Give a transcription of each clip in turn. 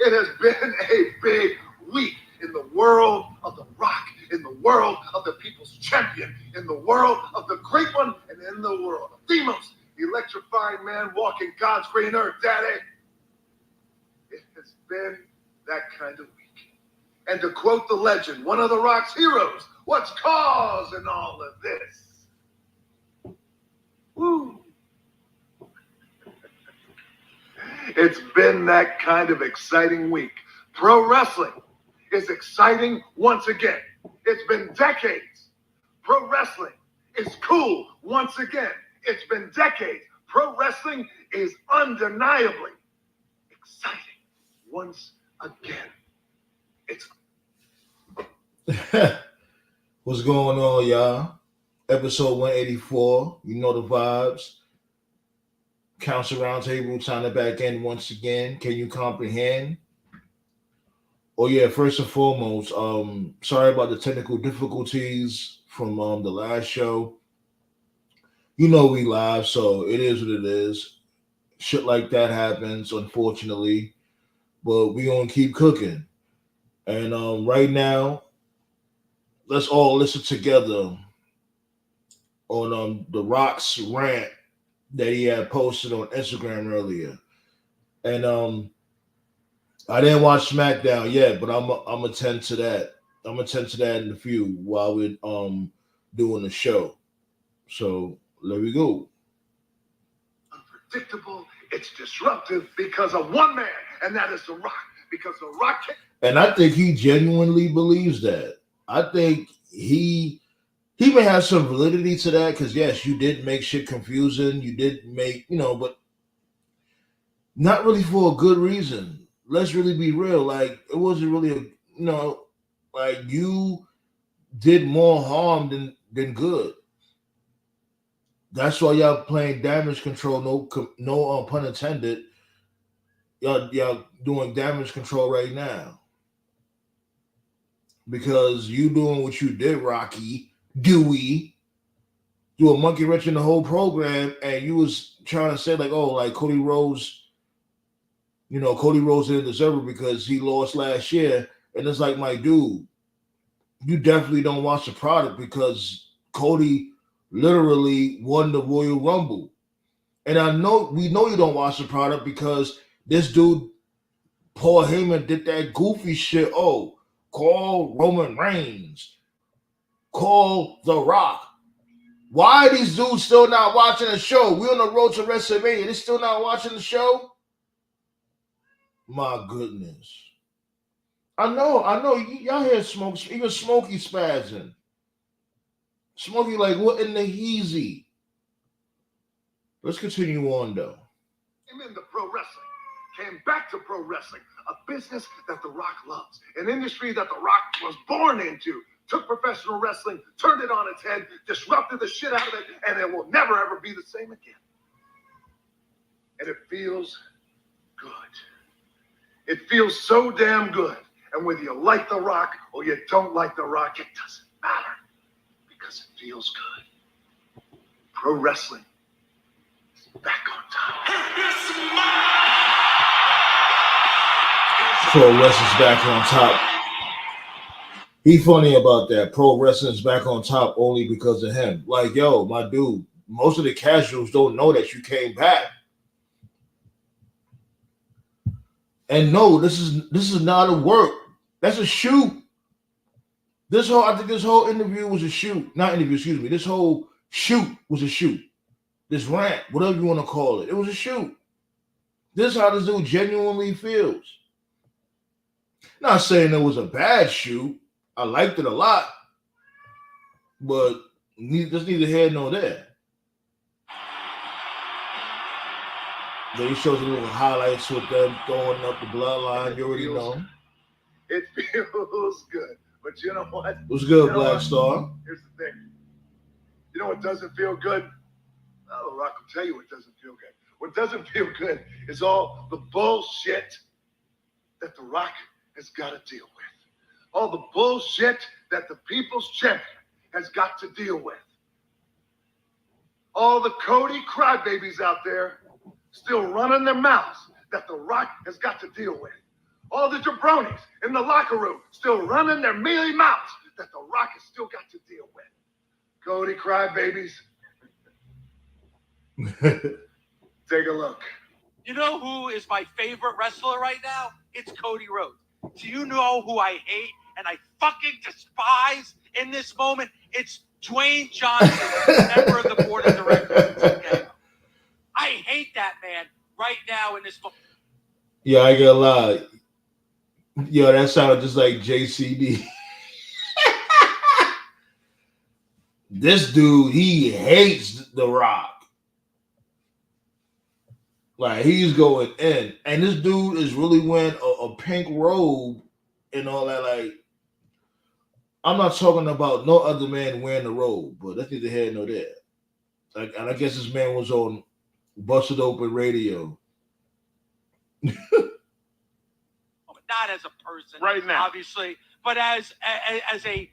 It has been a big week in the world of The Rock, in the world of the people's champion, in the world of the great one, and in the world of the most electrifying man walking God's green earth, Daddy. It has been that kind of week. And to quote the legend, one of The Rock's heroes, what's causing all of this? Woo. It's been that kind of exciting week. Pro wrestling is exciting once again. It's been decades. Pro wrestling is cool once again. It's been decades. Pro wrestling is undeniably exciting once again. It's What's going on, y'all? Episode 184. You know the vibes. Council Roundtable, time back in once again. Can you comprehend? Oh yeah, first and foremost, sorry about the technical difficulties from the last show. You know we live, so it is what it is. Shit like that happens, unfortunately. But we gonna keep cooking. And right now, let's all listen together on the Rock's rant that he had posted on Instagram earlier. And I didn't watch SmackDown yet, but I'm attend to that. I'm attend to that in a few while we're doing the show. So there we go. unpredictable, it's disruptive because of one man, and that is The Rock. Because The Rock can. And I think he genuinely believes that. I think he may have some validity to that because yes, you did make shit confusing. You did make, but not really for a good reason. Let's really be real. Like it wasn't really like you did more harm than good. That's why y'all playing damage control. No pun intended. Y'all doing damage control right now because you doing what you did, Rocky Dewey. Do a monkey wrench in the whole program, and you was trying to say like, oh, like Cody Rhodes. Cody Rhodes didn't deserve it because he lost last year. And it's like, my dude, you definitely don't watch the product because Cody literally won the Royal Rumble. And we know you don't watch the product because this dude, Paul Heyman, did that goofy shit. Oh, call Roman Reigns. Call The Rock. Why are these dudes still not watching the show? We're on the road to WrestleMania. They're still not watching the show? My goodness. I know. Y'all hear Smoke, even Smokey spazzing. Smokey like, what in the heezy? Let's continue on, though. Came into pro wrestling, came back to pro wrestling, a business that The Rock loves, an industry that The Rock was born into, took professional wrestling, turned it on its head, disrupted the shit out of it, and it will never, ever be the same again. And it feels good. It feels so damn good. And whether you like The Rock or you don't like The Rock, it doesn't matter because it feels good. Pro wrestling is back on top. Pro wrestling's back on top. He funny about that. Pro wrestling's back on top only because of him. Like, yo, my dude, most of the casuals don't know that you came back. And no, this is not a work. That's a shoot. I think this whole interview was a shoot. Not interview, excuse me. This whole shoot was a shoot. This rant, whatever you want to call it. It was a shoot. This is how this dude genuinely feels. Not saying it was a bad shoot. I liked it a lot. But there's neither here nor there. Then he shows a little highlights with them throwing up the bloodline. You already know. It feels good. But you know what? What's good, Black Star? Here's the thing. You know what doesn't feel good? Well, The Rock will tell you what doesn't feel good. What doesn't feel good is all the bullshit that The Rock has got to deal with. All the bullshit that the people's champion has got to deal with. All the Cody crybabies out there still running their mouths that The Rock has got to deal with. All the jabronis in the locker room still running their mealy mouths that The Rock has still got to deal with. Cody crybabies. Take a look. You know who is my favorite wrestler right now? It's Cody Rhodes. Do you know who I hate and I fucking despise in this moment? It's Dwayne Johnson, member of the board of directors. Okay? I hate that man right now in this moment. Yeah, I get a lot. Yo, that sounded just like JCD. This dude, he hates The Rock. Like, he's going in. And this dude is really wearing a pink robe and all that. Like, I'm not talking about no other man wearing a robe, but that's neither here nor there. Like, and I guess this man was on Busted Open Radio. Not as a person, Right now. obviously, but as a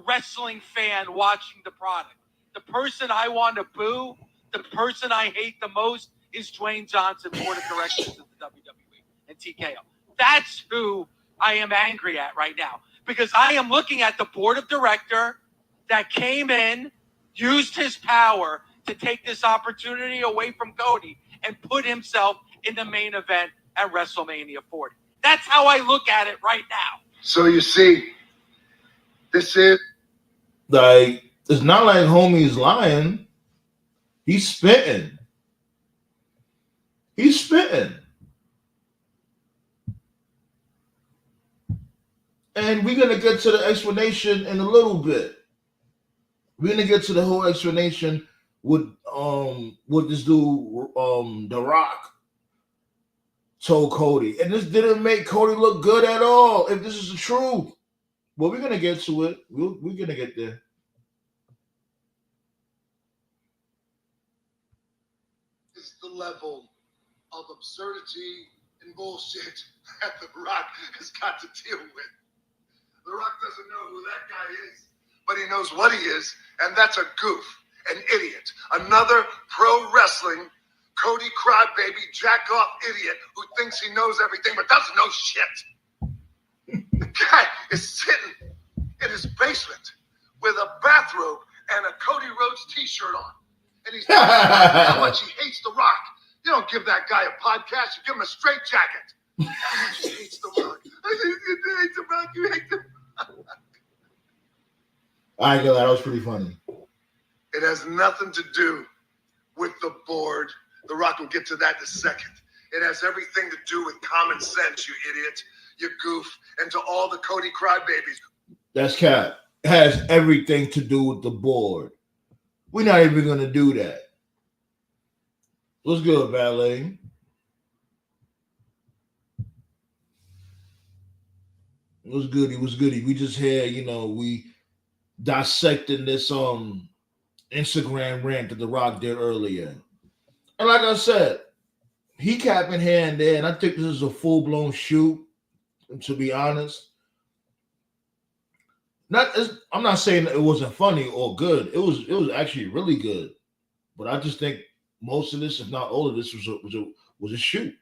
wrestling fan watching the product. The person I want to boo, the person I hate the most is Dwayne Johnson, board of directors of the WWE and TKO. That's who I am angry at right now, because I am looking at the board of director that came in, used his power to take this opportunity away from Cody and put himself in the main event at WrestleMania 40. That's how I look at it right now. So you see, this is Like, it's not like homie's lying. He's spitting. He's spitting. And we're going to get to the explanation in a little bit. We're going to get to the whole explanation with this dude, The Rock, told Cody. And this didn't make Cody look good at all, if this is the truth. Well, we're going to get to it. We're going to get there. It's the level of absurdity and bullshit that The Rock has got to deal with. The Rock doesn't know who that guy is, but he knows what he is, and that's a goof, an idiot, another pro wrestling Cody crybaby jack-off idiot who thinks he knows everything but doesn't know shit. The guy is sitting in his basement with a bathrobe and a Cody Rhodes t-shirt on. And he's talking about how much he hates The Rock. You don't give that guy a podcast, you give him a straight jacket. How much he hates The Rock. You hate The Rock, you hate The Rock. I ain't gonna lie, that was pretty funny. It has nothing to do with the board. The Rock will get to that in a second. It has everything to do with common sense, you idiot, you goof, and to all the Cody crybabies. That's cap. It has everything to do with the board. We're not even going to do that. What's good, Valet? What's goody? What's goody? We just had, we dissecting this Instagram rant that The Rock did earlier. And like I said, he cap in hand there, and I think this is a full-blown shoot, to be honest. I'm not saying that it wasn't funny or good. It was actually really good. But I just think most of this, if not all of this, was a shoot.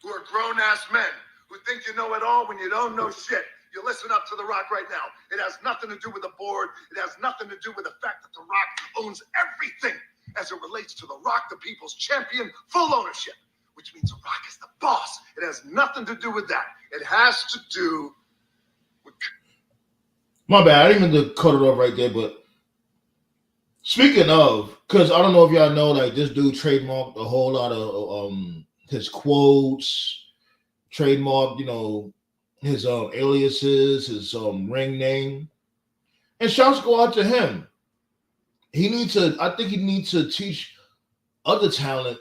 Who are grown-ass men who think you know it all when you don't know shit. You listen up to The Rock right now. It has nothing to do with the board. It has nothing to do with the fact that The Rock owns everything as it relates to The Rock, the people's champion, full ownership, which means The Rock is the boss. It has nothing to do with that. It has to do with... My bad. I didn't mean to cut it off right there, but speaking of, because I don't know if y'all know, like, this dude trademarked a whole lot of his quotes, trademarked, his aliases, his ring name. And shouts go out to him. I think he needs to teach other talent,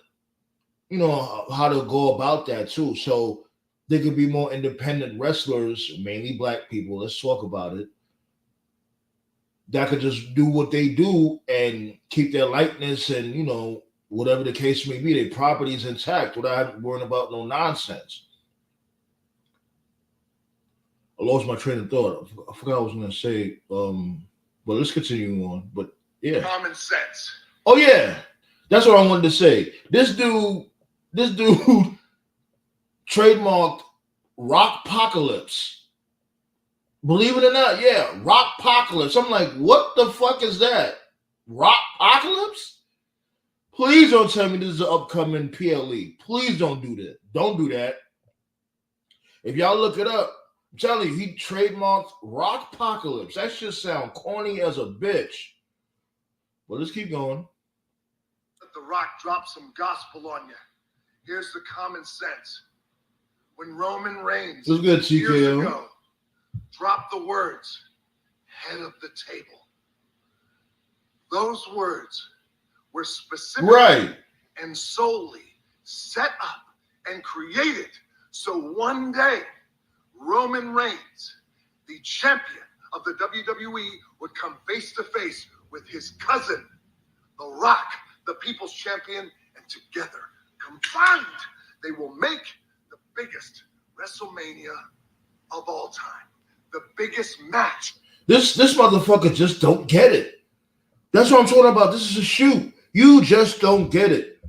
how to go about that too. So there could be more independent wrestlers, mainly black people, let's talk about it, that could just do what they do and keep their likeness and, whatever the case may be, their property is intact without worrying about no nonsense. I lost my train of thought. I forgot what I was going to say. But let's continue on. But yeah. Common sense. Oh yeah. That's what I wanted to say. This dude trademarked Rockpocalypse. Believe it or not, yeah, Rockpocalypse. I'm like, what the fuck is that? Rockpocalypse? Please don't tell me this is an upcoming PLE. Please don't do that. Don't do that. If y'all look it up, I'm telling you, he trademarked Rockpocalypse. That shit sound corny as a bitch. But let's keep going. Let The Rock drop some gospel on you. Here's the common sense. When Roman Reigns This is good, years TKO. ago dropped the words, head of the table, those words were specifically Right. and solely set up and created so one day Roman Reigns, the champion of the WWE, would come face to face with his cousin, The Rock, the People's Champion, and together, combined, they will make the biggest WrestleMania of all time. The biggest match. This motherfucker just don't get it. That's what I'm talking about. This is a shoot. You just don't get it.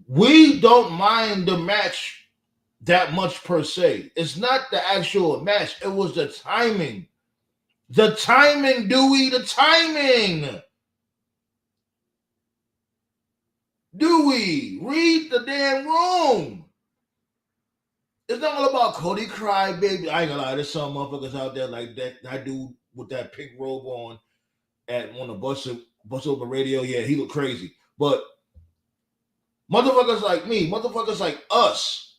We don't mind the match that much per se. It's not the actual match. It was the timing. The timing, Dewey. The timing. Dewey, read the damn room. It's not all about Cody cry, baby. I ain't gonna lie. There's some motherfuckers out there like that dude with that pink robe on on the bus open radio. Yeah, he look crazy. But motherfuckers like me, motherfuckers like us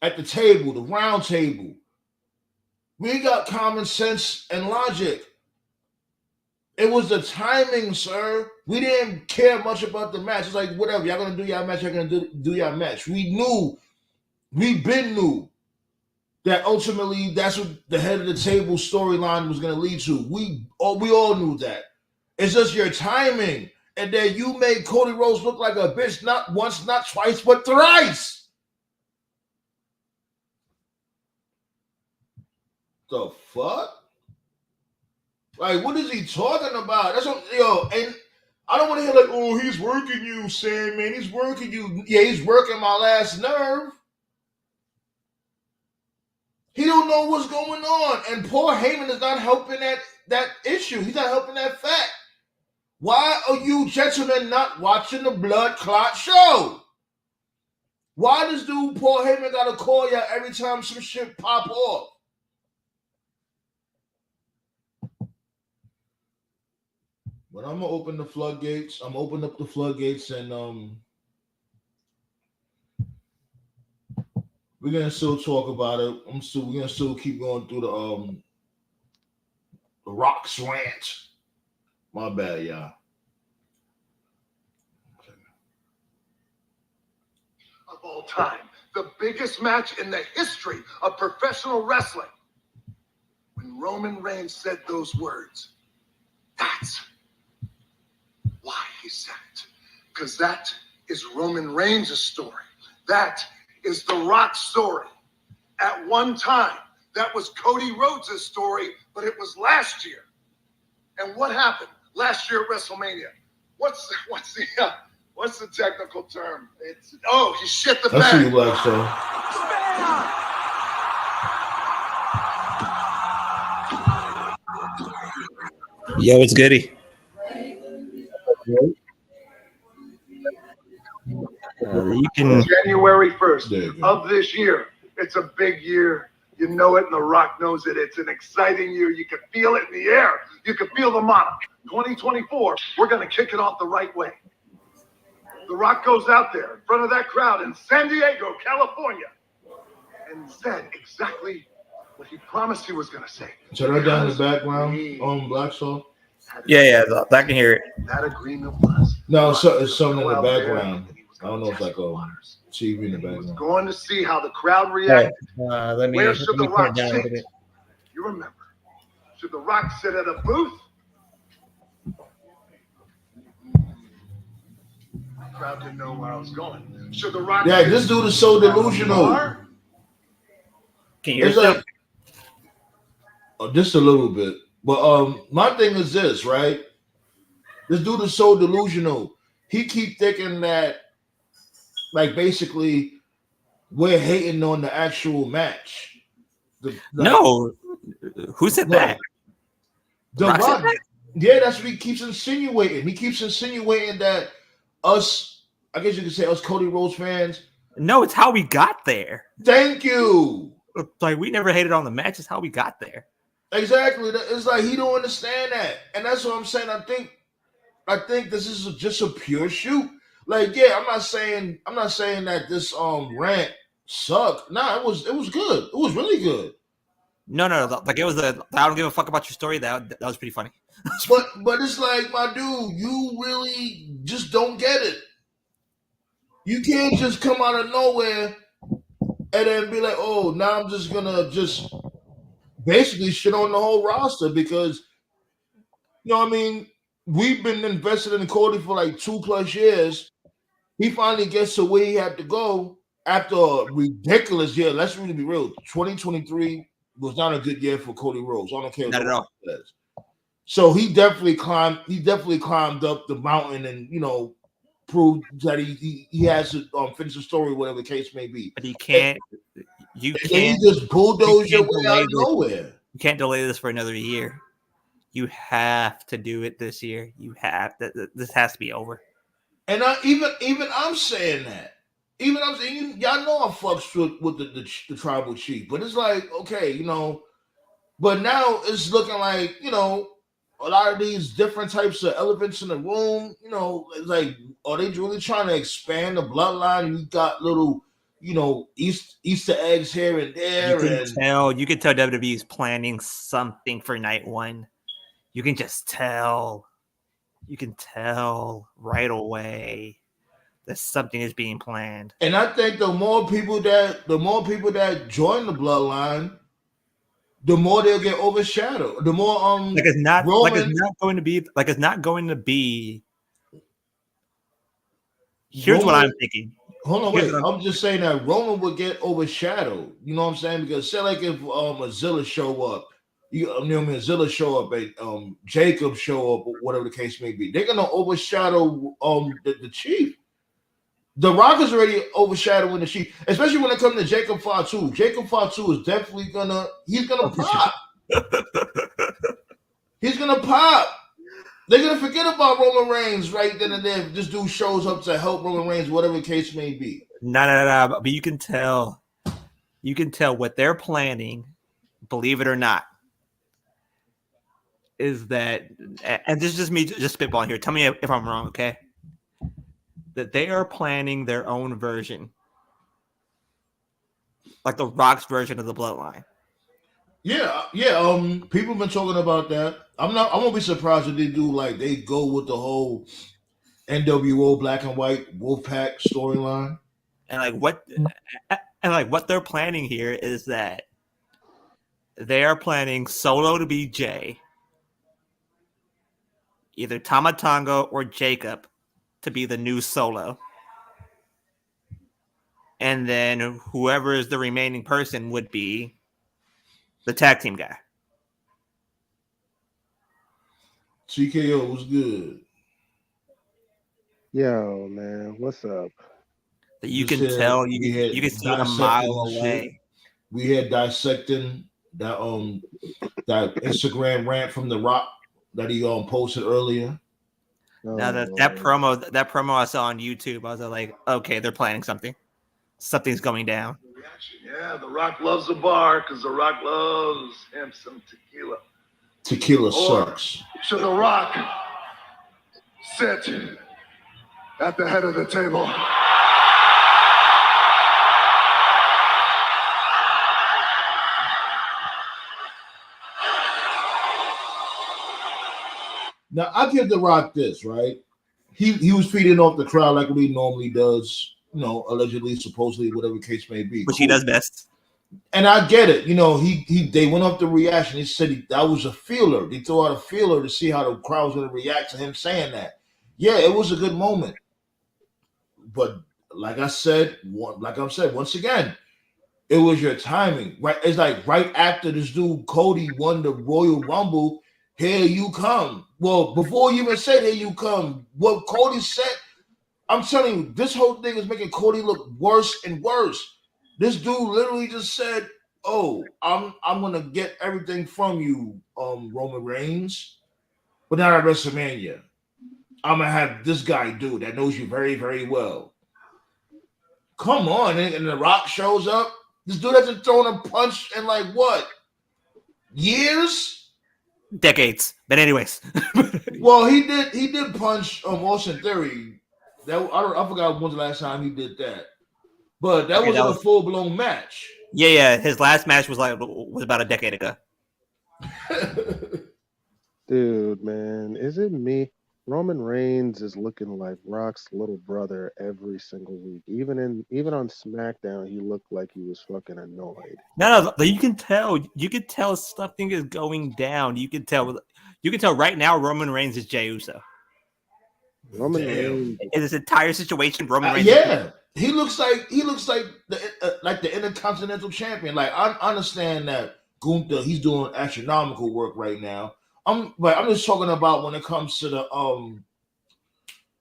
at the table, the round table, we got common sense and logic. It was the timing, sir. We didn't care much about the match. It's like, whatever, y'all gonna do y'all match, y'all gonna do y'all match. We knew that ultimately that's what the head of the table storyline was gonna lead to. We all knew that. It's just your timing. And then you made Cody Rhodes look like a bitch not once, not twice, but thrice. The fuck? Like, what is he talking about? That's what, and I don't want to hear like, oh, he's working you, Sandman. He's working you. Yeah, he's working my last nerve. He don't know what's going on. And poor Heyman is not helping that issue. He's not helping that fact. Why are you gentlemen not watching the Blood Clot show? Why does dude Paul Heyman gotta call y'all every time some shit pop off? But I'm gonna open the floodgates. I'm gonna open up the floodgates, and we're gonna still talk about it. We're gonna still keep going through the Rock's rant. My bad, y'all. Okay. Of all time, the biggest match in the history of professional wrestling. When Roman Reigns said those words, that's why he said it. Because that is Roman Reigns' story. That is The Rock's story. At one time, that was Cody Rhodes' story, but it was last year. And what happened last year at WrestleMania? What's the technical term? He shit the bed. That's what you like, so. Yo, it's Goody. You can January 1st of this year. It's a big year. You know it, and The Rock knows it. It's an exciting year. You can feel it in the air. You can feel the monarch. 2024, we're going to kick it off the right way. The Rock goes out there in front of that crowd in San Diego, California, and said exactly what he promised he was going to say. So right down in the background on Black Soul? Yeah, I can hear it. That agreement was. No, so it's something in the background. I don't know if it's like a TV in the He was background. going to see how the crowd reacted. Let me Where should The turn Rock down a sit? little bit. You remember. Should The Rock sit at a booth? The crowd didn't know where I was going. Should The Rock Yeah, sit this dude is so at a delusional. bar? Can you hear It's yourself? like just a little bit. But my thing is this, right? This dude is so delusional. He keep thinking that, like, basically, we're hating on the actual match. No, who said that? The Rock said Rock. that? Yeah, that's what he keeps insinuating. He keeps insinuating that us, I guess you could say us Cody Rhodes fans. No, it's how we got there. Thank you. Like, we never hated on the match. It's how we got there. Exactly. It's like he don't understand that, and that's what I'm saying. I think this is just a pure shoot. Like, yeah, I'm not saying that this rant sucked. Nah, it was good. It was really good. No. Like, it was I don't give a fuck about your story. That was pretty funny. But it's like, my dude, you really just don't get it. You can't just come out of nowhere and then be like, oh, now I'm just gonna just basically shit on the whole roster because, you know what I mean? We've been invested in Cody for like 2+ years. He finally gets to where he had to go after a ridiculous year. Let's really be real. 2023 was not a good year for Cody Rhodes. I don't care Not at all. what says. So he definitely climbed up the mountain and, you know, proved that he has to finish the story, whatever the case may be. But you can't just bulldoze your way out of nowhere. You can't delay this for another year. You have to do it this year. You have to. This has to be over. And even I'm saying that. Even I'm saying, y'all know I fucks with the tribal chief, but it's like, okay, you know, but now it's looking like, you know, a lot of these different types of elephants in the room, you know, it's like, are they really trying to expand the bloodline? And you got little, you know, Easter eggs here and there. You can tell WWE's planning something for night one. You can just tell. You can tell right away that something is being planned. And I think the more people that join the bloodline, the more they'll get overshadowed. The more it's not going to be. Here's Roman, what I'm thinking. Hold on, wait. I'm just saying that Roman would get overshadowed. You know what I'm saying? Because say like if Azilla show up, Azilla show up, and Jacob show up, or whatever the case may be, they're gonna overshadow the Chief. The Rock is already overshadowing the Chief, especially when it comes to Jacob Fatu. Jacob Fatu is definitely gonna pop. He's gonna pop. They're gonna forget about Roman Reigns right then and there. If this dude shows up to help Roman Reigns, whatever the case may be. No. But you can tell what they're planning. Believe it or not, is that, and this is just me just spitballing here. Tell me if I'm wrong, okay? That they are planning their own version, like the Rock's version of the Bloodline. Yeah. People have been talking about that. I won't be surprised if they do, like, they go with the whole NWO Black and White Wolfpack storyline. And what they're planning here is that they are planning Solo to be Jay, either Tama Tonga or Jacob to be the new Solo. And then whoever is the remaining person would be the tag team guy. TKO was good. Yo, man, what's up? You can tell, you can see it a mile away. We had dissecting that Instagram rant from The Rock that he posted earlier. Now that promo I saw on YouTube, I was like, okay, they're planning something. Something's going down. Yeah, The Rock loves a bar because The Rock loves him some tequila. Tequila sucks. Should The Rock sit at the head of the table? Now, I give The Rock this, right? He was feeding off the crowd like what he normally does, you know, allegedly, supposedly, whatever the case may be. Which he does best. And I get it. You know, they went off the reaction. He said that was a feeler. They threw out a feeler to see how the crowd was going to react to him saying that. Yeah, it was a good moment. But like I said, once again, it was your timing. Right? It's like right after this dude, Cody, won the Royal Rumble, here you come. Well, before you even said here you come, what Cody said, I'm telling you, this whole thing is making Cody look worse and worse. This dude literally just said, "Oh, I'm gonna get everything from you, Roman Reigns, but not at WrestleMania. I'm gonna have this guy do that knows you very, very well." Come on, and The Rock shows up. This dude hasn't thrown a punch in like what? Years? Decades. But anyways. Well, he did punch Austin Theory. I forgot when's the last time he did that. But that was a full-blown match. Yeah. His last match was about a decade ago. Dude, man, is it me? Roman Reigns is looking like Rock's little brother every single week. Even on SmackDown, he looked like he was fucking annoyed. No, you can tell. You can tell something is going down. You can tell right now Roman Reigns is Jey Uso. Roman Reigns in this entire situation, Roman Reigns. Yeah, he looks like the Intercontinental Champion. Like I understand that Gunther, he's doing astronomical work right now. I'm just talking about when it comes to the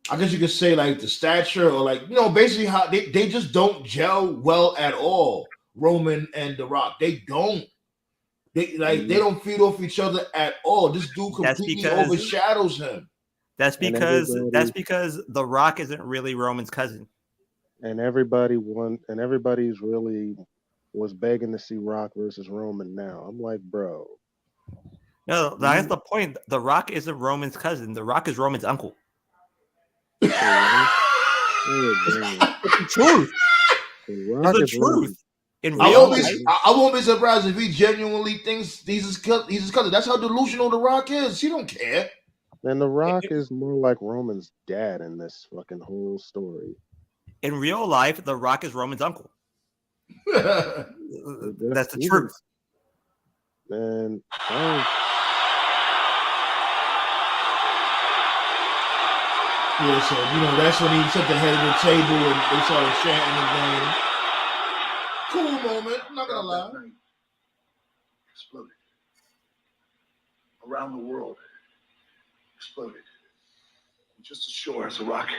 I guess you could say like the stature or like basically how they just don't gel well at all. Roman and The Rock, they don't. They don't feed off each other at all. This dude completely overshadows him. That's because The Rock isn't really Roman's cousin. And everybody's really was begging to see Rock versus Roman now. I'm like, bro. No, that's the point. The Rock isn't Roman's cousin. The Rock is Roman's uncle. It's the truth. It's the truth. I won't be surprised if he genuinely thinks he's his cousin. That's how delusional The Rock is. He don't care. And The Rock is more like Roman's dad in this fucking whole story. In real life, The Rock is Roman's uncle. That's the truth. And yeah, so that's when he took the head of the table and they started chanting again. Cool moment, I'm not gonna lie. Exploded. Around the world. Exploded. Just as sure as The Rock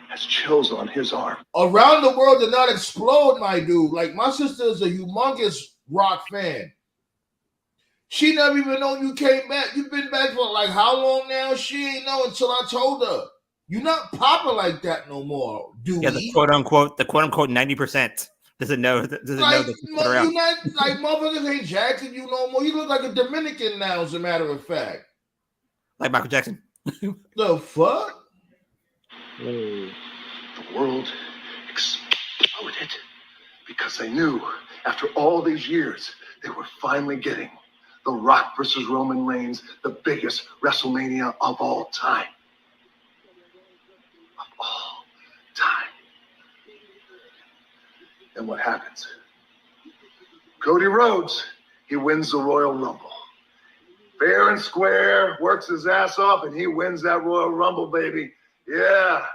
has chills on his arm. Around the world did not explode, my dude. Like my sister is a humongous Rock fan. She never even known you came back. You've been back for like how long now? She ain't know until I told her. You're not popping like that no more, dude. Yeah, the quote unquote 90% doesn't know. You're not like motherfuckers ain't jacking you no more. You look like a Dominican now, as a matter of fact. Like Michael Jackson. The fuck? The world exploded because they knew after all these years they were finally getting The Rock versus Roman Reigns, the biggest WrestleMania of all time. Of all time. And what happens? Cody Rhodes, he wins the Royal Rumble. Fair and square, works his ass off, and he wins that Royal Rumble, baby. Yeah.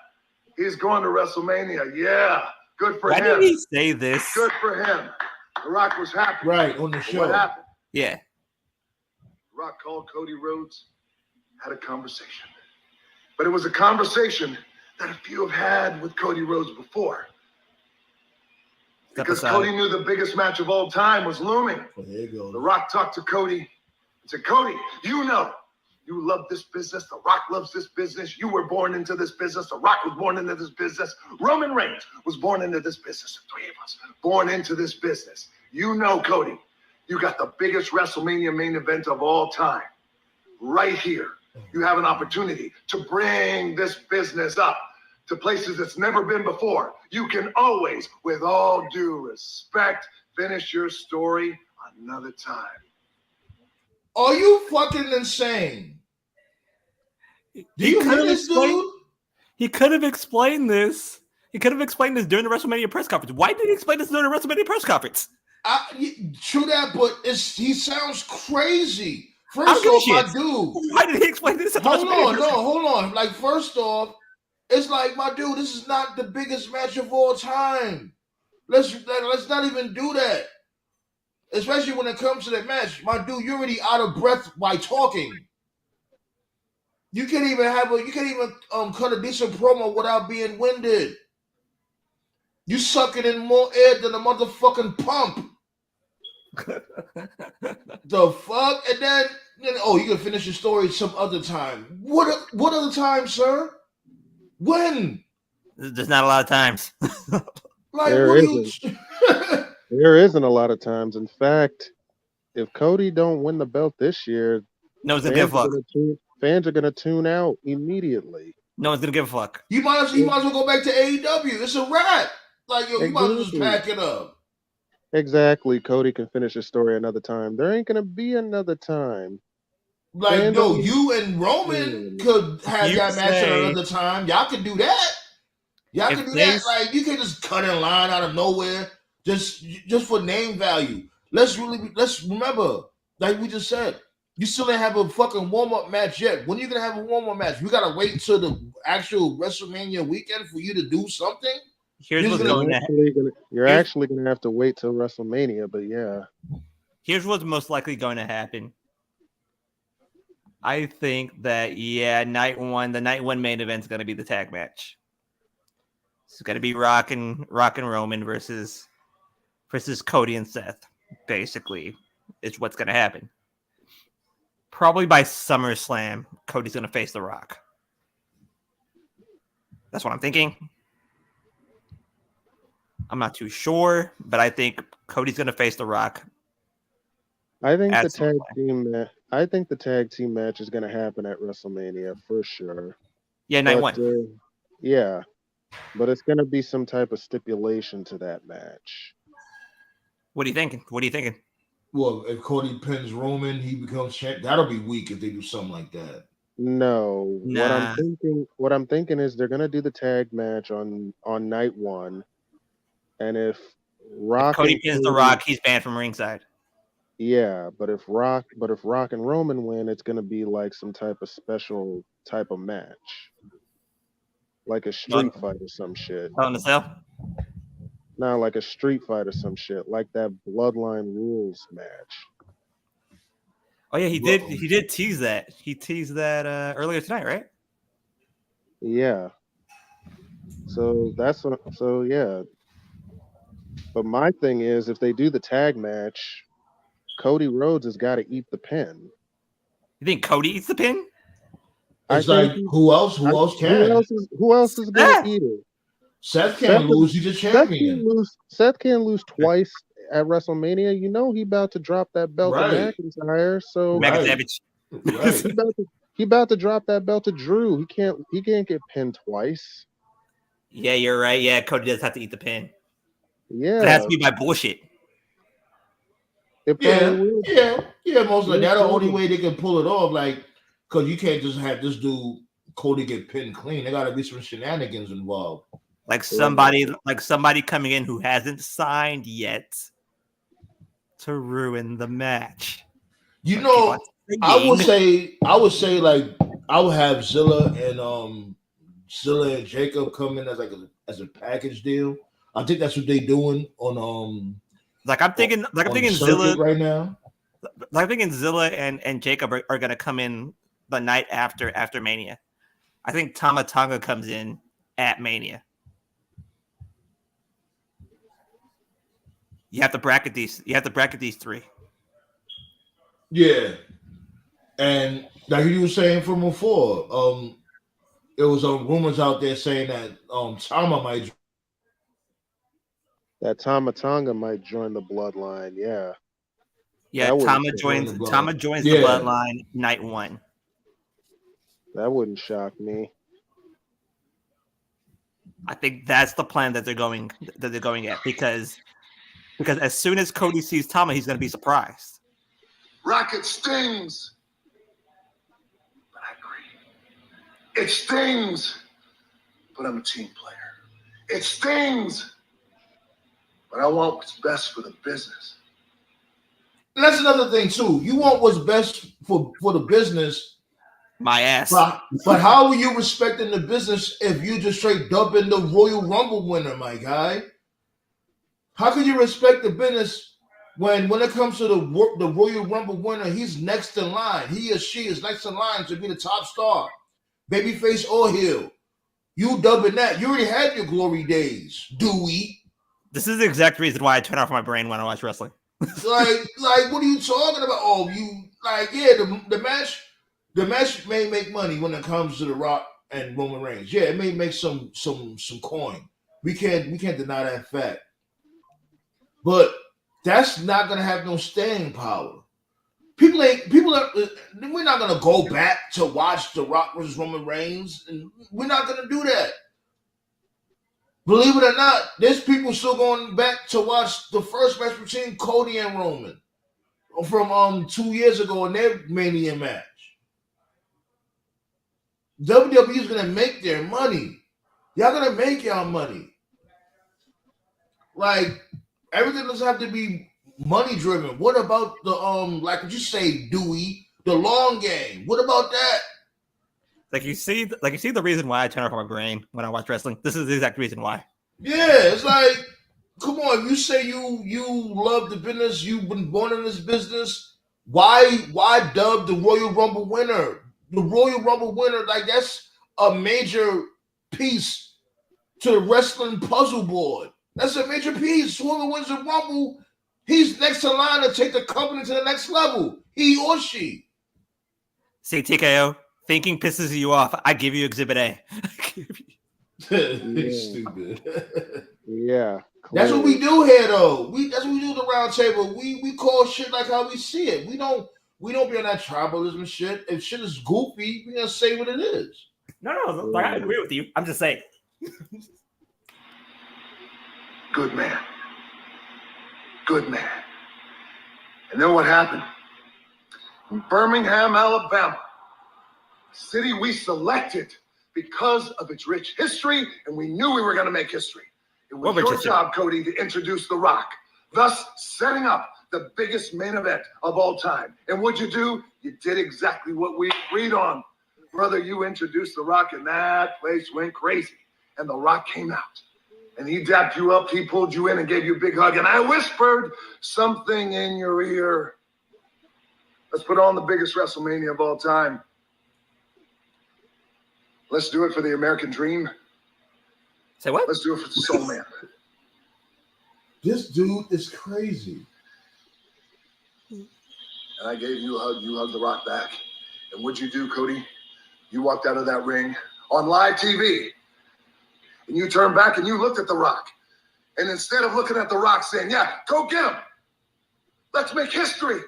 He's going to WrestleMania. Yeah. Good for him. Why did he say this? Good for him. The Rock was happy. Right, on the show. What happened? Yeah. The Rock called Cody Rhodes, had a conversation. But it was a conversation that a few have had with Cody Rhodes before. Because Cody knew the biggest match of all time was looming. Well, there you go. The Rock talked to Cody and said, Cody, you love this business. The Rock loves this business. You were born into this business. The Rock was born into this business. Roman Reigns was born into this business. The three of us born into this business. Cody, you got the biggest WrestleMania main event of all time. Right here. You have an opportunity to bring this business up to places it's never been before. You can always, with all due respect, finish your story another time. Are you fucking insane? Do you hear this, dude? He could have explained this. He could have explained this during the WrestleMania press conference. Why did he explain this during the WrestleMania press conference? True that, but he sounds crazy. First off, my dude. Why did he explain this? Hold on. Like, first off, it's like, my dude, this is not the biggest match of all time. Let's not even do that. Especially when it comes to that match. My dude, you're already out of breath by talking. You can't even cut a decent promo without being winded. You sucking in more air than a motherfucking pump. The fuck? And then, oh, you can finish your story some other time. What other time, sir? When? There's not a lot of times. Like, There what do you? isn't. There isn't a lot of times. In fact, if Cody don't win the belt this year, No one's gonna give a fuck. Fans are gonna tune out immediately. No one's gonna give a fuck. You might as well go back to AEW. It's a wrap. Like, yo, you might as well just pack it up. Exactly. Cody can finish his story another time. There ain't gonna be another time. Like, Fans no, are- you and Roman could have You that match say- another time. Y'all can do that. Y'all If can do they- that. Like, you can just cut in line out of nowhere, just for name value. Let's remember, like we just said, you still didn't have a fucking warm-up match yet. When are you gonna have a warm-up match? We gotta wait till the actual WrestleMania weekend for you to do something. Here's what's You're actually gonna have to wait till WrestleMania, but yeah. Here's what's most likely going to happen. I think that the night one main event is going to be the tag match. It's going to be Rock and Roman versus Cody and Seth. Basically, is what's going to happen. Probably by SummerSlam, Cody's going to face The Rock. That's what I'm thinking. I'm not too sure, but I think Cody's going to face The Rock. I think the tag team match is going to happen at WrestleMania for sure. Yeah, night one. Yeah, but it's going to be some type of stipulation to that match. What are you thinking? Well, if Cody pins Roman, he becomes champ. That'll be weak if they do something like that. No, nah. What I'm thinking is they're going to do the tag match on night one, and if Cody pins The Rock, he's banned from ringside. Yeah, but if Rock and Roman win, it's gonna be like some type of special type of match, like a street fight or some shit. On the cell? No, like a street fight or some shit, like that Bloodline Rules match. Oh yeah, he did tease that. He teased that earlier tonight, right? Yeah. So yeah. But my thing is, if they do the tag match, Cody Rhodes has got to eat the pin. You think Cody eats the pin? It's like who else can? Who else is going to eat it? Seth can't lose. He's a champion. Seth can't lose twice at WrestleMania. You know he about to drop that belt to McIntyre. So he about to drop that belt to Drew. He can't get pinned twice. Yeah, you're right. Yeah, Cody does have to eat the pin. Yeah, it has to be by bullshit. Most like that's the only way they can pull it off. Like, because you can't just have this dude Cody get pinned clean. There got to be some shenanigans involved. Like somebody coming in who hasn't signed yet to ruin the match. You know, I would say like I would have Zilla and Jacob come in as a package deal. I think that's what they're doing on I'm thinking Zilla right now. I'm thinking Zilla and Jacob are gonna come in the night after Mania. I think Tama Tonga comes in at Mania. You have to bracket these three. Yeah. And like you were saying from before, there was rumors out there saying that Tama Tonga might join the Bloodline. Yeah. Yeah, Tama joins the Bloodline night one. That wouldn't shock me. I think that's the plan that they're going at because as soon as Cody sees Tama, he's going to be surprised. Rocket stings, but I agree. It stings, but I'm a team player. It stings, but I want what's best for the business. And that's another thing too. You want what's best for the business. My ass. But how are you respecting the business if you just straight dumping the Royal Rumble winner, my guy? How can you respect the business when it comes to the Royal Rumble winner, he's next in line. He or she is next in line to be the top star, babyface or heel. You dubbing that. You already had your glory days, Dewey. This is the exact reason why I turn off my brain when I watch wrestling. like, what are you talking about? Oh, you like, yeah, the match may make money when it comes to The Rock and Roman Reigns. Yeah, it may make some coin. We can't deny that fact. But that's not gonna have no staying power. We're not gonna go back to watch The Rock versus Roman Reigns, and we're not gonna do that. Believe it or not, there's people still going back to watch the first match between Cody and Roman from 2 years ago in their Mania match. WWE is gonna make their money. Y'all gonna make y'all money. Like, everything doesn't have to be money driven. What about the like what you say, Dewey, the long game? What about that? Like you see the reason why I turn off my brain when I watch wrestling. This is the exact reason why. Yeah, it's like, come on, you say you love the business, you've been born in this business. Why dub the Royal Rumble winner? The Royal Rumble winner, like, that's a major piece to the wrestling puzzle board. That's a major piece. Whoever wins the Rumble, he's next in line to take the company to the next level. He or she. See, TKO, thinking pisses you off. I give you Exhibit A. Stupid. Yeah. That's what we do here, though. That's what we do at the round table. We call shit like how we see it. We don't be on that tribalism shit. If shit is goofy, we gonna say what it is. No, like, I agree with you. I'm just saying. Good man. Good man. And then what happened? In Birmingham, Alabama, a city we selected because of its rich history, and we knew we were going to make history. It was your job, Cody, to introduce The Rock, thus setting up the biggest main event of all time. And what'd you do? You did exactly what we agreed on. Brother, you introduced The Rock, and that place went crazy. And The Rock came out. And he dapped you up, he pulled you in and gave you a big hug. And I whispered something in your ear. Let's put on the biggest WrestleMania of all time. Let's do it for the American dream. Say what? Let's do it for the Soul Man. This dude is crazy. And I gave you a hug. You hugged The Rock back. And what'd you do, Cody? You walked out of that ring on live TV. And you turned back and you looked at The Rock. And instead of looking at The Rock saying, yeah, go get him. Let's make history.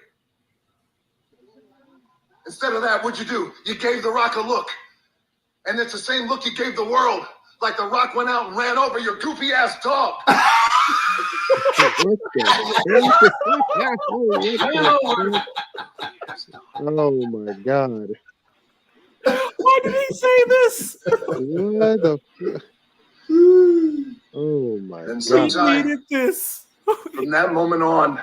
Instead of that, what'd you do? You gave The Rock a look. And it's the same look you gave the world. Like The Rock went out and ran over your goofy ass dog. Oh my God. Why did he say this? What the fuck? Oh my And God. sometime, needed this. from that moment on,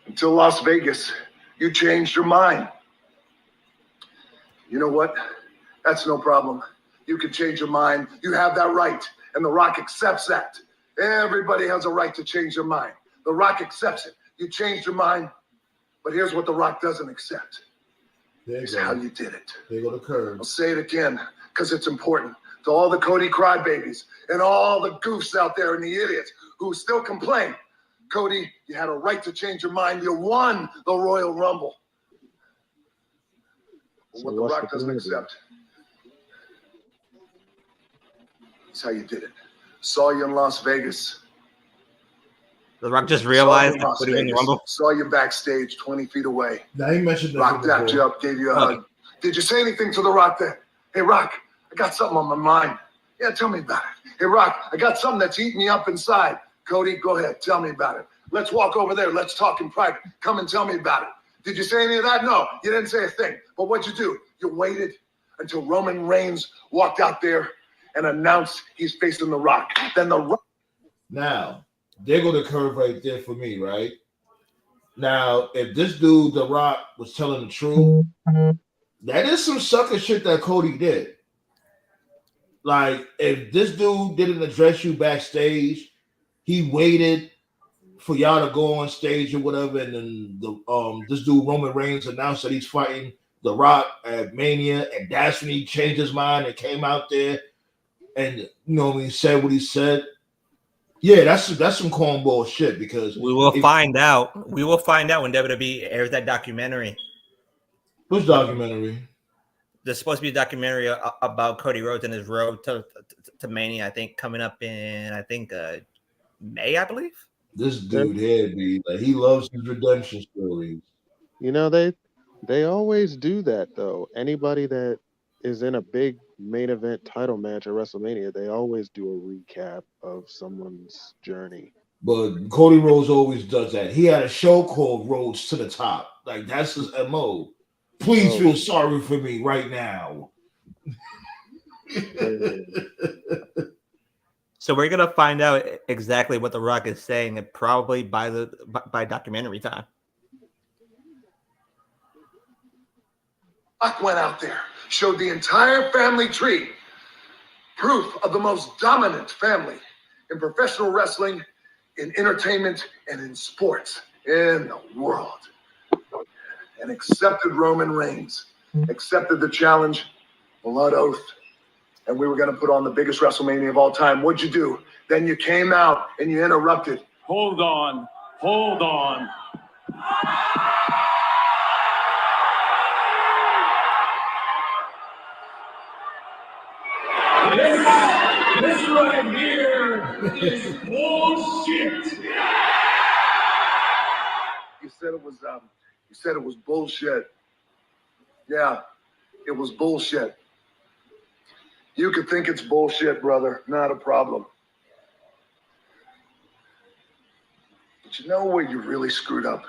until Las Vegas, you changed your mind. You know what? That's no problem. You can change your mind. You have that right. And The Rock accepts that. Everybody has a right to change their mind. The Rock accepts it. You changed your mind. But here's what The Rock doesn't accept. Is how you did it. There go the curve. I'll say it again because it's important to all the Cody crybabies and all the goofs out there and the idiots who still complain. Cody, you had a right to change your mind. You won the Royal Rumble. But what The Rock doesn't accept is how you did it. Saw you in Las Vegas. The Rock just realized that Cody won the Rumble. Saw you backstage 20 feet away. Now he mentioned that. Rock dapped you up, gave you a hug. Did you say anything to The Rock then? Hey, Rock, I got something on my mind. Yeah, tell me about it. Hey, Rock, I got something that's eating me up inside. Cody, go ahead. Tell me about it. Let's walk over there. Let's talk in private. Come and tell me about it. Did you say any of that? No, you didn't say a thing. But what'd you do? You waited until Roman Reigns walked out there and announced he's facing The Rock. Then The Rock. Now, there go the curve right there for me, right? Now, if this dude, The Rock, was telling the truth, that is some sucker shit that Cody did. Like, if this dude didn't address you backstage, he waited for y'all to go on stage or whatever, and then this dude Roman Reigns announced that he's fighting The Rock at Mania, and that's when he changed his mind and came out there and when he said what he said. Yeah, that's some cornball shit because we will find out. We will find out when WWE airs that documentary. Which documentary? There's supposed to be a documentary about Cody Rhodes and his road to Mania. I think coming up in May, I believe. This dude here, like he loves his redemption stories. They always do that though. Anybody that is in a big main event title match at WrestleMania, they always do a recap of someone's journey. But Cody Rhodes always does that. He had a show called Rhodes to the Top. Like that's his MO. Please feel sorry for me right now. So we're gonna find out exactly what The Rock is saying, and probably by documentary time. Rock went out there, showed the entire family tree, proof of the most dominant family in professional wrestling, in entertainment, and in sports in the world. And accepted Roman Reigns, accepted the challenge, blood oath, and we were going to put on the biggest WrestleMania of all time. What'd you do? Then you came out and you interrupted. Hold on. This right here is bullshit. You said it was bullshit. Yeah, it was bullshit. You could think it's bullshit, brother. Not a problem. But you know where you really screwed up?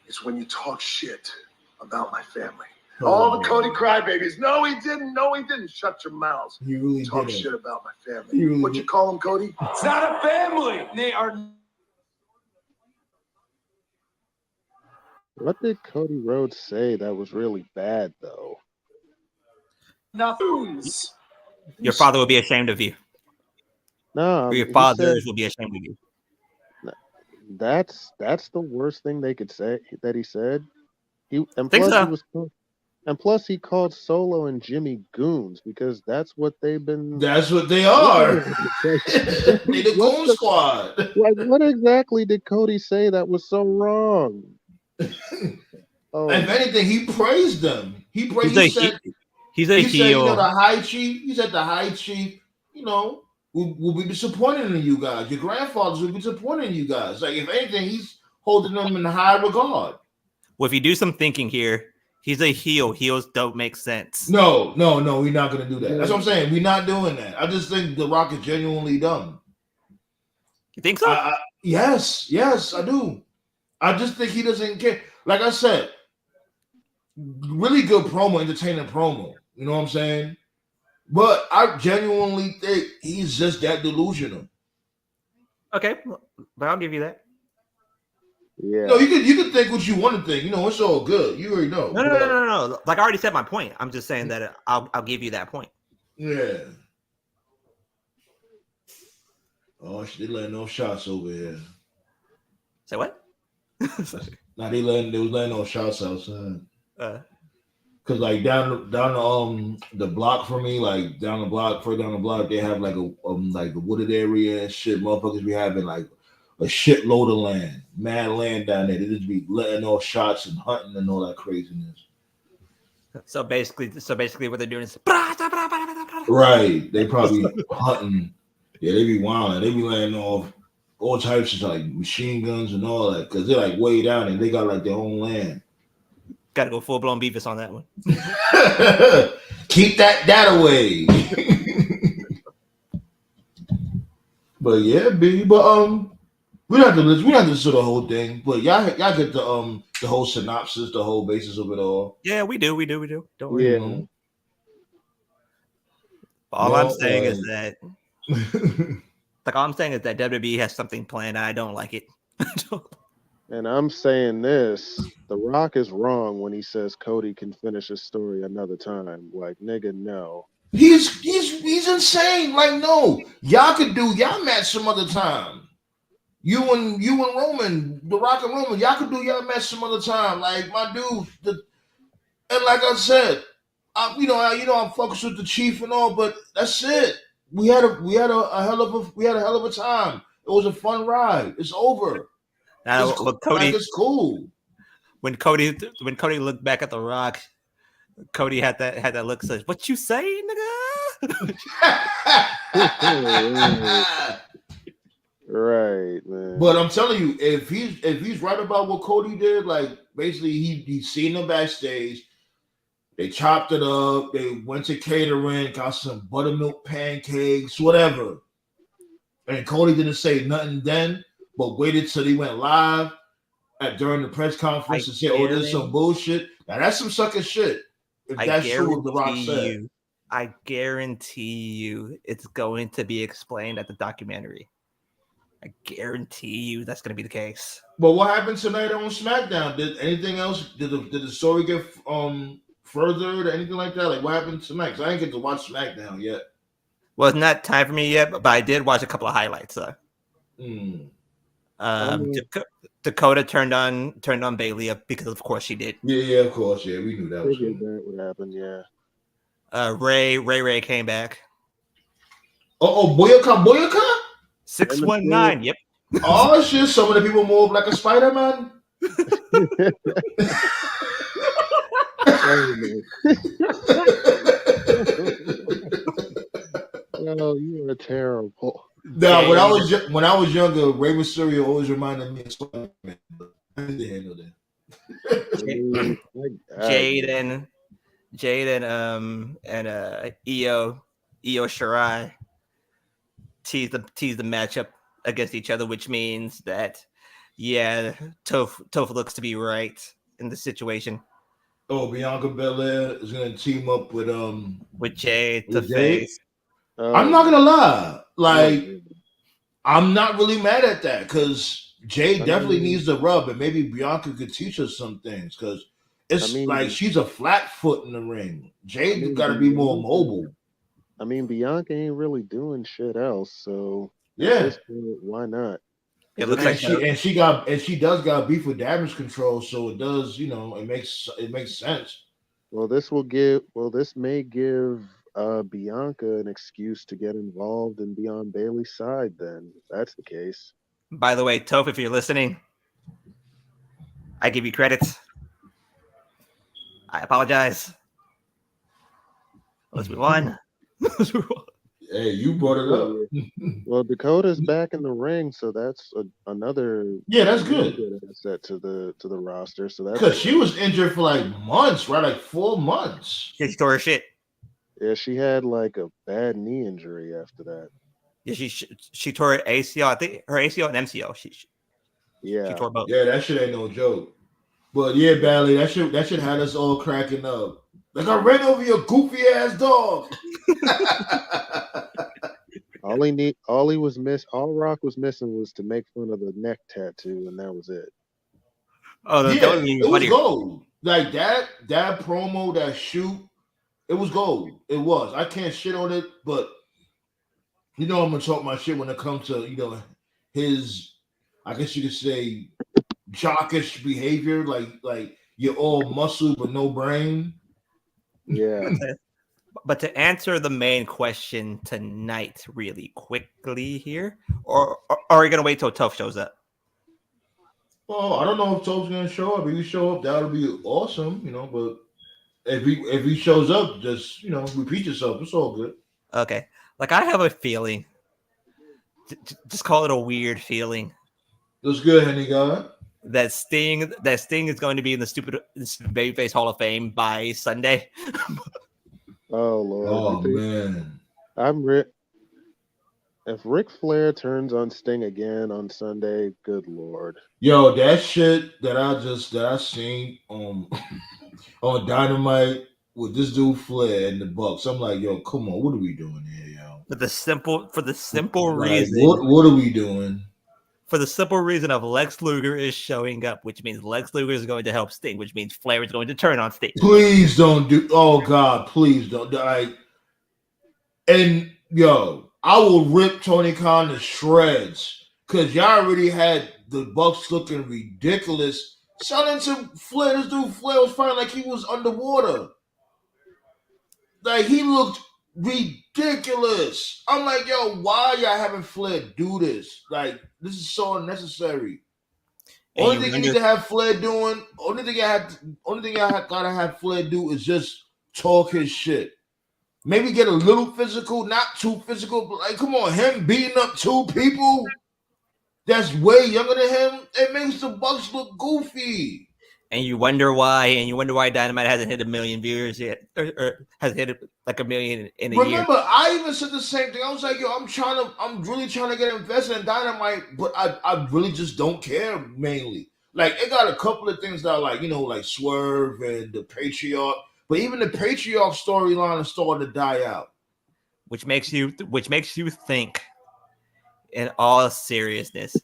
It's when you talk shit about my family. All the Cody crybabies. No, he didn't. No, he didn't. Shut your mouths. He really talk didn't. shit about my family. What'd you call him, Cody? It's not a family. They are. What did Cody Rhodes say that was really bad though? Nothing. Your father will be ashamed of you. No, or your fathers will be ashamed of you. That's the worst thing they could say that he said. Plus he called Solo and Jimmy goons because that's what they've been. That's what they are. They the goon squad. Like, what exactly did Cody say that was so wrong? If anything, he praised them. He said he's a heel. The high chief. He said the high chief. Will be disappointed in you guys. Your grandfathers will be disappointed in you guys. Like, if anything, he's holding them in high regard. Well, if you do some thinking here, he's a heel. Heels don't make sense. No, we're not going to do that. That's what I'm saying. We're not doing that. I just think The Rock is genuinely dumb. You think so? Yes, I do. I just think he doesn't care. Like I said, really good promo, entertaining promo. You know what I'm saying? But I genuinely think he's just that delusional. Okay, but I'll give you that. Yeah. No, you can think what you want to think. It's all good. You already know. No. Like I already said my point. I'm just saying that I'll give you that point. Yeah. Oh, they letting no shots over here. Say what? Nah, they was letting no shots outside. Cause like down the block for me, like down the block, further down the block, they have like a wooded area and shit. Motherfuckers be having like a shitload of land, mad land down there. They just be letting off shots and hunting and all that craziness. So basically, what they're doing is right. They probably hunting. Yeah, they be wilding. They be letting off all types of like machine guns and all that because they're like way down and they got like their own land. Got to go full blown Beavis on that one. Keep that away. But yeah, B. But we don't have to listen to the whole thing. But y'all get the whole synopsis, the whole basis of it all. Yeah, we do. Don't worry. Yeah. All I'm saying is that WWE has something planned. I don't like it. And I'm saying this, The Rock is wrong when he says Cody can finish his story another time. Like, nigga, no. He's insane. Like, no. Y'all could do y'all match some other time. You and Roman, The Rock and Roman, y'all could do y'all match some other time. Like my dude, and like I said, I'm focused with the Chief and all, but that's it. We had a hell of a time. It was a fun ride. It's over. Now, It's when Cody, it's cool. when Cody looked back at The Rock, Cody had that look. Says, "What you say, nigga?" Right, man. But I'm telling you, if he's right about what Cody did, like basically he's seen them backstage. They chopped it up. They went to catering, got some buttermilk pancakes, whatever. And Cody didn't say nothing then, but waited till he went live during the press conference and said, "Oh, there's some bullshit." Now that's some sucker shit. If that's true, what The Rock said. I guarantee you, it's going to be explained at the documentary. I guarantee you that's going to be the case. But what happened tonight on SmackDown? Did anything else? Did the story get furthered or anything like that? Like what happened tonight? Because I didn't get to watch SmackDown yet. Well, it's not time for me yet, but I did watch a couple of highlights. Though. Dakota turned on Bailey up because of course she did. Yeah, of course, yeah, we knew that was that would happen. Yeah. Ray came back. Boyaka? 619. Yep. Oh shit! Some of the people move like a Spider-Man. Oh, you are terrible. No, when I was younger, Rey Mysterio always reminded me of Spider-Man. I didn't handle that. Jaden, and Io Shirai tease the matchup against each other, which means that Toph looks to be right in the situation. Oh, Bianca Belair is gonna team up with Jade to face. I'm not gonna lie, like I'm not really mad at that because Jade definitely needs the rub, and maybe Bianca could teach us some things because it's like she's a flat foot in the ring. Jade got to be more mobile. I mean, Bianca ain't really doing shit else, so yeah, why not? It looks like she does got beef with damage control, so it does, it makes sense. Well, this may give Bianca an excuse to get involved and be on Bailey's side. Then, if that's the case. By the way, Toph, if you're listening, I give you credits. I apologize. Let's move on. Hey, you brought it up. Well, Dakota's back in the ring, so that's another. Yeah, that's good. Asset to the roster. So that's because she was injured for like months, right? Like 4 months. She tore her shit. Yeah, she had like a bad knee injury after that. Yeah, she tore her ACL. I think her ACL and MCL. She tore both. Yeah, that shit ain't no joke. But yeah, Bailey, that shit had us all cracking up. Like I ran over your goofy ass dog. All Rock was missing was to make fun of the neck tattoo, and that was it. Oh, it was gold. Like that promo, that shoot, it was gold. It was. I can't shit on it, but I'm gonna talk my shit when it comes to his, I guess you could say, jockish behavior. Like you're all muscle but no brain. Yeah. But to answer the main question tonight, really quickly here, or are we gonna wait till Toph shows up? Well, I don't know if Toph's gonna show up. If he show up, that'll be awesome, But if he shows up, just repeat yourself. It's all good. Okay. Like I have a feeling. Just call it a weird feeling. That's good, Henny God. That Sting is going to be in the stupid Babyface Hall of Fame by Sunday. Oh Lord! Oh man! If Ric Flair turns on Sting again on Sunday, good Lord! Yo, that shit that I seen on Dynamite with this dude Flair and the Bucks, I'm like, yo, come on, what are we doing here, yo? For the simple reason. What are we doing? For the simple reason of Lex Luger is showing up, which means Lex Luger is going to help Sting, which means Flair is going to turn on Sting. Please don't do. Oh God, please don't. And yo, I will rip Tony Khan to shreds because y'all already had the Bucks looking ridiculous. Shout out to Flair. This dude Flair was fighting like he was underwater. Like he looked ridiculous. I'm like, yo, why y'all having Flair do this? Like, this is so unnecessary. And Only you thing you wonder- need to have Flair doing, only thing I gotta have Flair do is just talk his shit. Maybe get a little physical, not too physical, but like, come on, him beating up two people that's way younger than him, it makes the Bucks look goofy. And you wonder why Dynamite hasn't hit 1 million viewers yet, or has hit like 1 million in a year. Remember, I even said the same thing. I was like, yo, I'm really trying to get invested in Dynamite, but I really just don't care mainly. Like, it got a couple of things that are like, like Swerve and the Patriarch, but even the Patriarch storyline is starting to die out. Which makes you think, in all seriousness,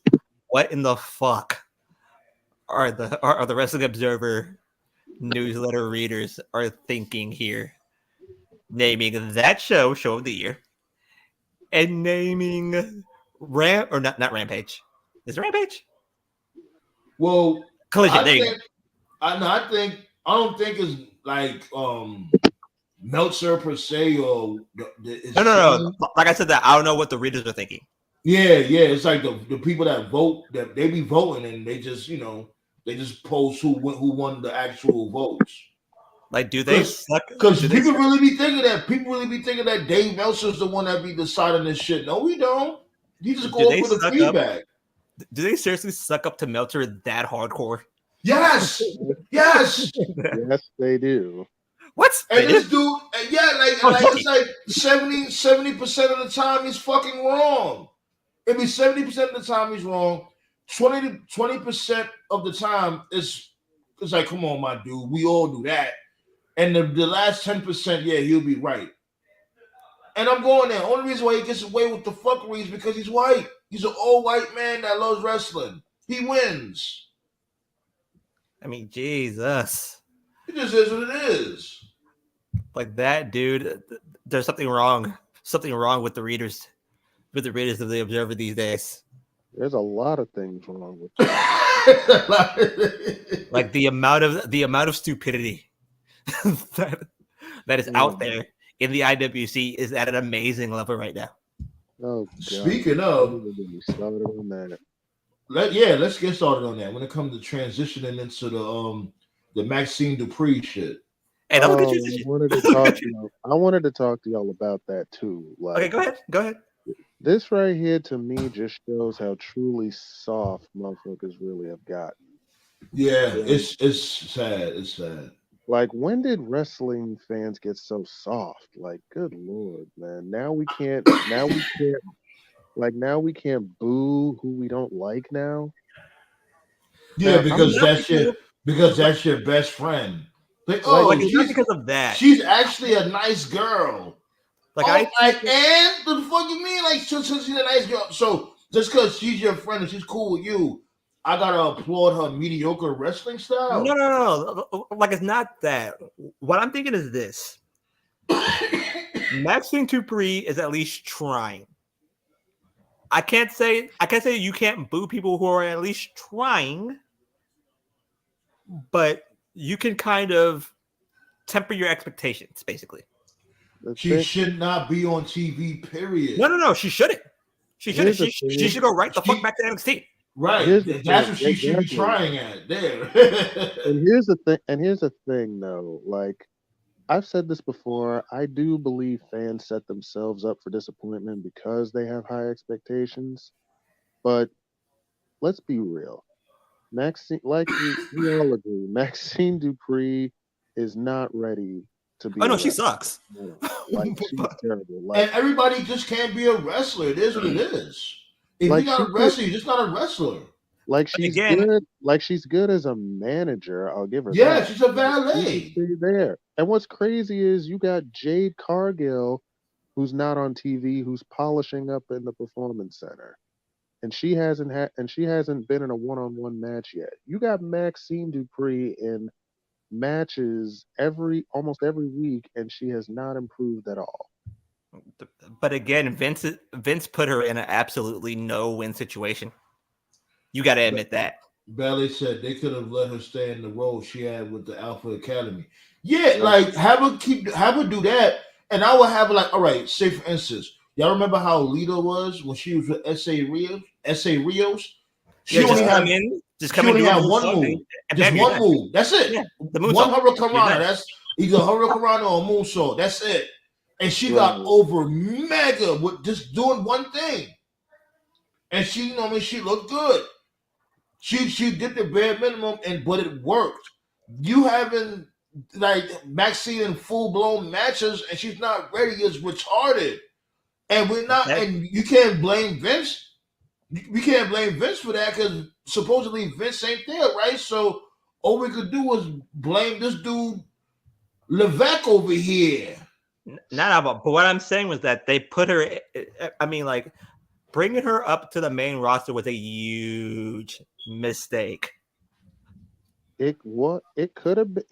what in the fuck are the Wrestling Observer newsletter readers are thinking here, naming that show of the year, and naming not Rampage. Is it Rampage? Well, Collision. I don't think it's like Meltzer per se or No. Like I said, that I don't know what the readers are thinking. Yeah. It's like the people that vote, that they be voting, and they just they just post who won the actual votes. Like, do they suck? Because people really be thinking that. People really be thinking that Dave Meltzer's the one that be deciding this shit. No, we don't. You just go up with the feedback. Do they seriously suck up to Meltzer that hardcore? Yes. Yes, they do. What? And this dude, it's like 70% of the time he's fucking wrong. It'd be 70% of the time he's wrong. 20% of the time it's like, come on, my dude, we all do that. And the last 10%, yeah, he'll be right. And I'm going there. Only reason why he gets away with the fuckery is because he's white. He's an old white man that loves wrestling. He wins. I mean, Jesus. It just is what it is. Like that, dude. There's something wrong. Something wrong with the readers of the Observer these days. There's a lot of things wrong with that. Like the amount of stupidity that is out there in the IWC is at an amazing level right now. Oh, God. Speaking of, let's get started on that. When it comes to transitioning into the Maxine Dupree shit. Hey, that was a good transition. I wanted to talk to y'all about that too. Like, okay, go ahead. This right here to me just shows how truly soft motherfuckers really have gotten. Yeah, it's sad. It's sad. Like, when did wrestling fans get so soft? Like, good Lord, man. Now we can't boo who we don't like now. Yeah, because that's your best friend. Like, not because of that. She's actually a nice girl. Like, and the fuck you mean? Like, since she's a nice girl, so just because she's your friend and she's cool with you, I gotta applaud her mediocre wrestling style. No. Like, it's not that. What I'm thinking is this: Maxine Dupree is at least trying. I can't say you can't boo people who are at least trying, but you can kind of temper your expectations, basically. She should not be on TV, period. No, she shouldn't. She shouldn't. She should go right the fuck back to NXT. Right. That's what she should be trying at there. And here's the thing though, like, I've said this before, I do believe fans set themselves up for disappointment because they have high expectations. But let's be real. Maxine, like we all agree, Maxine Dupree is not ready to be. Oh no, she sucks. Like, she's terrible. Like, and everybody just can't be a wrestler. It is what it is. If you're not a wrestler, you're just not a wrestler. Like, she's good. Like, she's good as a manager. I'll give her that. Yeah, she's a valet. She's there. And what's crazy is you got Jade Cargill, who's not on TV, who's polishing up in the Performance Center, and she hasn't been in a one-on-one match yet. You got Maxine Dupree in matches almost every week, and she has not improved at all. But again, Vince put her in an absolutely no-win situation. You got to admit that. Bailey said they could have let her stay in the role she had with the Alpha Academy. Yeah, like have her do that, and I would have her like, all right, say for instance, y'all remember how Lita was when she was with S.A. Rios? She Yeah, only just had come in, she only do a had move, one move, and just bam, you're one done. move. That's it. Yeah, the One moonsault. Hurricanrana. You're done. That's either Hurricanrana or moonsault. That's it. And she got Right. over mega with just doing one thing, and she, you know, what I mean, she looked good. She did the bare minimum, but it worked. You haven't like Maxine in full blown matches, and she's not ready is retarded. And we're not, That- and you can't blame Vince. We can't blame Vince for that because supposedly Vince ain't there, right? So all we could do was blame this dude Levesque over here. but what I'm saying was that they put her. I mean, like bringing her up to the main roster was a huge mistake. It could have been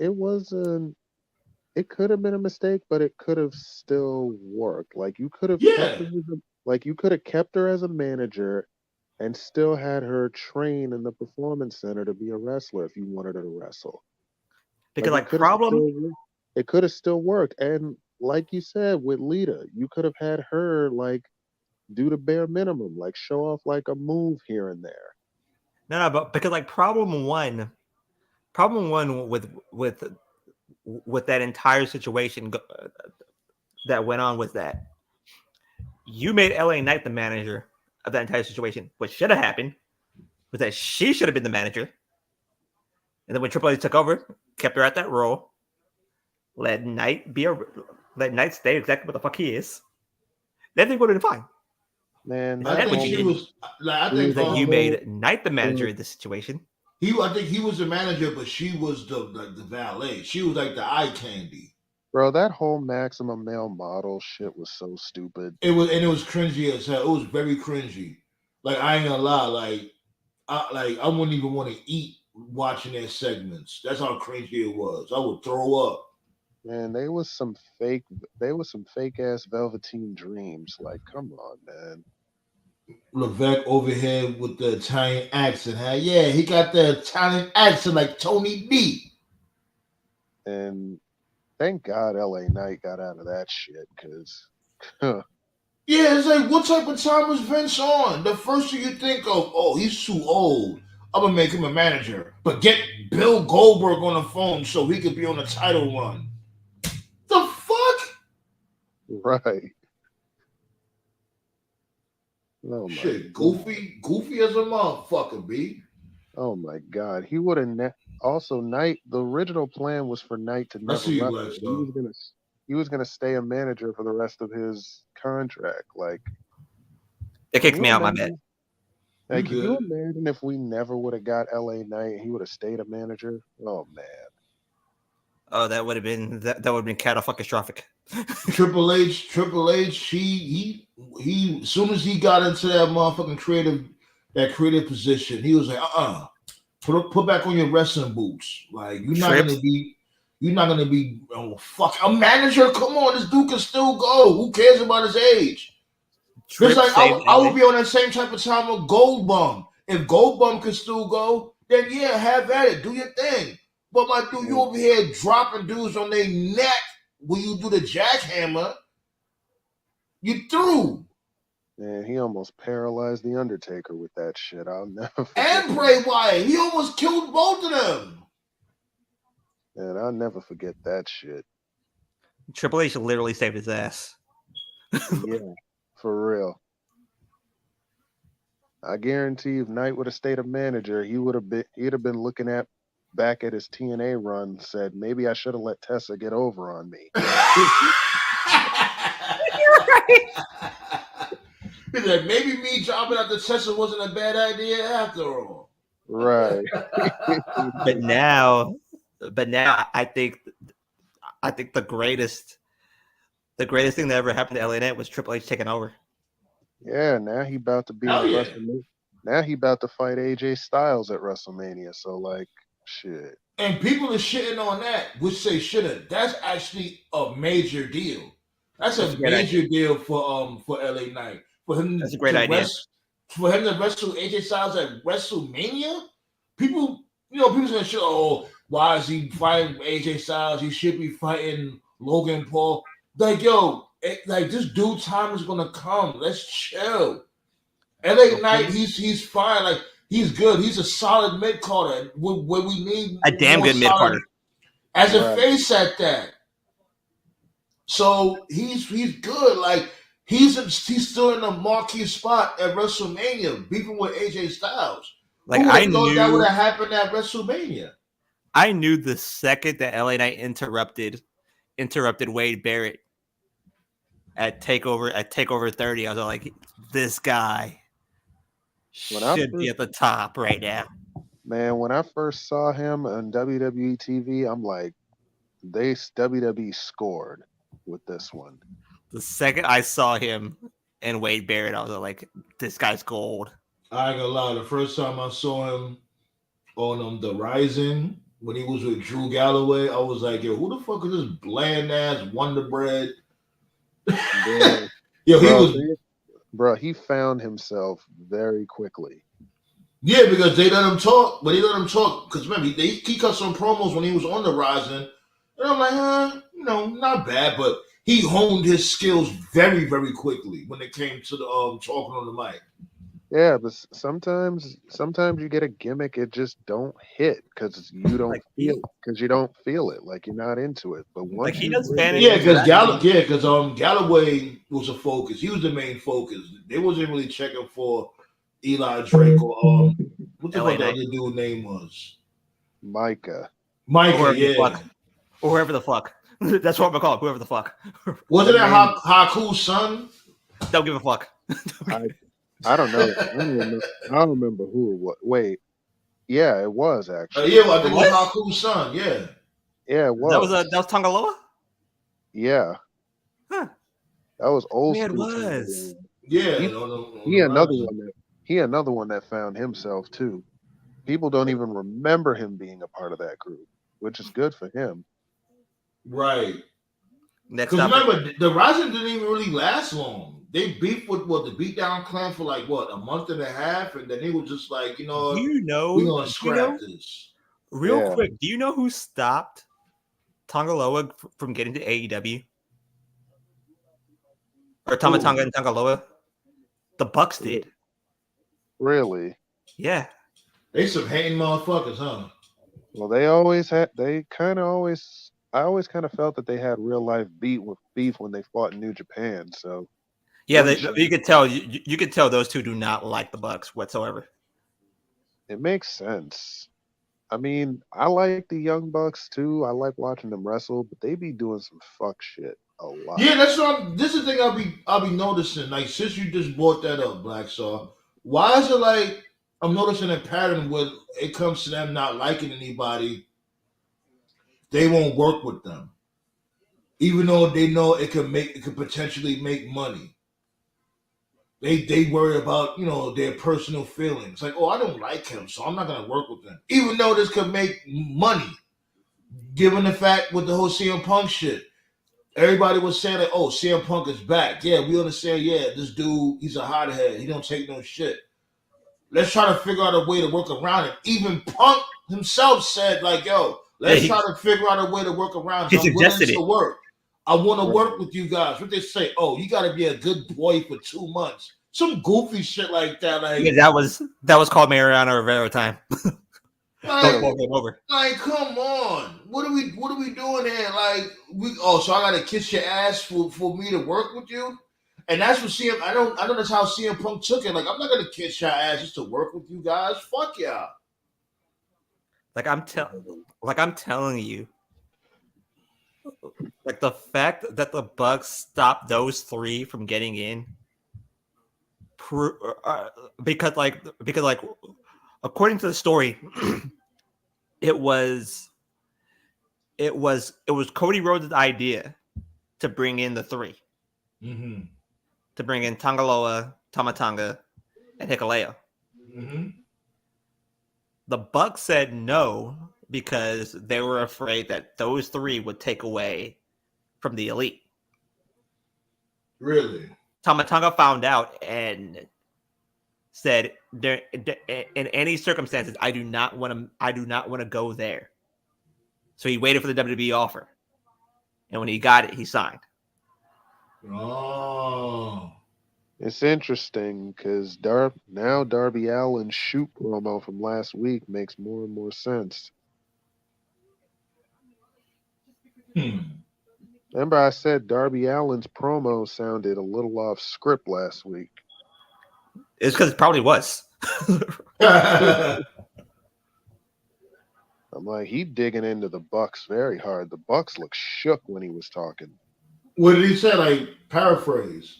a mistake, but it could have still worked. Like you could have kept Yeah. her as a manager and still had her train in the performance center to be a wrestler if you wanted her to wrestle. Because It could have still worked. And like you said with Lita, you could have had her like do the bare minimum, like show off like a move here and there. No, but because like problem one with that entire situation that went on was that you made LA Knight the manager of that entire situation. What should have happened was that she should have been the manager. And then when Triple H took over, kept her at that role, let Knight stay exactly what the fuck he is. Everything would have been fine. Man, I think she was. Like, I think that you made Knight the manager in this situation. I think he was the manager, but she was the valet. She was like the eye candy. Bro, that whole Maximum Male Model shit was so stupid. It was cringy as hell. It was very cringy. Like I ain't gonna lie, I wouldn't even want to eat watching their segments. That's how cringy it was. I would throw up. Man, they was some fake ass Velveteen Dreams. Like, come on, man. Levesque over here with the Italian accent, huh? Yeah, he got the Italian accent like Tony D. And thank God LA Knight got out of that shit, because yeah, it's like, what type of time was Vince on? The first thing you think of, oh, he's too old. I'm gonna make him a manager, but get Bill Goldberg on the phone so he could be on the title run. The fuck? Right. Oh my shit, goofy as a motherfucker, B. Oh my God, he would have also Knight. The original plan was for Knight to never wrestle. He was gonna stay a manager for the rest of his contract. Like, it kicked me out, my bad. Like, can you imagine if we never would have got LA Knight and he would have stayed a manager? Oh man. Oh, that would have been catastrophic. Triple H, he as soon as he got into that motherfucking creative position, he was like, put back on your wrestling boots. Like you're not gonna be oh fuck a manager. Come on, this dude can still go. Who cares about his age? It's like I would be on that same type of time with Goldbum. If Goldbum can still go, then yeah, have at it. Do your thing. But my dude, you over here dropping dudes on their neck when you do the jackhammer, you through. Man, he almost paralyzed The Undertaker with that shit. I'll never forget. And Bray Wyatt. He almost killed both of them. Man, I'll never forget that shit. Triple H literally saved his ass. Yeah, for real. I guarantee if Knight would have stayed a manager, he'd have been looking back at his TNA run, said, maybe I should have let Tessa get over on me. You're right. He said, maybe me dropping out the Tessa wasn't a bad idea after all. Right. But now I think the greatest thing that ever happened to LA Knight was Triple H taking over. Yeah, now he about to be WrestleMania. Now he about to fight AJ Styles at WrestleMania. So like, shit. And people are shitting on that, which they shouldn't. That's actually a major deal. That's That's a a great major deal for LA Knight. For him That's a great to idea. wrestle AJ Styles at WrestleMania. People gonna show, oh, why is he fighting AJ Styles? He should be fighting Logan Paul. Like, yo, like this dude time is gonna come. Let's chill. LA Knight, he's fine. Like, he's good. He's a solid mid carder. Where we need A damn more good mid solid carder. as a Right. face at that. So he's good. Like, he's still in a marquee spot at WrestleMania, beefing with AJ Styles. Like, Who would I have thought that knew would have happened at WrestleMania? the second that LA Knight interrupted Wade Barrett at Takeover 30, I was like, this guy When I should be at the top right now. Man, when I first saw him on WWE TV, I'm like, WWE scored with this one. The second I saw him and Wade Barrett, I was like, this guy's gold. I ain't gonna lie. The first time I saw him on The Rising, when he was with Drew Galloway, I was like, yo, who the fuck is this bland ass Wonder Bread? Bro, Yo, he bro, was. bro, he found himself very quickly. Yeah, because they let him talk, but he let him talk. Because remember, he cut some promos when he was on The Rising. And I'm like, not bad, but he honed his skills very, very quickly when it came to the talking on the mic. Yeah, but sometimes you get a gimmick, it just don't hit because you don't feel it, like you're not into it. But once he you does bring manage- Yeah, it because Galloway was a focus. He was the main focus. They wasn't really checking for Eli Drake or what the LA fuck that Knight. other dude name was? Micah. Micah, yeah. Or whoever the fuck. That's what I'm gonna call it. Whoever the fuck. Wasn't that Haku's son? Don't give a fuck. I don't know. I don't remember who it was. Wait. Yeah, it was actually. Yeah, well, I think it was Haku's son. Yeah. Yeah, it was. That was Tongaloa? Yeah. Huh. That was old Yeah, it school. was. Yeah. He another one that found himself too. People don't even remember him being a part of that group, which is good for him. Right. Next Because up, remember, the Rising didn't even really last long. They beefed with the Beatdown Clan for like a month and a half, and then they were just like, we're gonna scrap this. Real quick, do you know who stopped Tongaloa from getting to AEW? Or Tamatanga and Tongaloa? The Bucks did. Really? Yeah. They some hating motherfuckers, huh? Well, I always kind of felt that they had real life beef when they fought in New Japan. So yeah, you could tell. You could tell those two do not like the Bucks whatsoever. It makes sense. I mean, I like the Young Bucks too. I like watching them wrestle, but they be doing some fuck shit a lot. Yeah, this is the thing I'll be noticing. Like, since you just brought that up, Black Saw, why is it like I'm noticing a pattern when it comes to them not liking anybody, they won't work with them, even though they know it could potentially make money. They worry about their personal feelings. Like, oh, I don't like him, so I'm not gonna work with him, even though this could make money. Given the fact with the whole CM Punk shit, everybody was saying that, oh, CM Punk is back. Yeah, we understand. Yeah, this dude, he's a hothead. He don't take no shit. Let's try to figure out a way to work around it. Even Punk himself said, like, yo, let's try to figure out a way to work around it. I'm willing to work. I want to work with you guys. What they say? Oh, you got to be a good boy for 2 months. Some goofy shit like that. Like, yeah, that was called Mariano Rivera time. Like, come on. What are we doing here? Like, so I gotta kiss your ass for me to work with you? And that's what CM. I know that's how CM Punk took it. Like, I'm not gonna kiss your ass just to work with you guys. Fuck y'all. Like I'm telling you. Like, the fact that the Bucks stopped those three from getting in, because according to the story, it was Cody Rhodes' idea to bring in the three, to bring in Tongaloa, Tamatanga, and Hikuleo. The Bucks said no because they were afraid that those three would take away from the Elite. Really? Tama Tonga found out and said, "There, in any circumstances, I do not want to go there." So he waited for the WWE offer, and when he got it, he signed. Oh. It's interesting because now Darby Allin's shoot promo from last week makes more and more sense. Remember, I said Darby Allin's promo sounded a little off script last week. It's because it probably was. I'm like, he digging into the Bucks very hard. The Bucks look shook when he was talking. What did he say? Like, paraphrase.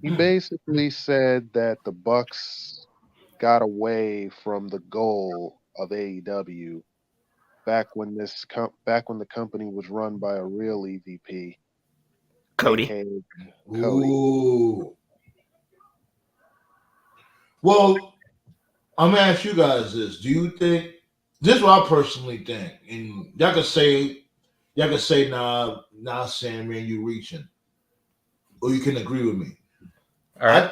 He basically said that the Bucks got away from the goal of AEW back when the company was run by a real EVP, Cody. aka Cody. Ooh. Well, I'm gonna ask you guys this: do you think this is what I personally think? And y'all can say, nah, Sam, man, you reaching, or you can agree with me. All right.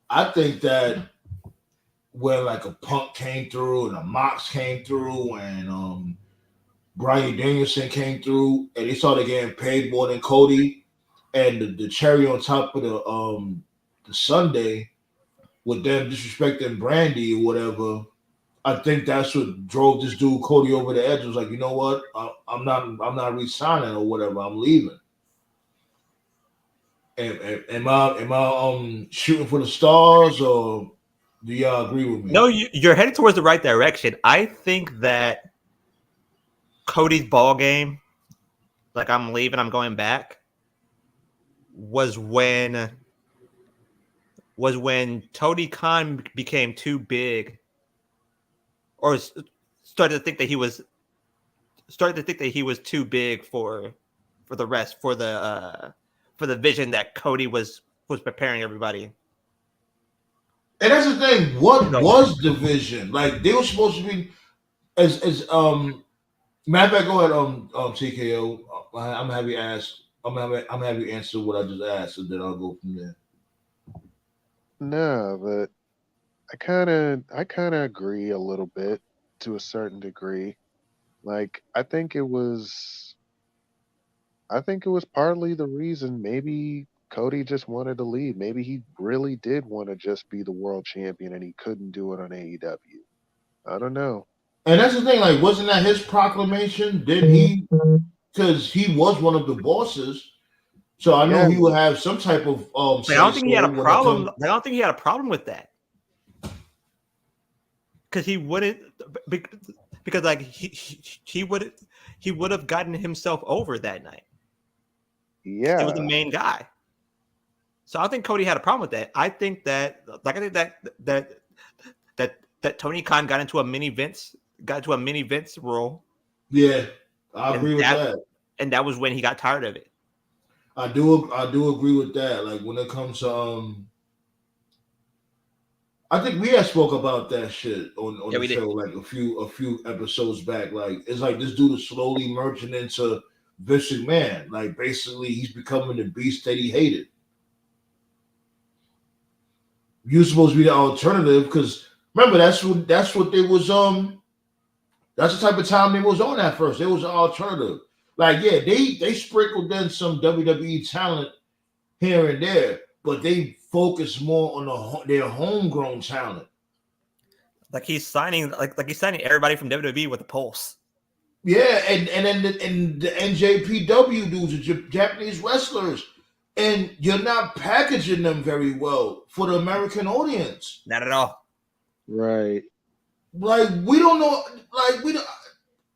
I think that when like a Punk came through and a Mox came through and Bryan Danielson came through and they started getting paid more than Cody, and the cherry on top of the Sunday with them disrespecting Brandy or whatever, I think that's what drove this dude Cody over the edge. It was like, you know what, I'm not re-signing or whatever. I'm leaving. Am I shooting for the stars, or do y'all agree with me? No, you're headed towards the right direction. I think that Cody's ball game, like I'm leaving, I'm going back, was when Tony Khan became too big, or started to think that he was too big for the vision that Cody was preparing everybody. And that's the thing. What was the vision? Like, they were supposed to be as matter of fact, go ahead, TKO. I'm gonna have you ask. I'm gonna have you answer what I just asked, and then I'll go from there. No, but I kind of agree a little bit to a certain degree. Like, I think it was partly the reason maybe Cody just wanted to leave. Maybe he really did want to just be the world champion and he couldn't do it on AEW. I don't know. And that's the thing. Like, wasn't that his proclamation? Did he? Because he was one of the bosses, so I know he would have some type of. I don't think he had a problem. I don't think he had a problem with that, because he wouldn't. Because like he would have gotten himself over that night. Yeah, he was the main guy. So I don't think Cody had a problem with that. I think that Tony Khan got into a mini Vince role. Yeah, I agree with that. And that was when he got tired of it. I do agree with that. Like, when it comes to I think we had spoke about that shit on the show like a few episodes back. Like, it's like this dude is slowly merging into Vince McMahon. Like, basically, he's becoming the beast that he hated. You're supposed to be the alternative, because remember that's what they was that's the type of time they was on at first. It was an alternative. Like, yeah, they sprinkled in some WWE talent here and there, but they focus more on their homegrown talent. Like, he's signing everybody from WWE with a pulse. Yeah, and then the NJPW dudes, the Japanese wrestlers, and you're not packaging them very well for the American audience. Not at all. Right. Like, we don't know. Like,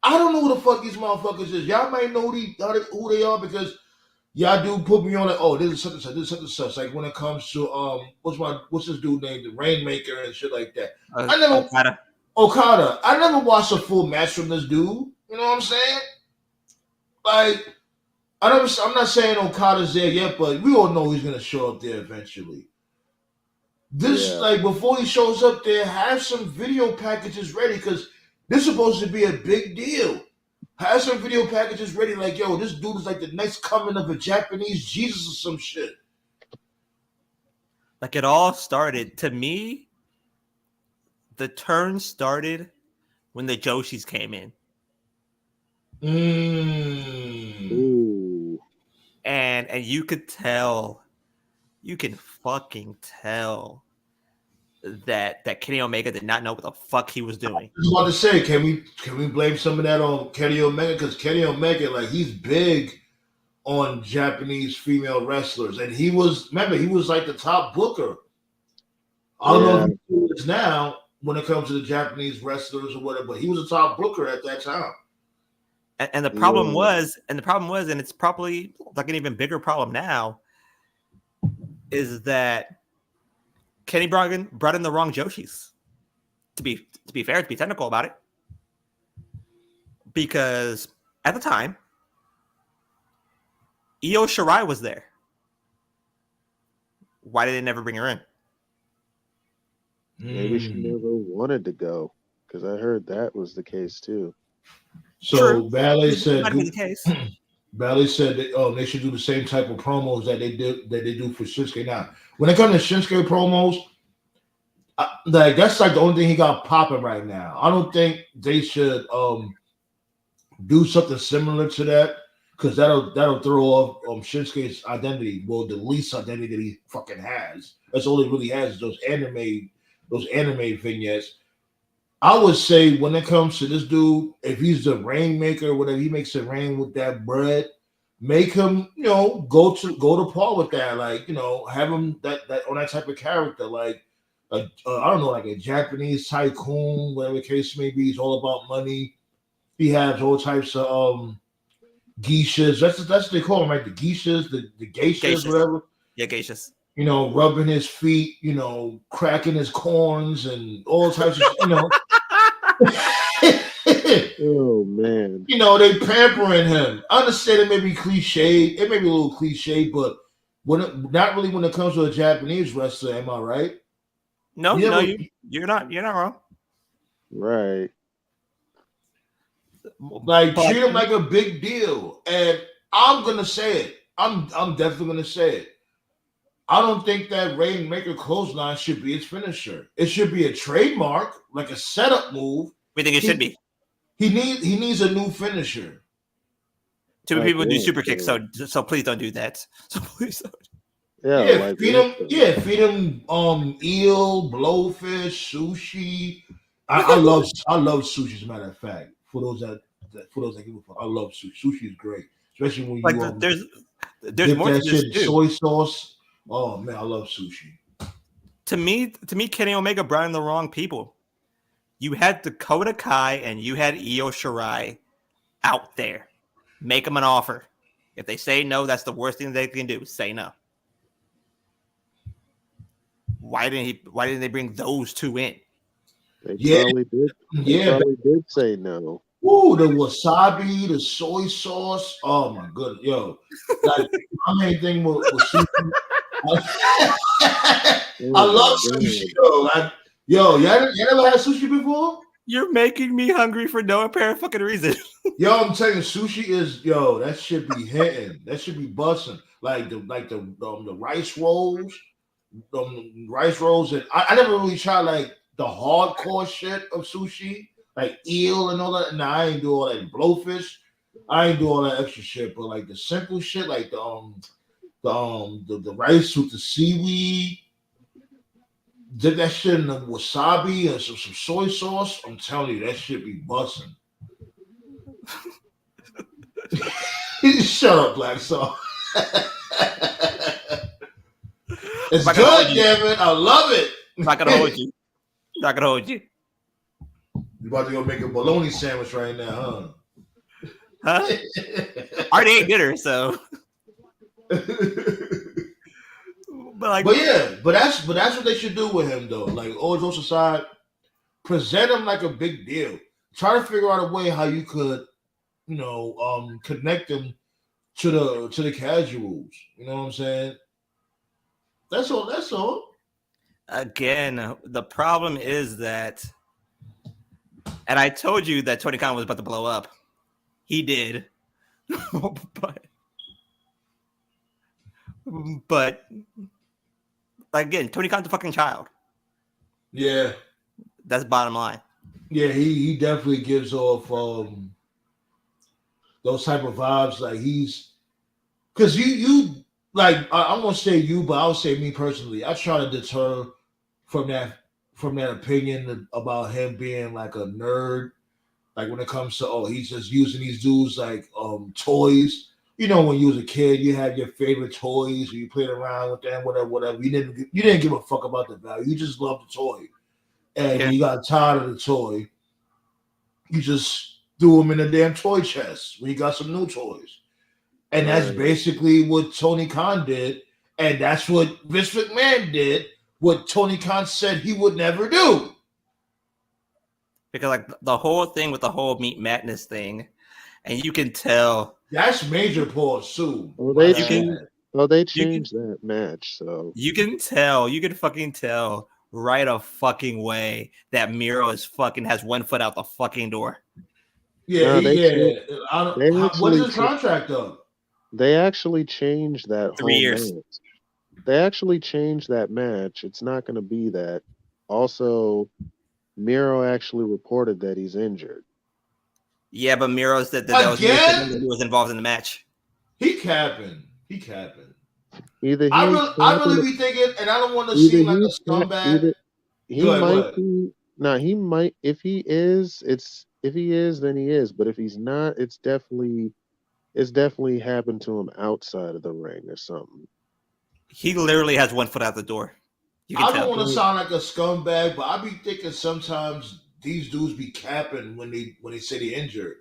I don't know who the fuck these motherfuckers is. Y'all might know who they are, because y'all do put me on like, oh, this is such and such, this is such and such. Like, when it comes to what's this dude named, the Rainmaker and shit like that. Okada. I never watched a full match from this dude. You know what I'm saying? Like, I'm not saying Okada's there yet, but we all know he's gonna show up there eventually. Like, before he shows up there, have some video packages ready, because this is supposed to be a big deal. Have some video packages ready, like, yo, this dude is like the next coming of a Japanese Jesus or some shit. Like, it all started, to me, the turn started when the Joshis came in. Ooh. And you could tell, you can fucking tell that Kenny Omega did not know what the fuck he was doing. I was about to say, can we blame some of that on Kenny Omega? Because Kenny Omega, like, he's big on Japanese female wrestlers, and he was like the top booker. I don't know if he is now when it comes to the Japanese wrestlers or whatever, but he was a top booker at that time. And the problem was, and it's probably like an even bigger problem now, is that Kenny brought in the wrong Joshis. To be fair, to be technical about it, because at the time, Io Shirai was there. Why did they never bring her in? Maybe she never wanted to go, because I heard that was the case too. So Ballet said, Ballet said that, they should do the same type of promos that they do for Shinsuke. Now, when it comes to Shinsuke promos, like, that's like the only thing he got popping right now. I don't think they should do something similar to that, because that'll throw off Shinsuke's identity. Well, the least identity that he fucking has. That's all he really has is those anime vignettes. I would say when it comes to this dude, if he's the rainmaker, whatever, he makes it rain with that bread, make him, go to par with that. Like, have him that on that type of character, like I don't know, like a Japanese tycoon, whatever the case may be. He's all about money. He has all types of geishas. That's what they call them, right? The geishas, the geishas, whatever. Yeah, geishas. Rubbing his feet, cracking his corns and all types of, Oh man. They pampering him. I understand it may be cliche. It may be a little cliche, but not really when it comes to a Japanese wrestler, am I right? No, you're not wrong. Right. Like, treat him like a big deal. And I'm gonna say it. I'm definitely gonna say it. I don't think that Rainmaker clothesline should be his finisher. It should be a trademark, like a setup move. We think it should be. He needs a new finisher. Too many people do super kicks, so please don't do that. So please don't. Yeah, feed him eel, blowfish, sushi. I love sushi, as a matter of fact. For those that give a fuck, I love sushi. Sushi is great, especially when you there's more to this too. Soy sauce. Oh man, I love sushi. To me, Kenny Omega brought in the wrong people. You had Dakota Kai and you had Io Shirai out there. Make them an offer. If they say no, that's the worst thing they can do. Say no. Why didn't they bring those two in? They probably did. They probably did say no. Ooh, the wasabi, the soy sauce. Oh my goodness, yo! Like, my main thing was sushi. I love sushi, y'all never had sushi before? You're making me hungry for no apparent fucking reason. Yo, I'm telling you, sushi is that should be hitting. That should be busting. Like the rice rolls, and I never really tried like the hardcore shit of sushi, like eel and all that. Nah, I ain't do all that blowfish. I ain't do all that extra shit, but like the simple shit, like the rice with the seaweed, dip that shit in the wasabi and some soy sauce. I'm telling you, that shit be busting. Shut up, Black Star. It's good, damn it. I love it. I'm not gonna hold you. You about to go make a bologna sandwich right now, huh? Already ate dinner, so. But that's what they should do with him though. Like, all jokes aside, present him like a big deal. Try to figure out a way how you could, connect them to the casuals. You know what I'm saying? That's all. Again, the problem is that, and I told you that Tony Khan was about to blow up. He did. but again, Tony Khan's a fucking child. Yeah. That's bottom line. Yeah, he definitely gives off those type of vibes. Like he's because you like I won't say you, but I'll say me personally. I try to deter from that opinion about him being like a nerd. Like when it comes to he's just using these dudes like toys. You know, when you was a kid, you had your favorite toys, or you played around with them, whatever. You didn't give a fuck about the value. You just loved the toy, and when you got tired of the toy, you just threw them in a damn toy chest when you got some new toys. And that's basically what Tony Khan did, and that's what Vince McMahon did. What Tony Khan said he would never do. Because like the whole thing with the whole Meat Madness thing, and you can tell that's major pause too. Oh, they changed that match, so you can fucking tell right a fucking way that Miro has one foot out the fucking door. Yeah, what's his contract though? They actually changed that 3 years. match. They actually changed that match. It's not going to be that. Also, Miro actually reported that he's injured. Yeah, but Miro said that he was involved in the match. He capping. Either I really be thinking, and I don't want to seem like a scumbag. He might be. No, he might. If he is, if he is, then he is. But if he's not, it's definitely happened to him outside of the ring or something. He literally has 1 foot out the door. I don't want to sound like a scumbag, but I be thinking sometimes these dudes be capping when they say they're injured.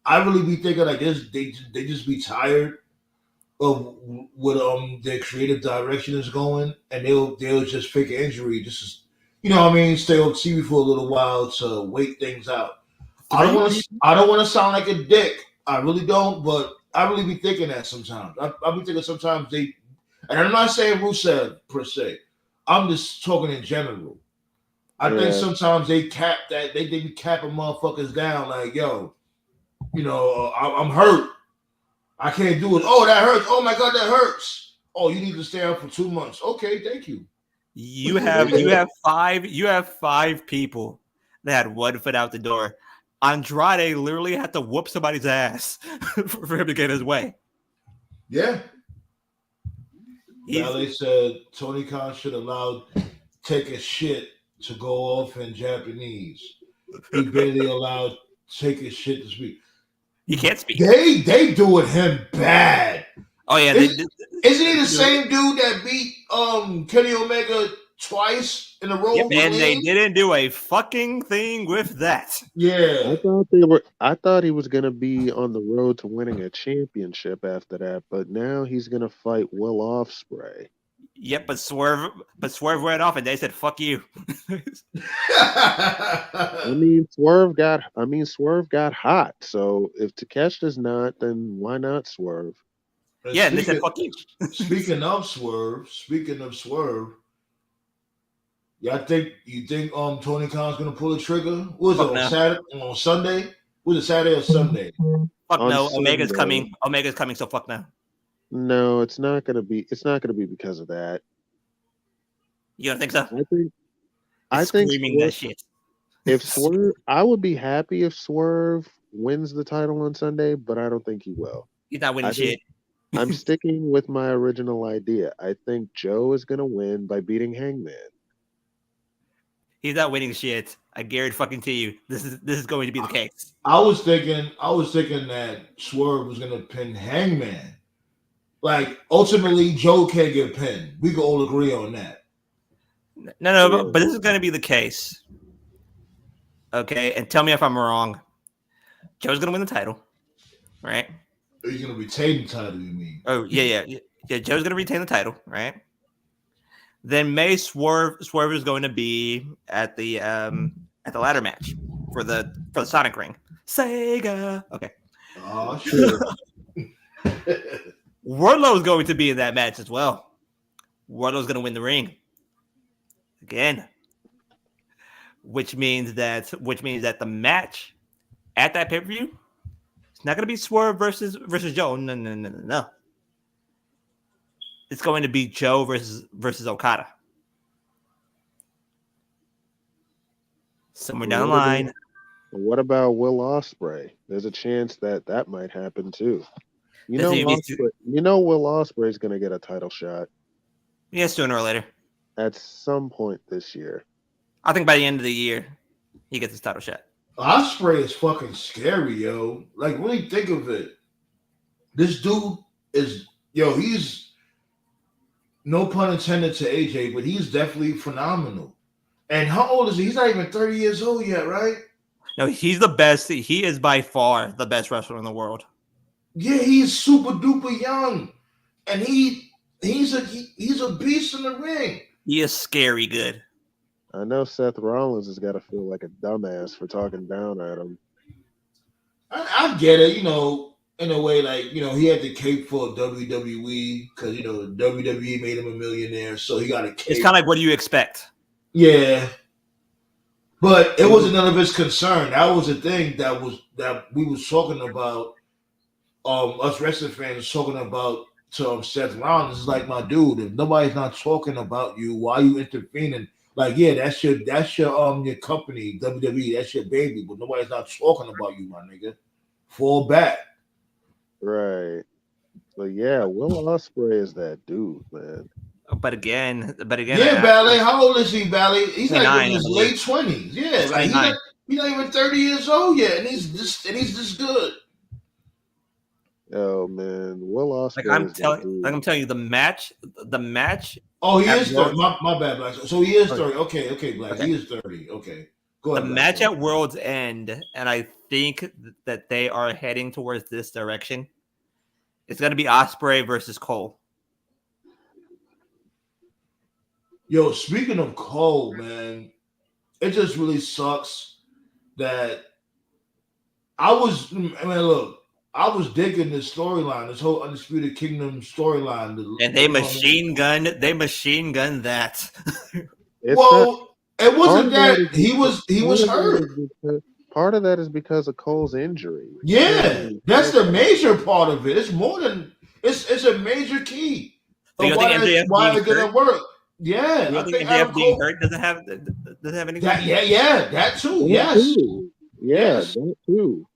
I really be thinking like this. They just be tired of what their creative direction is going, and they'll just fake an injury just you know what I mean, stay on TV for a little while to wait things out. I don't want to sound like a dick. I really don't, but I really be thinking that sometimes. I be thinking sometimes they, and I'm not saying Rusev per se. I'm just talking in general. I think sometimes they cap that they be capping motherfuckers down like, yo, you know, I'm hurt. I can't do it. Oh, that hurts. Oh my God, that hurts. Oh, you need to stay out for 2 months. Okay, thank you. You have five people that had 1 foot out the door. Andrade literally had to whoop somebody's ass for him to get his way. Yeah. Now they said Tony Khan should allow take a shit to go off in Japanese. He barely allowed take a shit to speak. He can't speak. They doing him bad. Oh yeah, isn't he the same dude that beat Kenny Omega twice in a row? Yep, and they didn't do a fucking thing with that. Yeah, I thought he was gonna be on the road to winning a championship after that, but now he's gonna fight Will Ospreay. Yep, but Swerve went off, and they said "fuck you." Swerve got hot. So if Takeshita's not, then why not Swerve? Yeah, and they said "fuck you." Speaking of Swerve, you think Tony Khan's gonna pull the trigger? What was it on Saturday? On Sunday? Was it Saturday or Sunday? Fuck no, Omega's coming. Omega's coming, so fuck no. No, it's not gonna be. It's not gonna be because of that. You don't think so? I think screaming that shit. If Swerve, I would be happy if Swerve wins the title on Sunday, but I don't think he will. He's not winning shit. I'm sticking with my original idea. I think Joe is gonna win by beating Hangman. He's not winning shit. I guarantee fucking to you, this is going to be the case. I was thinking that Swerve was gonna pin Hangman. Like ultimately, Joe can't get pinned. We can all agree on that. No, but this is going to be the case. Okay, and tell me if I'm wrong. Joe's going to win the title, right? He's going to retain the title, you mean? Oh yeah. Joe's going to retain the title, right? Then Swerve is going to be at the ladder match for the Sonic ring. Sega. Okay. Oh sure. Wardlow's going to be in that match as well. Wardlow's going to win the ring again, which means that the match at that pay-per-view is Not gonna be Swerve versus Joe. No. It's going to be Joe versus Okada. Somewhere down the line. What about Will Ospreay? There's a chance that might happen too. You know, Will Ospreay's gonna get a title shot. Yeah, sooner or later. At some point this year. I think by the end of the year, he gets his title shot. Ospreay is fucking scary, yo. Like, really think of it. This dude is, he's, no pun intended to AJ, but he's definitely phenomenal. And how old is he? He's not even 30 years old yet, right? No, he's the best. He is by far the best wrestler in the world. Yeah, he's super duper young. And he's a beast in the ring. He is scary good. I know Seth Rollins has got to feel like a dumbass for talking down at him. I get it, in a way, like, he had the cape for WWE because, WWE made him a millionaire, so he got a cape. It's kind of like, what do you expect? Yeah. But it wasn't none of his concern. That was the thing that we was talking about, us wrestling fans talking about to Seth Rollins. It's like, my dude, if nobody's not talking about you, why are you intervening? Like, yeah, that's your company, WWE, that's your baby, but nobody's not talking about you, my nigga. Fall back. Right. But yeah, Will Ospreay is that dude, man. But again. Yeah, Ballet. How old is he, Ballet? He's like in his late 20s. Yeah, like he's not even 30 years old yet, and he's this good. Oh man, Will Ospreay. I'm telling you, the match. Oh, he is 30. My bad, Black. So he is 30. Okay, Black. Okay. He is 30. Okay. Go ahead. The match at World's End, and I think that they are heading towards this direction. It's going to be Ospreay versus Cole. Yo, speaking of Cole, man, it just really sucks that I was digging this storyline, this whole Undisputed Kingdom storyline. And they machine gunned that. It wasn't that he was hurt. Part of that is because of Cole's injury. Yeah, that's the major part of it. It's more than it's a major key. So you think why it didn't work? Yeah, I think MJF being hurt doesn't have anything. That too. Yes, that too.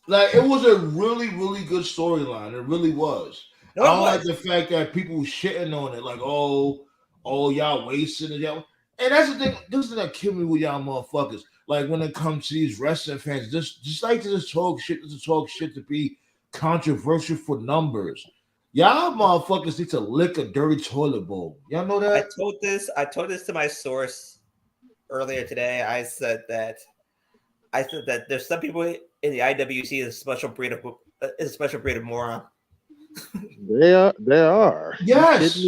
Like, it was a really, really good storyline. It really was. I don't like the fact that people shitting on it, like, oh, y'all wasting it. And that's the thing. This is that kill me with y'all motherfuckers. Like, when it comes to these wrestling fans, just like to just talk shit to be controversial for numbers. Y'all motherfuckers need to lick a dirty toilet bowl. Y'all know that? I told this to my source earlier today. I said that there's some people in the IWC is a special breed of moron. They are. Yes.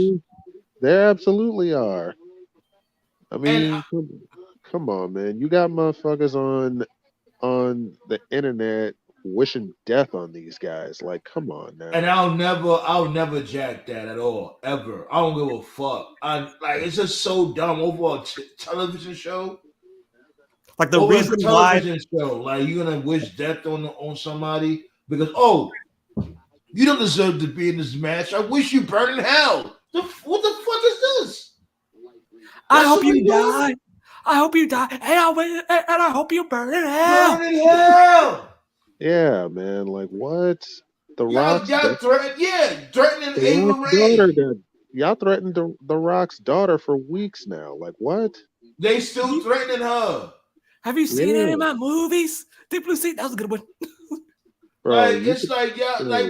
They absolutely are. I mean, come on, man. You got motherfuckers on the internet wishing death on these guys. Like, come on now. And I'll never jack that at all, ever. I don't give a fuck. It's just so dumb. Over a television show. Like the reason why show, like, you're gonna wish death on somebody because you don't deserve to be in this match. I wish you burn in hell. What the fuck is this? I hope you die. I hope you die, and I hope you burn in hell. Burn in hell. Yeah, man. Like, what? Threatening Ava Ray. Y'all threatened the Rock's daughter for weeks now. Like, what? They still threatening her. Have you seen any of my movies? Deep Blue Sea, that was a good one. Bro,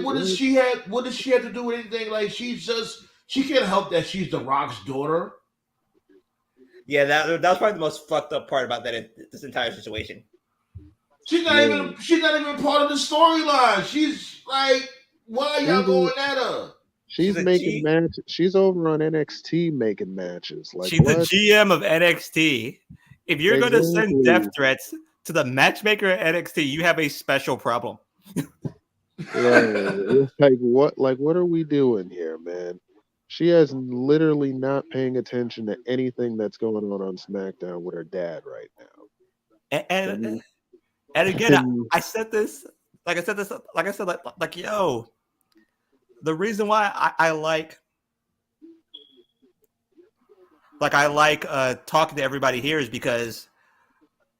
what does she have to do with anything? Like, she can't help that she's the Rock's daughter. Yeah, that was probably the most fucked up part about this entire situation. She's not even part of the storyline. She's like, why are y'all going at her? She's making matches. She's over on NXT making matches. Like, she's the GM of NXT. If you're going to send death threats to the matchmaker at NXT, you have a special problem. Right. What are we doing here, man? She is literally not paying attention to anything that's going on SmackDown with her dad right now. And again, I said this like I said this, like yo, the reason why I like talking to everybody here is because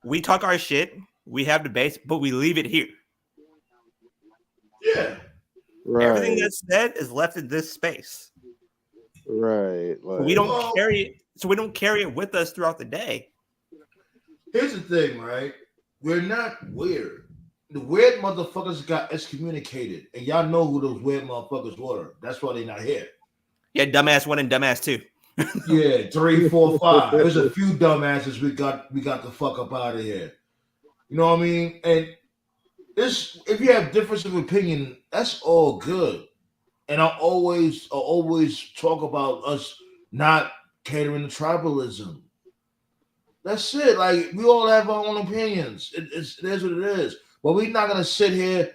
we talk our shit, we have debates, but we leave it here. Yeah. Everything Right. that's said is left in this space. Right. Like, We don't Well- carry it, so we don't carry it with us throughout the day. Here's the thing, right? We're not weird. The weird motherfuckers got excommunicated, and y'all know who those weird motherfuckers were. That's why they're not here. Yeah, dumbass 1 and dumbass 2. Yeah, 3, 4, 5. There's a few dumbasses we got the fuck up out of here. You know what I mean? And this, if you have difference of opinion, that's all good. And I always talk about us not catering to tribalism. That's it. Like, we all have our own opinions. It is what it is. But we're not gonna sit here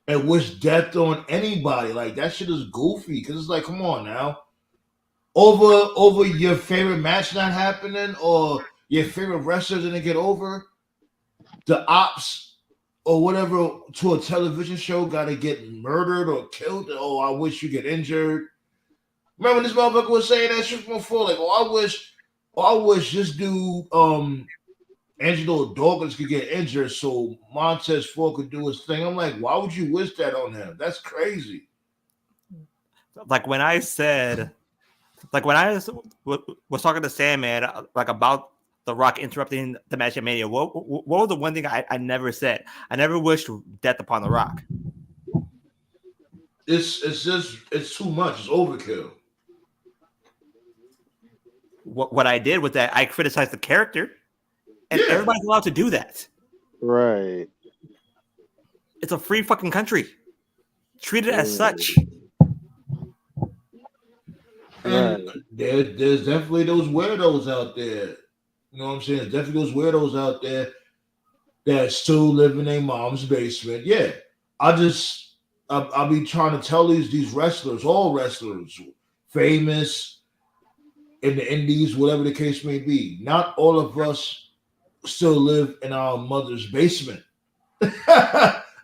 and wish death on anybody. Like, that shit is goofy. Cause it's like, come on now. Over your favorite match not happening, or your favorite wrestler didn't get over, the ops or whatever to a television show gotta get murdered or killed. Oh, I wish you get injured. Remember this motherfucker was saying that shit before, like, I wish this dude, Angelo Dawkins could get injured so Montez Ford could do his thing. I'm like, why would you wish that on him? That's crazy. Like when I was talking to Sandman like about The Rock interrupting the match at Mania, what was the one thing I never said? I never wished death upon The Rock. It's too much. It's overkill. What I did with that, I criticized the character, and Yeah. everybody's allowed to do that. right. It's a free fucking country. Treat it as such. And Right. there's definitely those weirdos out there. You know what I'm saying? There's definitely those weirdos out there that still live in their mom's basement. Yeah. I'll be trying to tell these wrestlers, all wrestlers, famous in the indies, whatever the case may be. Not all of us still live in our mother's basement.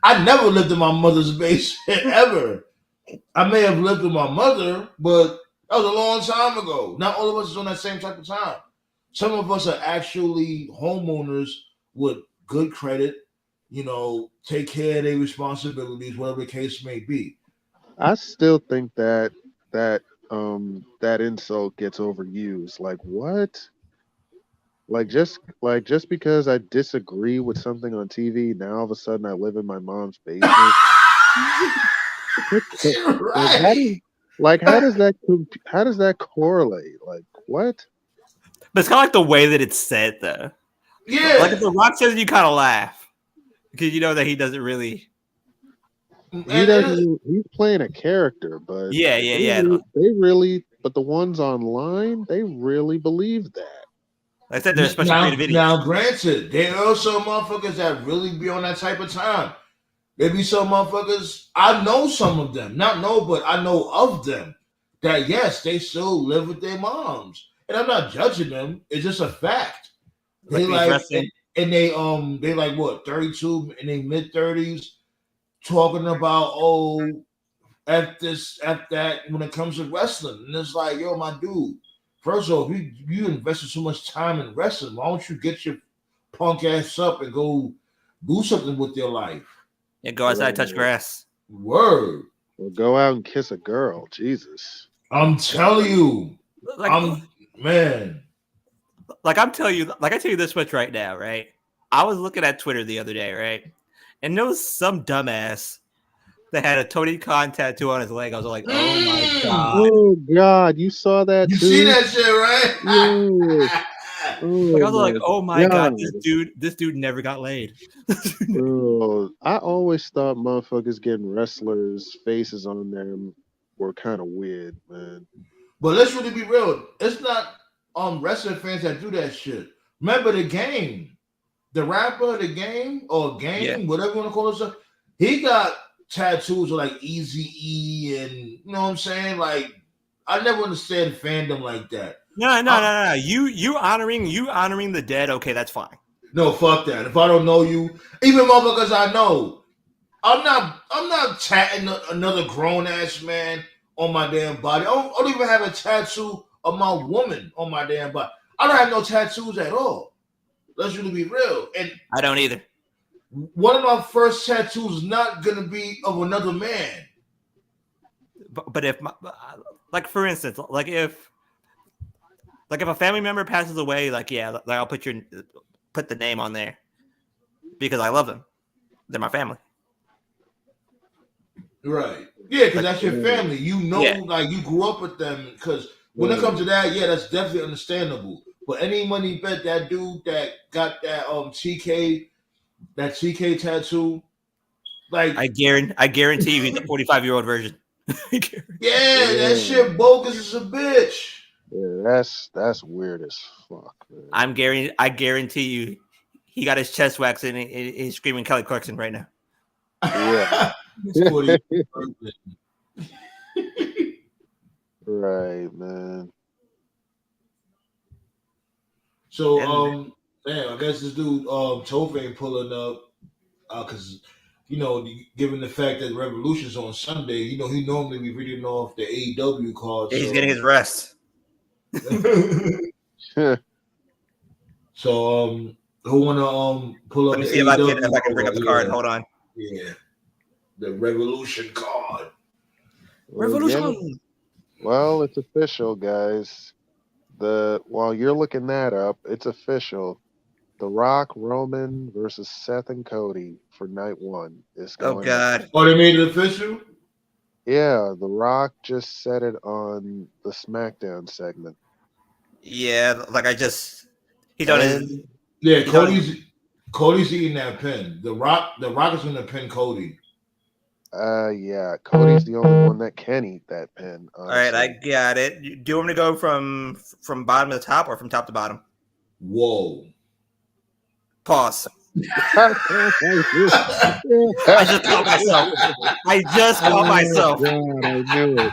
I never lived in my mother's basement ever. I may have lived with my mother, but that was a long time ago. Not all of us is on that same type of time. Some of us are actually homeowners with good credit, take care of their responsibilities, whatever the case may be. I still think that that insult gets overused. Like, what? Like just because I disagree with something on TV, now all of a sudden I live in my mom's basement. Right. How does that correlate? Like, what? But it's kind of like the way that it's said, though. Yeah. Like if The Rock says it, you kind of laugh because you know that he doesn't really. He doesn't. He's playing a character, but Yeah. They really, but the ones online, they really believe that. Like I said, there's special creative videos. Now, granted, there are some motherfuckers that really be on that type of time. There be some motherfuckers, I know some of them, but I know of them that, yes, they still live with their moms. And I'm not judging them. It's just a fact. They they like what, 32 in their mid-30s, talking about, F this, F that when it comes to wrestling. And it's like, yo, my dude, first of all, if you invested so much time in wrestling, why don't you get your punk ass up and go do something with your life? Yeah, go outside, touch grass. Word. Or go out and kiss a girl. Jesus. I'm telling you. Like, man. Like I tell you this much right now, right? I was looking at Twitter the other day, right? And there was some dumbass that had a Tony Khan tattoo on his leg. I was like, oh my god. Oh god, you saw that You too? see that shit, right? Yes. Like, I was like, oh my god, God. this dude never got laid. Bro, I always thought motherfuckers getting wrestlers' faces on them were kind of weird, man. But let's really be real. It's not wrestling fans that do that shit. Remember the Game, the rapper, the Game, or Game, Yeah. whatever you want to call it. He got tattoos of like Eazy-E and you know what I'm saying? Like, I never understand fandom like that. No. You honoring the dead, okay, that's fine. No, fuck that. If I don't know you, even motherfuckers I know, I'm not tatting another grown ass man on my damn body. I don't even have a tattoo of my woman on my damn body. I don't have no tattoos at all. Let's really be real. And I don't either. one of my first tattoos is not gonna be of another man. But if, like for instance, like if a family member passes away, like I'll put the name on there because I love them. They're my family. Right. Yeah, because Like, that's your family. You know, yeah. like you grew up with them. Because when it comes to that, yeah, that's definitely understandable. But any money bet that dude that got that TK tattoo, like I guarantee you he's a 45-year-old version. yeah, that shit bogus as a bitch. Yeah, that's weird as fuck, man. I guarantee you he got his chest waxed and he's screaming Kelly Clarkson right now. Yeah. It's 40. Right, man. So damn, I guess this dude Toph ain't pulling up because given the fact that Revolution's on Sunday, he normally be reading off the AEW card. He's getting his rest. So who wanna pull up Let me the see AEW if I can bring up the card. Hold on. Yeah. The Revolution card. Revolution. Well, it's official, guys. While you're looking that up, it's official. The Rock, Roman versus Seth and Cody for night 1 is going. Oh God! Oh, they made it official. Yeah, The Rock just said it on the SmackDown segment. Yeah, like he's on his. Yeah, Cody's eating that pin. The Rock is gonna pin Cody. Yeah, Cody's the only one that can eat that pin. Honestly. All right, I got it. Do you want me to go from bottom to top or from top to bottom? Whoa. Pause. I just caught myself. God, I knew it.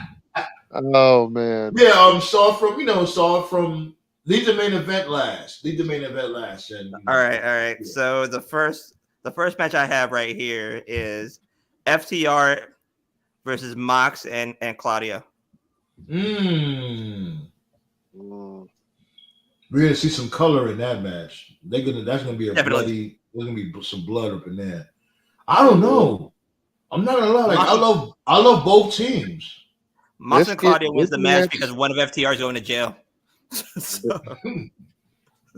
Oh man. Yeah, saw from leave the main event last. And All right. Yeah. So the first match I have right here is FTR versus Mox and Claudio. We're gonna see some color in that match. That's gonna be a bloody. There's gonna be some blood up in there. I don't know. I'm not gonna lie. Like I love both teams. Mox and Claudio wins the match because one of FTR is going to jail.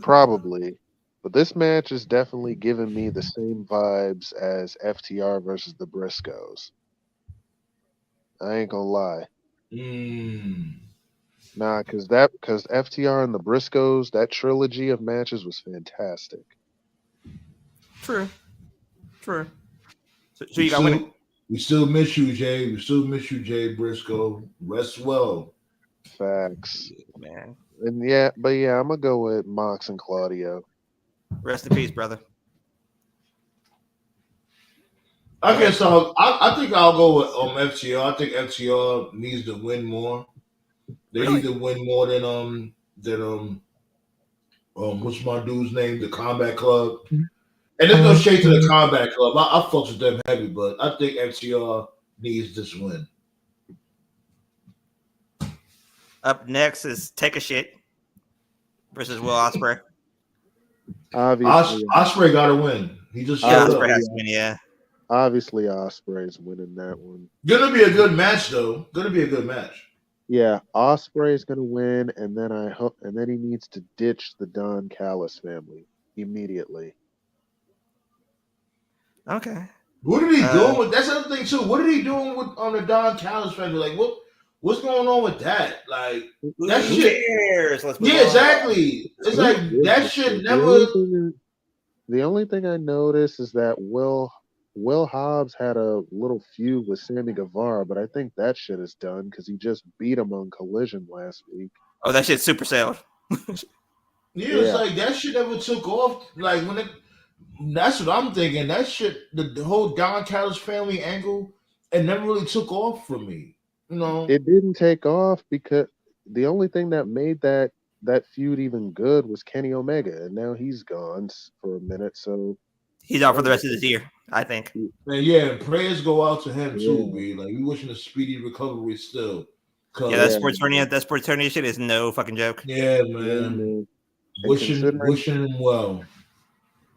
Probably. But this match is definitely giving me the same vibes as FTR versus the Briscoes. I ain't gonna lie. Nah, because FTR and the Briscoes, that trilogy of matches was fantastic. True. So you got winning. We still miss you, Jay. Jay Briscoe. Rest well. Facts, man. And I'm gonna go with Mox and Claudio. Rest in peace, brother. I guess I think I'll go with FTR. I think FTR needs to win more. They need to win more than what's my dude's name? The Combat Club. And there's no shade to the Combat Club. I fucks with them heavy, but I think FTR needs this win. Up next is Take a Shit versus Will Ospreay. Obviously, Ospreay got to win. He just Ospreay has to win, yeah. Obviously, Ospreay's winning that one. Gonna be a good match, though. Gonna be a good match. Yeah, Ospreay's gonna win, and then he needs to ditch the Don Callis family immediately. Okay. What are he doing with? That's another thing too. What are he doing with on the Don Callis family? Like what's going on with that? Like that who shit. Cares? Exactly. It's like that shit never. The only thing I noticed is that Will Hobbs had a little feud with Sammy Guevara, but I think that shit is done because he just beat him on Collision last week. Oh, that shit's super sailed. It's like that shit never took off. Like when it. That's what I'm thinking. That shit, the whole Don Callis family angle, it never really took off for me. It didn't take off because the only thing that made that feud even good was Kenny Omega, and now he's gone for a minute. So He's out for the rest of this year, I think. Man, yeah, prayers go out to him too, Yeah. B. Like we wishing a speedy recovery still. 'Cause- Yeah, that sports hernia shit is no fucking joke. yeah, Yeah, man. man. And Wishing considering him well.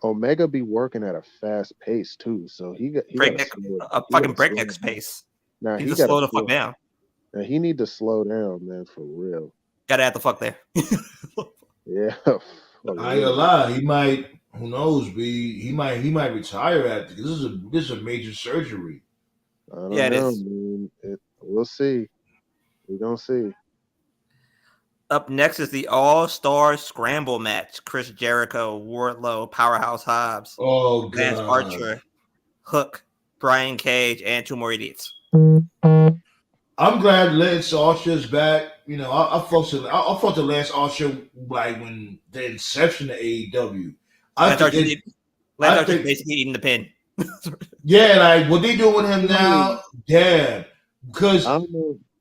Omega be working at a fast pace too, so he got Breakneck, a fucking breakneck space. Now He he needs to got slow the fuck down. Now he need to slow down, man, for real. Gotta add the fuck there. Yeah. I ain't gonna lie, he might. Who knows, B? He might retire after this is a major surgery. I don't Yeah, it know, is. man. We'll see. We gonna see. Up next is the All-Star Scramble match. Chris Jericho, Wardlow, Powerhouse Hobbs, Oh Lance god. Archer, Hook, Brian Cage, and 2 more idiots. I'm glad Lance Archer's back. You know, I fought the Lance Archer like when the inception of AEW. Lance Archer's basically eating the pin. Yeah, like what they doing with him now, damn. Because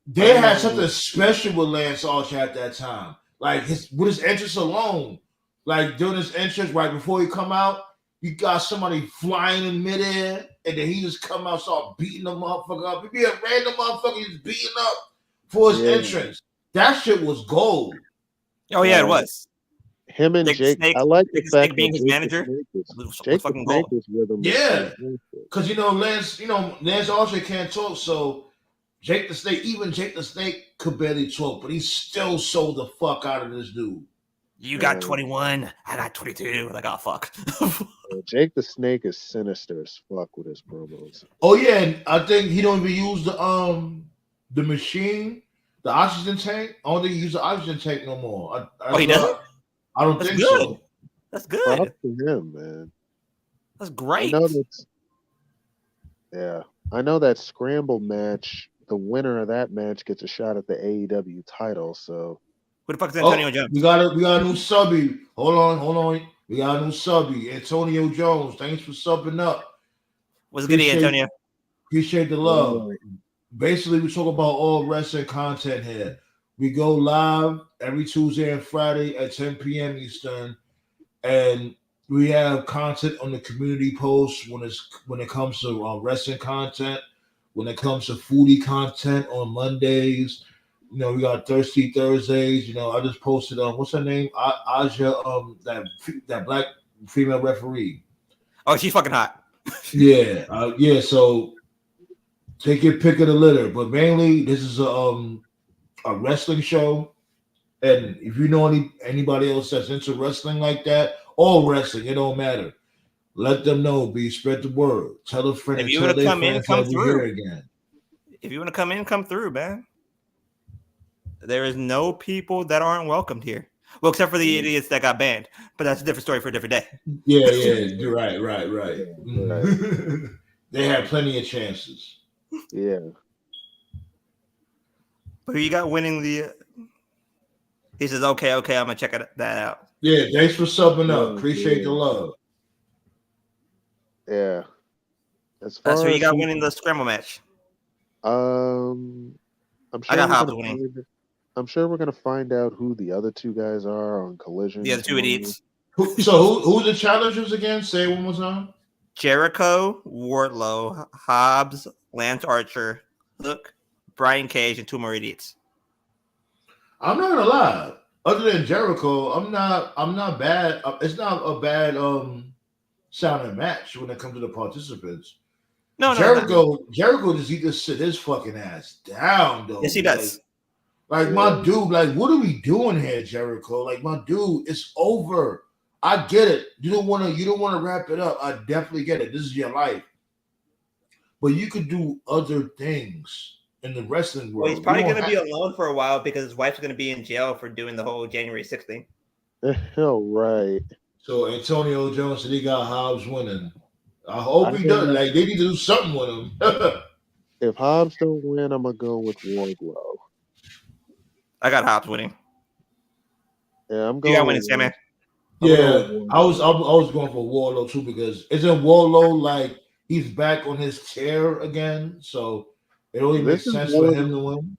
they had something special with Lance Archer at that time. Like with his entrance alone. Like during his entrance, right before he come out, you got somebody flying in midair, and then he just come out, start beating the motherfucker up. He'd be a random motherfucker just beating up for his entrance. That shit was gold. Oh yeah, it was. Him and Jake. I like the fact being that his manager. Jake the Snake was with him. Yeah, because Lance Archer can't talk, so Jake the Snake could barely talk, but he still sold the fuck out of this dude. You got 21, I got 22. Like, oh fuck. Jake the Snake is sinister as fuck with his promos. Oh yeah, and I think he don't even use the machine, the oxygen tank. I don't think he uses the oxygen tank no more. He doesn't? I don't think so. That's good. Props to him, man. That's great. I know that scramble match. The winner of that match gets a shot at the AEW title. So who the fuck is Antonio Jones? We got a new subby. Hold on. We got a new subby, Antonio Jones. Thanks for subbing up. What's good, Antonio? Appreciate the love. Basically, we talk about all wrestling content here. We go live every Tuesday and Friday at 10 p.m. Eastern, and we have content on the community posts when it comes to wrestling content, when it comes to foodie content on Mondays. You know, we got Thirsty Thursdays. You know, I just posted what's her name? Aja, that black female referee. Oh, she's fucking hot. Yeah. So take your pick of the litter, but mainly this is a wrestling show, and if you know anybody else that's into wrestling like that, all wrestling, it don't matter. Let them know. Spread the word. Tell a friend. If you want to come in, come through. Again. If you want to come in, come through, man. There is no people that aren't welcomed here. Well, except for the idiots that got banned, but that's a different story for a different day. Yeah, you're right. Right. They had plenty of chances. Yeah. But who you got winning the? He says, "Okay, I'm gonna check that out." Yeah, thanks for subbing up. Appreciate the love. Yeah. That's who you got winning the scramble match. I'm sure I got Hobbs winning. I'm sure we're gonna find out who the other two guys are on Collision. The other two idiots. So who's the challengers again? Say it one more time. Jericho, Wardlow, Hobbs, Lance Archer, Hook, Brian Cage, and 2 more idiots. I'm not gonna lie. Other than Jericho, I'm not bad. It's not a bad sounding match when it comes to the participants. No, Jericho just he just sit his fucking ass down though. Yes, he does. Like my dude, like what are we doing here, Jericho? Like my dude, it's over. I get it. You don't want to wrap it up. I definitely get it. This is your life. But you could do other things in the wrestling world. Well, he's probably going to be alone for a while because his wife's going to be in jail for doing the whole January 6th thing. Hell right. So Antonio Jones said he got Hobbs winning. I hope he does. Like they need to do something with him. If Hobbs don't win, I'm gonna go with Wardlow. I got Hobbs winning. Yeah, I'm going. You got winning, Sammy. Yeah, I was going for Wardlow too because isn't Wardlow like he's back on his chair again? So it only makes sense for him to win.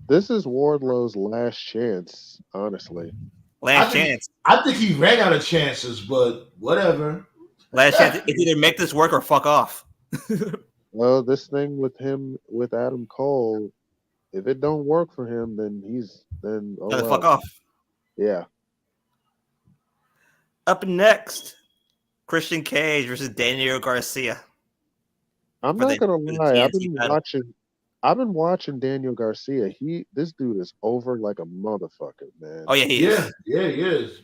This is Wardlow's last chance, honestly. Last chance. I think he ran out of chances, but whatever. Last chance. It's either make this work or fuck off. Well, this thing with him with Adam Cole, if it don't work for him, then oh Gotta well. fuck off. Yeah. Up next, Christian Cage versus Daniel Garcia. I'm For not the- gonna for the lie. TNT title. I've been watching Daniel Garcia. This dude is over like a motherfucker, man. Oh yeah, he is. Yeah, he is.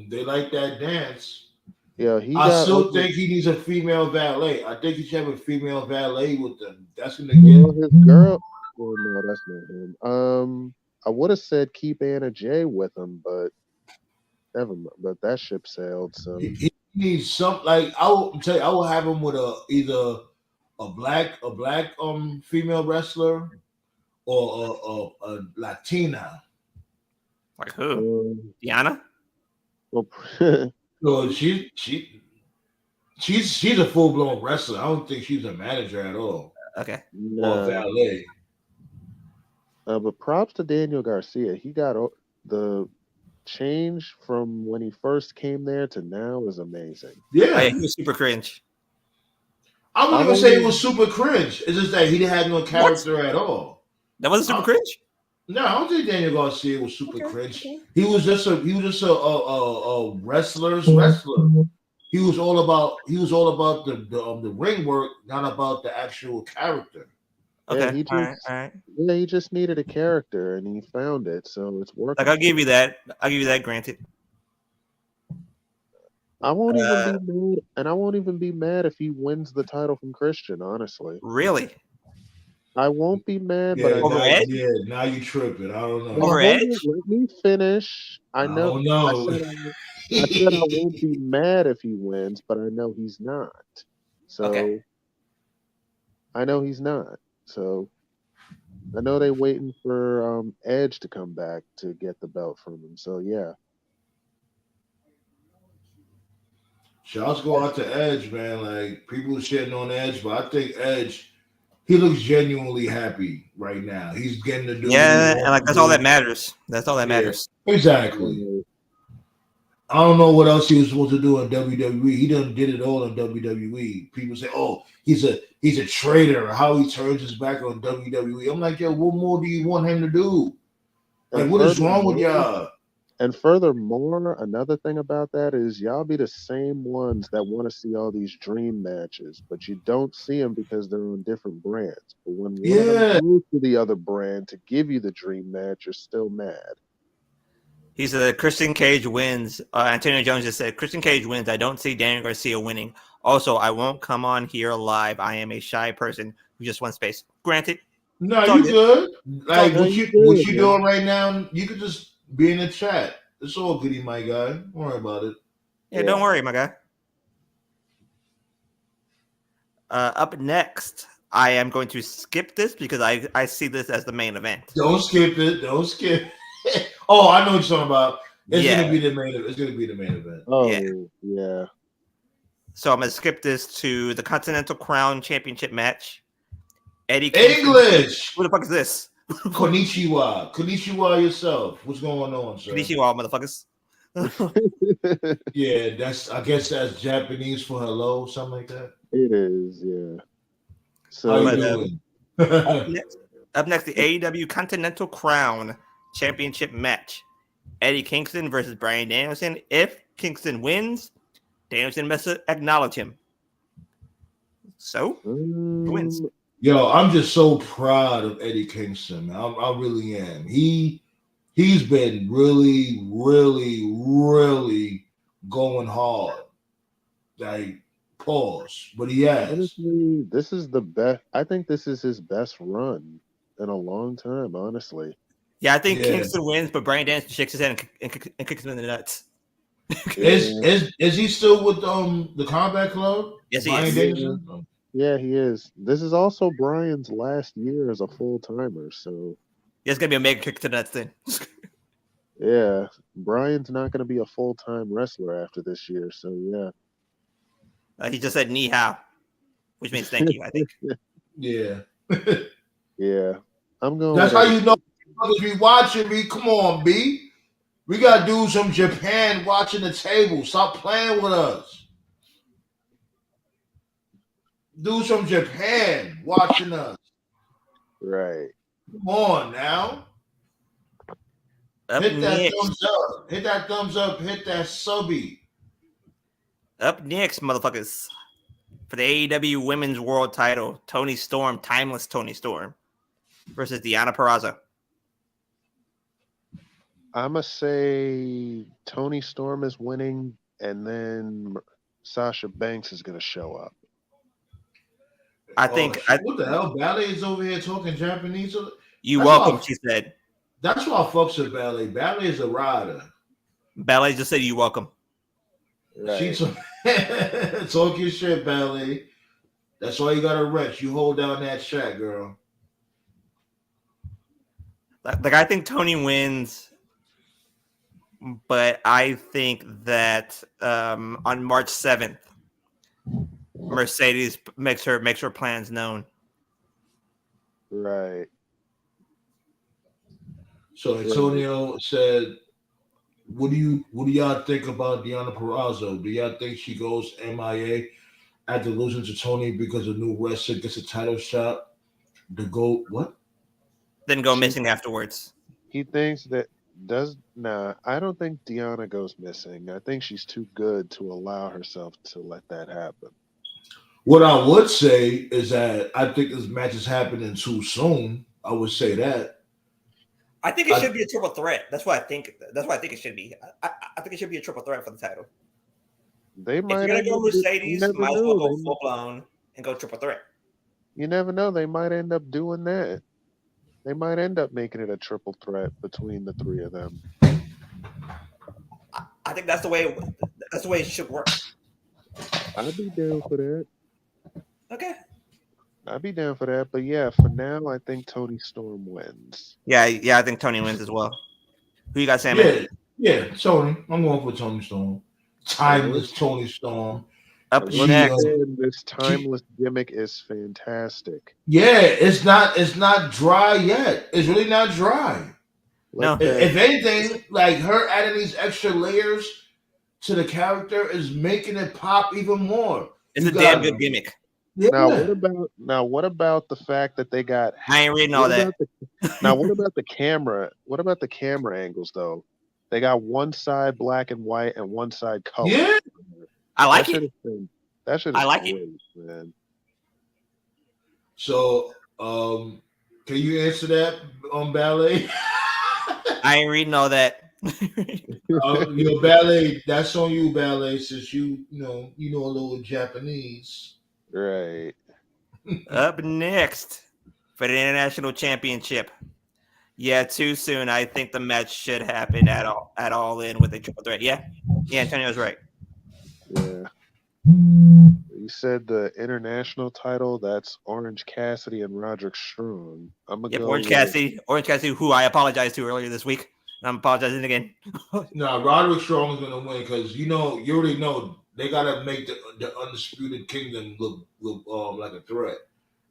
They like that dance. Yeah, I still think he needs a female valet. I think he should have a female valet with them. That's gonna well, get. his girl. Well, no, that's not him. I would have said keep Anna Jay with him, but never mind. But that ship sailed. So He needs some like I will tell you. I will have him with either a black female wrestler or a Latina. Like who? Diana? well, So she's a full blown wrestler. I don't think she's a manager at all Okay. or a valet. but props to Daniel Garcia. He got the change from when he first came there to now is amazing. Oh, Yeah, yeah, he was super cringe. I wouldn't even say it was super cringe. It's just that he didn't have no character at all. That wasn't super cringe. No, I don't think Daniel Garcia was super cringe. Okay. He was just a wrestler's wrestler. He was all about the ring work, not about the actual character. Okay. he All right. Yeah, he just needed a character and he found it, so it's working. Like I'll give you that. Granted. I won't even be mad, and I won't even be mad if he wins the title from Christian. Honestly, Really? I won't be mad. Yeah, But now you tripping. I don't know. Over Edge? Let me finish. I know. I said I won't be mad if he wins, but I know he's not. So Okay. I know he's not. So I know they're waiting for Edge to come back to get the belt from him. So yeah. Shouts go out to Edge, man. Like people shitting on Edge, but I think Edge, he looks genuinely happy right now. He's getting to do. Yeah, and like that's all that matters. That's all that matters. Exactly. I don't know what else he was supposed to do in WWE. He done did it all in WWE. People say, "Oh, he's a traitor." How he turns his back on WWE. I'm like, yo, what more do you want him to do? Like, what is wrong with y'all? And furthermore, another thing about that is y'all be the same ones that want to see all these dream matches, but you don't see them because they're on different brands. But when one of them goes to the other brand to give you the dream match, you're still mad. He said Christian Cage wins. Antonio Jones just said Christian Cage wins. I don't see Daniel Garcia winning. Also, I won't come on here live. I am a shy person who just wants space. Granted. No, you good. Like what you doing right now, you could just be in the chat. It's all goody, my guy. Don't worry about it. Yeah, don't worry, my guy. Up next, I am going to skip this because I see this as the main event. Don't skip it. Don't skip. Oh, I know what you're talking about. It's gonna be the main. It's gonna be the main event. Oh yeah. So I'm gonna skip this to the Continental Crown Championship match. Eddie English. Who the fuck is this? Konnichiwa yourself. What's going on, sir? Konnichiwa, motherfuckers. Yeah, I guess that's Japanese for hello, something like that. It is, yeah. So how you doing? Up next, the AEW Continental Crown Championship match. Eddie Kingston versus Bryan Danielson. If Kingston wins, Danielson must acknowledge him. So, who wins? Yo, I'm just so proud of Eddie Kingston. I really am. He's been really, really, really going hard. Like, pause. But he has. Honestly, this is the best. I think this is his best run in a long time, honestly. Yeah, I think Kingston wins, but Bryan Danielson shakes his head and kicks him in the nuts. Is he still with the Combat Club? Yes, he Bryan is. Danielson? Yeah, he is. This is also Bryan's last year as a full timer, so it's gonna be a mega kick to the nuts then. yeah, Bryan's not gonna be a full time wrestler after this year, so yeah. He just said "ni hao," which means thank you. I think. Yeah. Yeah, I'm going. That's how you know brothers be watching me. Come on, B. We got dudes from Japan watching the table. Stop playing with us. Dudes from Japan watching us. Right. Come on now. Up Hit that next, thumbs up. Hit that thumbs up. Hit that subby. motherfuckers, for the AEW Women's World Title, Toni Storm, timeless Toni Storm, versus Deonna Purrazzo. I'ma say Toni Storm is winning, and then Sasha Banks is gonna show up. I think What the hell? Ballet is over here talking Japanese. you That's welcome. why- She said. That's why I fucks with Ballet. Ballet is a rider. Ballet just said you welcome. Right. She talk your shit, Ballet. That's why you got to wrench. You hold down that shot, girl. Like I think Tony wins, but I think that on March 7th, Mercedes makes her plans known. Right. So Antonio said, "What do y'all think about Deonna Purrazzo? Do y'all think she goes MIA after losing to Tony because a new wrestler gets a title shot? The GOAT, what? Then go missing afterwards." He thinks that I don't think Deonna goes missing. I think she's too good to allow herself to let that happen. What I would say is that I think this match is happening too soon. I would say that. I think it should be a triple threat. That's what I think. That's what I think it should be. I think it should be a triple threat for the title. They If might you're gonna go Mercedes, never might as well know. go full blown and go triple threat. You never know. They might end up doing that. They might end up making it a triple threat between the three of them. I think that's the way. That's the way it should work. I'd be down for that. Okay. I'd be down for that. But yeah, for now, I think Toni Storm wins. Yeah. I think Tony wins as well. Who you got, Sam? Yeah, Tony. I'm going for Toni Storm. Timeless Toni Storm. Up Once next. again, this timeless gimmick is fantastic. Yeah, it's not dry yet. It's really not dry. No. If anything, like her adding these extra layers to the character is making it pop even more. It's a damn good gimmick. Yeah. Now what about the fact that they got? I ain't reading all that. What about the camera? What about the camera angles though? They got one side black and white and one side color. Yeah. I like it. That should. I like it, man. So, can you answer that on Ballet? I ain't reading all that. Ballet. That's on you, Ballet. Since you know a little Japanese. Right. Up next for the International Championship. Yeah, too soon. I think the match should happen at all in with a triple threat. Yeah, Antonio's right. Yeah. You said the international title. That's Orange Cassidy and Roderick Strong. I'm gonna go Orange Cassidy, who I apologized to earlier this week. I'm apologizing again. No, Roderick Strong is gonna win because you already know they gotta make the Undisputed Kingdom look like a threat.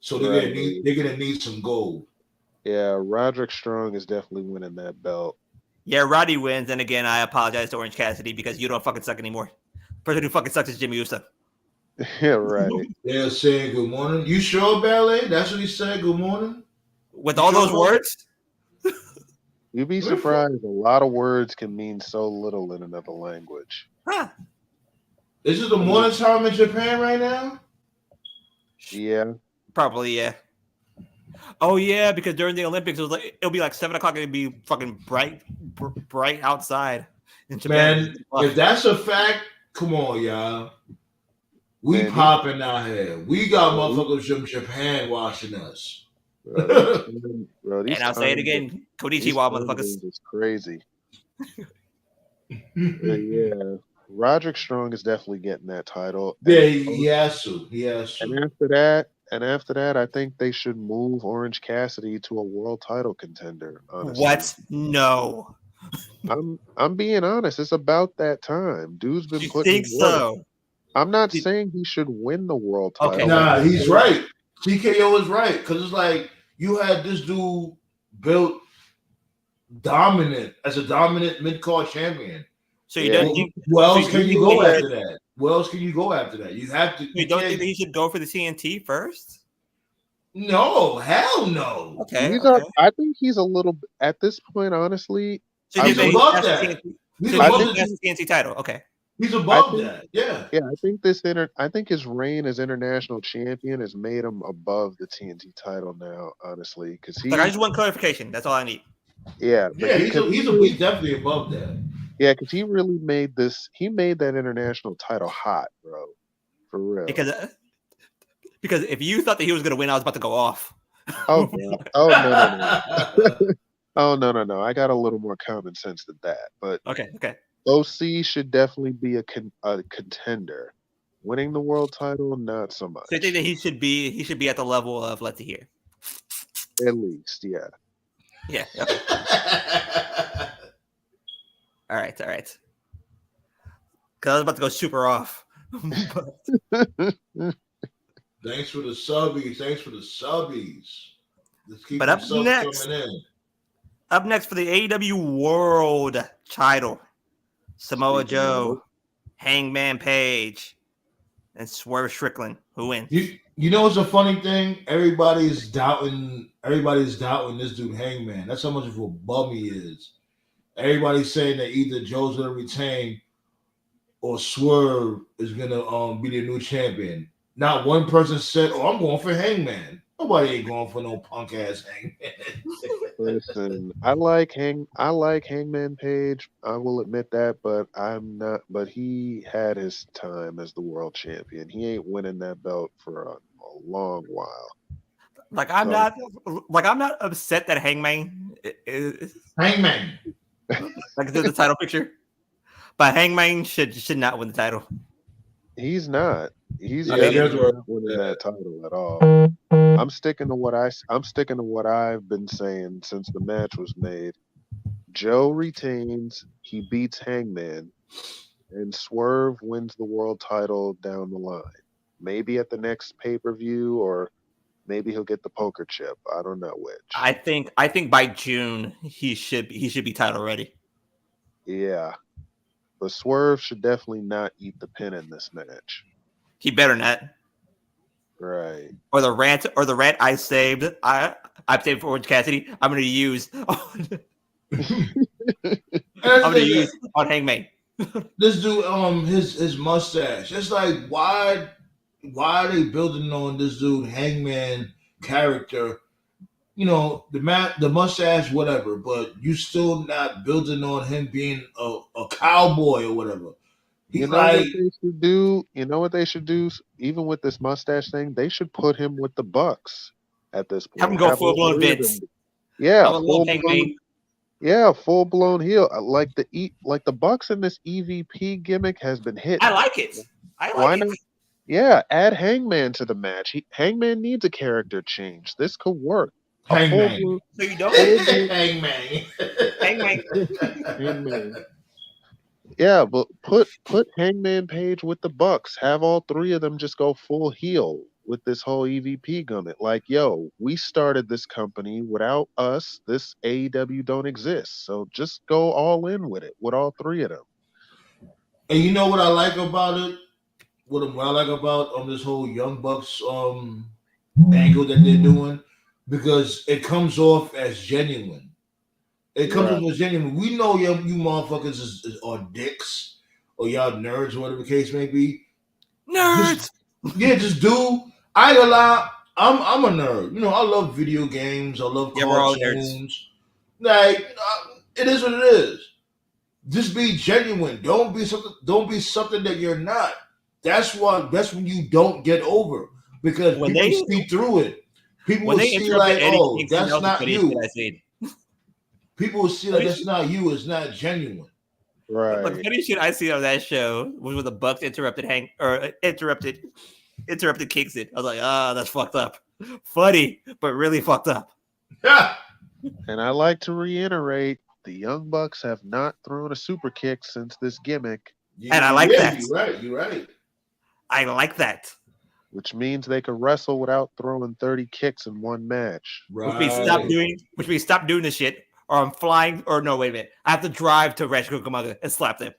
So they're gonna need some gold. Yeah, Roderick Strong is definitely winning that belt. Yeah, Roddy wins, and again, I apologize to Orange Cassidy because you don't fucking suck anymore. Person who fucking sucks is Jimmy Uso. Yeah, right. They're saying good morning. You sure, Ballet? That's what he said. Good morning. With all those words. You'd be surprised. A lot of words can mean so little in another language. Huh. Is it the morning time in Japan right now? Yeah. Probably, yeah. Oh yeah, because during the Olympics it'll be like 7 o'clock. It'll be fucking bright outside in Japan. Man, if that's a fact, come on, y'all. We popping out here. We got motherfuckers from Japan watching us. Bro, and I'll say it again, Konnichiwa, motherfuckers. It's crazy. Yeah, Roderick Strong is definitely getting that title. Yeah, he has to. And after that, I think they should move Orange Cassidy to a world title contender. Honestly. What? No. I'm being honest. It's about that time. Dude's been putting. Think so? I'm not saying he should win the world title. Okay. Nah, he's right. TKO is right because it's like you had this dude built dominant as a dominant mid-card champion. So you don't think? Who else can you go after that? Where else can you go after that? You have to. You don't think that he should go for the TNT first? No, hell no. Okay. I think he's a little at this point, honestly. Should He's he above pass the that. TNT? He's Should he above pass the, the TNT title? Okay. he's above think- that. Yeah. Yeah, I think his reign as international champion has made him above the TNT title now, honestly, because he. Like, I just want clarification. That's all I need. Yeah, but Yeah, he he's definitely above that. Yeah, because he really made this. He made that international title hot, bro. For real. Because if you thought that he was gonna win, I was about to go off. Oh, no. Oh no. Oh no. I got a little more common sense than that. But Okay. OC should definitely be a contender. Winning the world title, not so much. So you think that he should be at the level of Let's Hear? At least, yeah. Yeah. Okay. All right. Because I was about to go super off. Thanks for the subbies. Let's keep But the up subs next- coming in. Up next for the AEW World Title, Samoa Speaking of Joe, Hangman Page, and Swerve Strickland. Who wins? You know what's a funny thing? Everybody's doubting this dude Hangman. That's how much of a bum he is. Everybody's saying that either Joe's gonna retain or Swerve is gonna be the new champion. Not one person said, "Oh, I'm going for Hangman." Nobody ain't going for no punk ass Hangman. Listen, I like Hangman Page. I will admit that, but I'm not. But he had his time as the world champion. He ain't winning that belt for a long while. Like I'm not upset that Hangman is Hangman. like the title picture, but Hangman should not win the title. He's not. He's Yeah, definitely that's not winning that title at all. I'm sticking to what I've been saying since the match was made. Joe retains, he beats Hangman, and Swerve wins the world title down the line. Maybe at the next pay-per-view, or maybe he'll get the poker chip. I don't know which. I think by June he should be title ready. Yeah. But Swerve should definitely not eat the pin in this match. He better not. Right. Or the rant I saved for Orange Cassidy. I'm gonna use on Hangman. This dude, his mustache. It's like why are they building on this dude Hangman character? You know, the mustache, whatever, but you still not building on him being a cowboy or whatever. You know what they should do? You know what they should do? Even with this mustache thing, they should put him with the Bucks at this point. Have him go all full-blown three of Vince. them. Yeah, I would love Hangman. full blown heel. Like the Bucks in this EVP gimmick has been hit. I like it. Why not? Yeah, add Hangman to the match. Hangman needs a character change. This could work. Hangman. So you don't Hangman. Hangman. Yeah, but put Hangman Page with the Bucks. Have all three of them just go full heel with this whole EVP gimmick. Like, yo, we started this company. Without us, this AEW don't exist. So just go all in with it, with all three of them. And you know what I like about it? What I like about this whole Young Bucks angle that they're doing, because it comes off as genuine. It comes off as genuine. We know you motherfuckers are dicks or y'all nerds or whatever the case may be. nerds. Just do. I ain't gonna lie. I'm a nerd. You know, I love video games. I love Yeah, we're all cartoons. Like it is what it is. Just be genuine. Don't be something that you're not. That's when you don't get over, because When people they- see through it. People When will they see interrupted like, Eddie oh, Kingston, that's that was the not funniest you. shit I seen. People will see like that's not you. It's not genuine. Right. But the funniest shit I see on that show was when the Bucks interrupted Kingston. I was like, that's fucked up. Funny, but really fucked up. Yeah. And I like to reiterate, the Young Bucks have not thrown a super kick since this gimmick, And I like that. You're right. I like that. which means they could wrestle without throwing 30 kicks in one match. Which means stop doing this shit, or I'm flying. Or no, wait a minute. I have to drive to Rancho Cucamonga and slap them.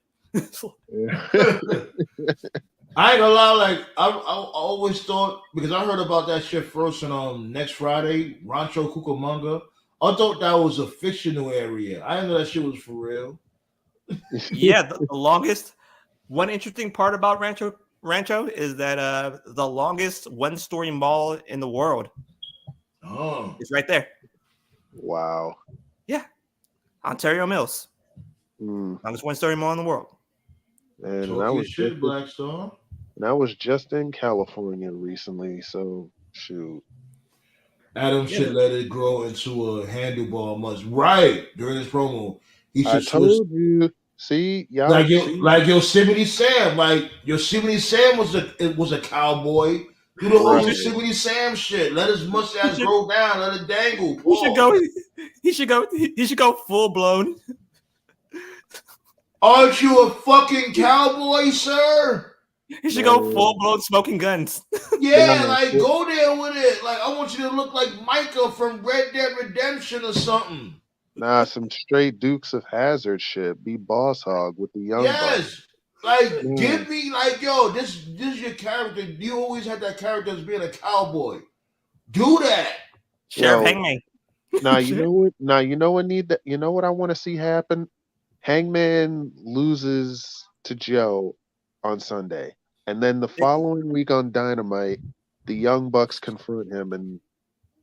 I ain't gonna lie, like I always thought, because I heard about that shit first on next Friday, Rancho Cucamonga. I thought that was a fictional area. I didn't know that shit was for real. Yeah, the longest. One interesting part about Rancho is that the longest one-story mall in the world Oh, is right there. Wow. Yeah, Ontario Mills, longest one-story mall in the world. And talk your shit, Blackstar. I was just in California recently, so shoot. Adam should let it grow into a handlebar much right during his promo. He should I switch told you. See, y'all. like Yosemite Sam. Like Yosemite Sam was a cowboy. Do the whole Right. Yosemite Sam shit. Let his mustache grow down. Let it dangle. He should go. He should go full blown. Aren't you a fucking cowboy, sir? He should go full blown smoking guns. Yeah, like go there with it. Like I want you to look like Micah from Red Dead Redemption or something. Nah, some straight Dukes of Hazzard shit. Be Boss Hog with the young bucks. Like give me like yo, this is your character. You always had that character as being a cowboy. Do that. Sheriff Hangman. Now you know what? Now you know what need that. You know what I want to see happen. Hangman loses to Joe on Sunday, and then the following week on Dynamite, the Young Bucks confront him and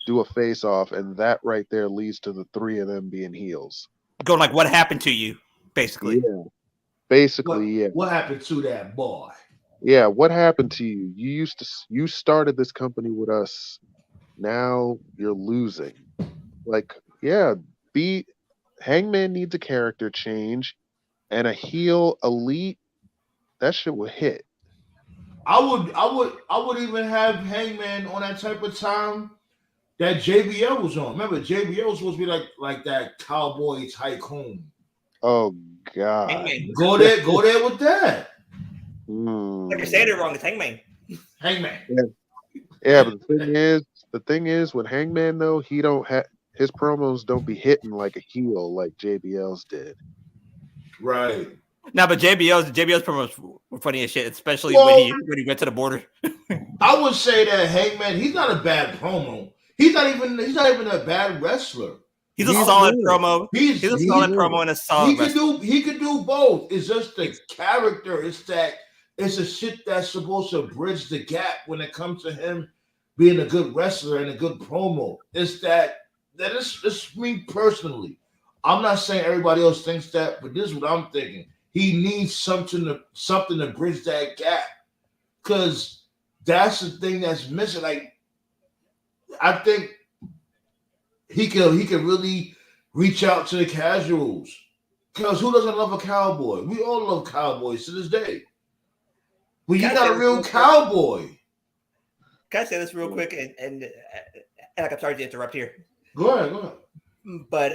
do a face-off, and that right there leads to the three of them being heels. Going like, what happened to you? Basically, yeah. Basically, yeah. What happened to that boy? Yeah, what happened to you? You started this company with us. Now you're losing. Like, yeah, Hangman needs a character change, and a heel elite. That shit would hit. I would even have Hangman on that type of time that JBL was on. Remember, JBL was supposed to be like that cowboy tycoon. Oh God! Hangman. Go there with that. Like you're saying it wrong. It's Hangman. Hangman. Yeah, but the thing is, with Hangman though, he don't have his promos don't be hitting like a heel like JBL's did. Right. No, but JBL's promos were funny as shit, especially when he went to the border. I would say that Hangman, he's not a bad promo. He's not even a bad wrestler. He's a solid promo. He's a solid promo and a solid wrestler. He could do both. It's just the character. It's a shit that's supposed to bridge the gap when it comes to him being a good wrestler and a good promo. It's that is me personally. I'm not saying everybody else thinks that, but this is what I'm thinking. He needs something to bridge that gap, because that's the thing that's missing. Like, I think he can really reach out to the casuals, because who doesn't love a cowboy? We all love cowboys to this day. But you're not a real cowboy. Can I say this real quick? And I'm sorry to interrupt here. Go ahead. But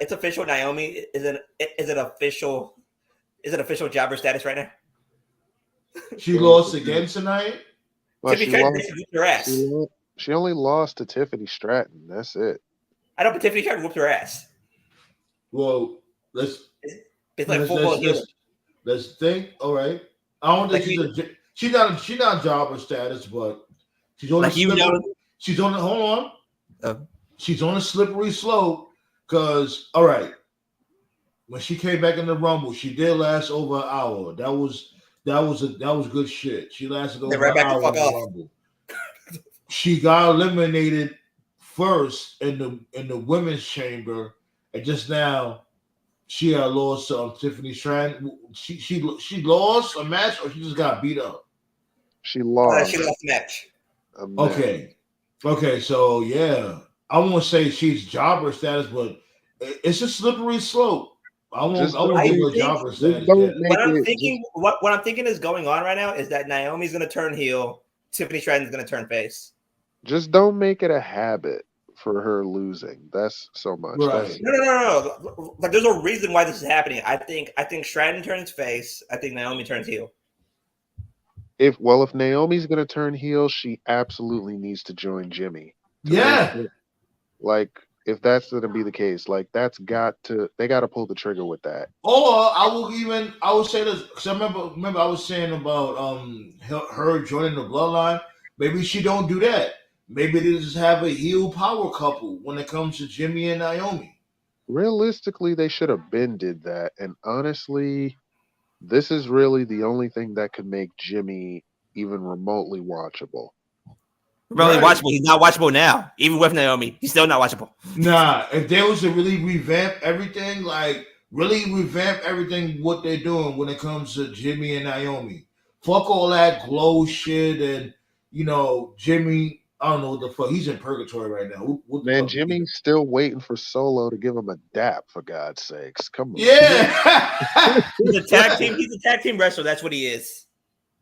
it's official. Naomi is it official jobber status right now? She lost again tonight. Well, she only lost to Tiffany Stratton. That's it. I know, but Tiffany Stratton whooped her ass. Well, it's like let's think. All right, I don't think she's not jobber status, but she's on she's on hold on. She's on a slippery slope, because all right, when she came back in the Rumble, she did last over an hour. That was good shit. She lasted over an hour in the Rumble. She got eliminated first in the women's chamber, and just now she had lost to Tiffany Stratton. She lost a match, or she just got beat up? She lost. She lost the match. Okay. So yeah, I won't say she's jobber status, but it's a slippery slope. I won't give her jobber status. What I'm thinking is going on right now is that Naomi's going to turn heel, Tiffany Stratton's going to turn face. Just don't make it a habit for her losing. That's so much. Right. No. Like, there's a reason why this is happening. I think Stratton turns face. I think Naomi turns heel. If Naomi's going to turn heel, she absolutely needs to join Jimmy. Yeah. Like, if that's going to be the case. Like they got to pull the trigger with that. Or I would say this because I remember I was saying about her joining the bloodline. Maybe she don't do that. Maybe they just have a heel power couple when it comes to Jimmy and Naomi. Realistically, they should have did that. And honestly, this is really the only thing that could make Jimmy even remotely watchable. Really Right. watchable. He's not watchable now. Even with Naomi, he's still not watchable. Nah, if they was to really revamp everything, what they're doing when it comes to Jimmy and Naomi. Fuck all that glow shit and Jimmy. I don't know what the fuck. He's in purgatory right now. What the Man, fuck Jimmy's still waiting for Solo to give him a dap, for God's sakes. Come on. Yeah. He's a tag team. He's a tag team wrestler. That's what he is.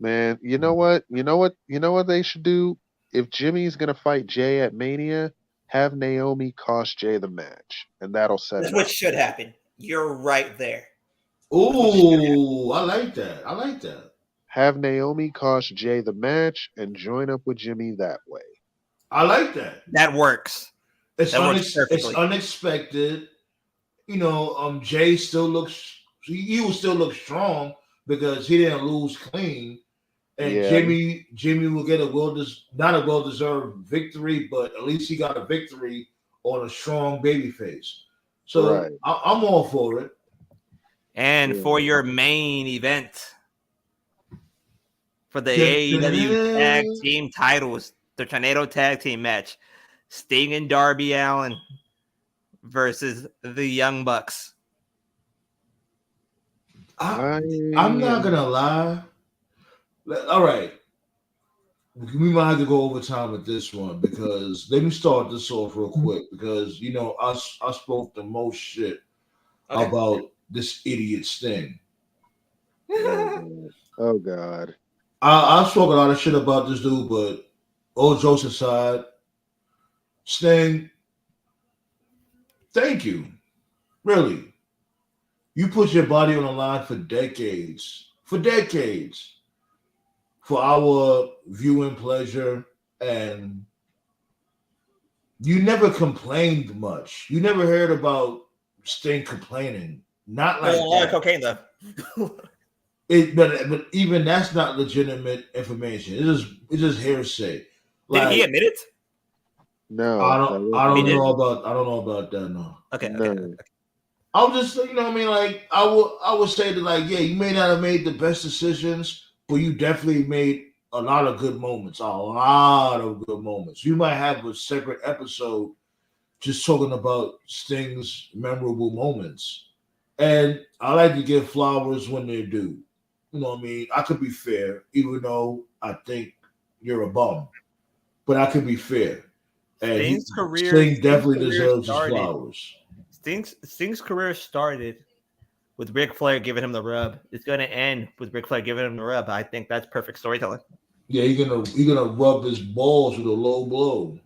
Man, you know what they should do? If Jimmy's gonna fight Jay at Mania, have Naomi cost Jay the match, and that'll set That's it what up. should happen. You're right there. Ooh, I like that. Have Naomi cost Jay the match and join up with Jimmy that way. I like that. That works. It's perfectly. unexpected. Jay still looks. He will still look strong because he didn't lose clean. And Yeah. Jimmy will get not a well-deserved victory, but at least he got a victory on a strong babyface. So Right. I'm all for it. And Yeah. for your main event, for the AEW Tag Team titles, the Tornado Tag Team match, Sting and Darby Allin versus the Young Bucks. I'm not gonna lie. All right, we might have to go overtime with this one because let me start this off real quick because I spoke the most shit about this idiot Sting. Oh God. I spoke a lot of shit about this dude, but all jokes aside, Sting, thank you. Really. You put your body on the line for decades. For our viewing pleasure, and you never complained much. You never heard about Sting complaining. Not like A lot of that. cocaine though. But even that's not legitimate information. It's just hearsay. Did he admit it? No. I don't know about that. No. Okay. No. I would just, like I would say that, like, yeah, you may not have made the best decisions, but you definitely made a lot of good moments. You might have a separate episode just talking about Sting's memorable moments, and I like to give flowers when they're due. You know what I mean? I could be fair, even though I think you're a bum, but I could be fair. And Sting definitely deserves his flowers. Sting's career started with Ric Flair giving him the rub. It's going to end with Ric Flair giving him the rub. I think that's perfect storytelling. Yeah, you're gonna rub his balls with a low blow.